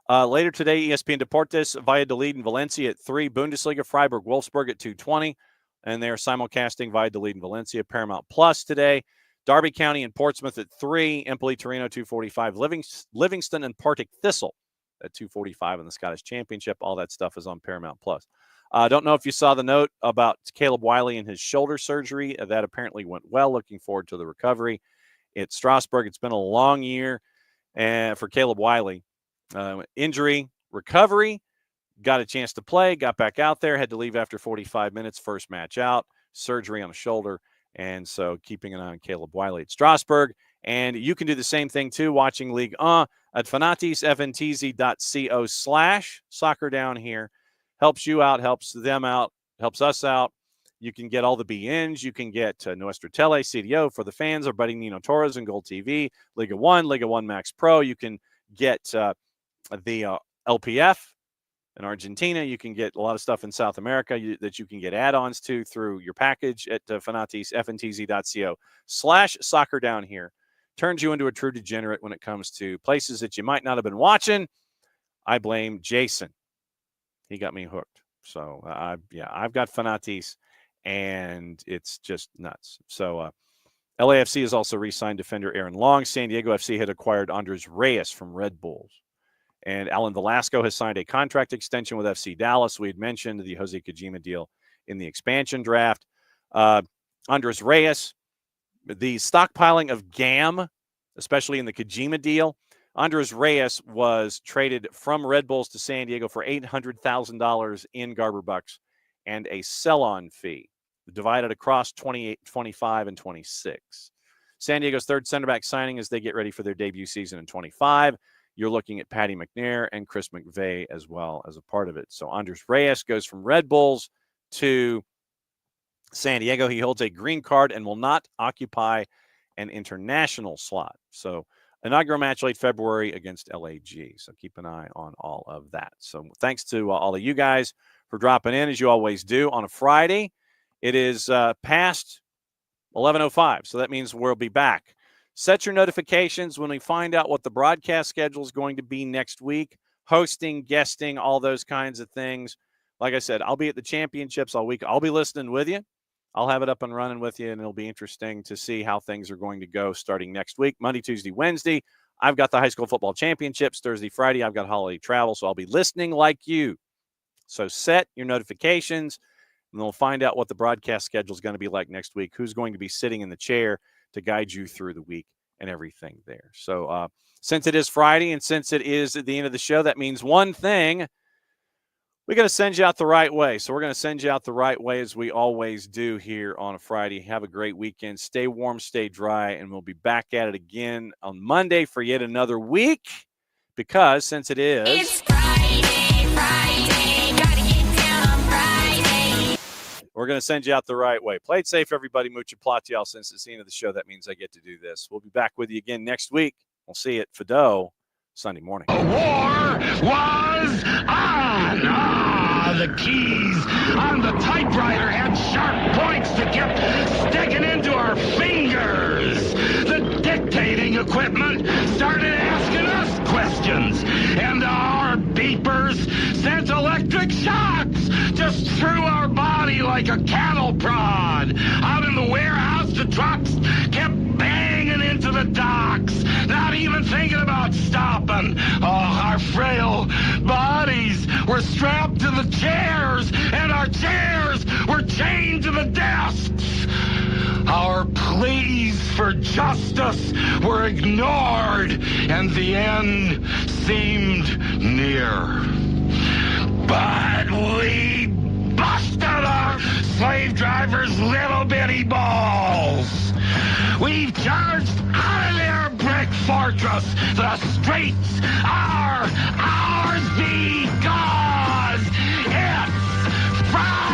Later today, ESPN Deportes, Valladolid and Valencia at 3, Bundesliga, Freiburg, Wolfsburg at 2:20, and they're simulcasting Valladolid and Valencia, Paramount Plus today. Derby County and Portsmouth at 3, Empoli, Torino, 2:45, Livingston and Partick Thistle at 2:45 in the Scottish Championship. All that stuff is on Paramount Plus. I don't know if you saw the note about Caleb Wiley and his shoulder surgery. That apparently went well. Looking forward to the recovery. At Strasbourg, it's been a long year for Caleb Wiley. Injury, recovery, got a chance to play, got back out there, had to leave after 45 minutes, first match out, surgery on a shoulder. And so keeping an eye on Caleb Wiley at Strasbourg. And you can do the same thing, too, watching Ligue 1 at fanatisfntz.co/soccer down here. Helps you out, helps them out, helps us out. You can get all the BNs. You can get Nuestra Tele, CDO for the fans, our buddy Nino Torres and Gold TV, Liga 1 Max Pro. You can get the LPF in Argentina. You can get a lot of stuff in South America that you can get add-ons to through your package at fanatisfntz.co/soccer down here. Turns you into a true degenerate when it comes to places that you might not have been watching. I blame Jason. He got me hooked. So, I've got Fanatis, and it's just nuts. So, LAFC has also re-signed defender Aaron Long. San Diego FC had acquired Andres Reyes from Red Bulls. And Alan Velasco has signed a contract extension with FC Dallas. We had mentioned the Jose Kojima deal in the expansion draft. Andres Reyes, the stockpiling of GAM, especially in the Kojima deal, Andres Reyes was traded from Red Bulls to San Diego for $800,000 in Garber bucks and a sell-on fee divided across 28, 25, and 26. San Diego's third center back signing as they get ready for their debut season in 25. You're looking at Patty McNair and Chris McVeigh as well as a part of it. So Andres Reyes goes from Red Bulls to San Diego. He holds a green card and will not occupy an international slot. So inaugural match late February against LAG. So keep an eye on all of that. So thanks to all of you guys for dropping in, as you always do on a Friday. It is past 11:05, so that means we'll be back. Set your notifications when we find out what the broadcast schedule is going to be next week. Hosting, guesting, all those kinds of things. Like I said, I'll be at the championships all week. I'll be listening with you. I'll have it up and running with you, and it'll be interesting to see how things are going to go starting next week. Monday, Tuesday, Wednesday, I've got the high school football championships. Thursday, Friday, I've got holiday travel, so I'll be listening like you So set your notifications, and we'll find out what the broadcast schedule is going to be like next week, who's going to be sitting in the chair to guide you through the week and everything there. So since it is Friday and since it is at the end of the show, that means one thing. We're going to send you out the right way. So we're going to send you out the right way as we always do here on a Friday. Have a great weekend. Stay warm, stay dry, and we'll be back at it again on Monday for yet another week because since it is...
It's Friday, gotta get down on Friday.
We're going to send you out the right way. Play it safe, everybody. Mucha platial. Since it's the end of the show, that means I get to do this. We'll be back with you again next week. We'll see you at Fido Sunday morning.
The war was on. The keys on the typewriter had sharp points that kept sticking into our fingers. The dictating equipment started asking us questions, and our beepers sent electric shocks just through our body like a cattle prod. Out in the warehouse, the trucks kept banging into the docks, not even thinking about stopping. Oh, our frail bodies were strapped to the chairs, and our chairs were chained to the desks. Our pleas for justice were ignored, and the end seemed near. But we busted our slave drivers' little bitty balls. We've charged out of their brick fortress. The streets are ours because it's Friday.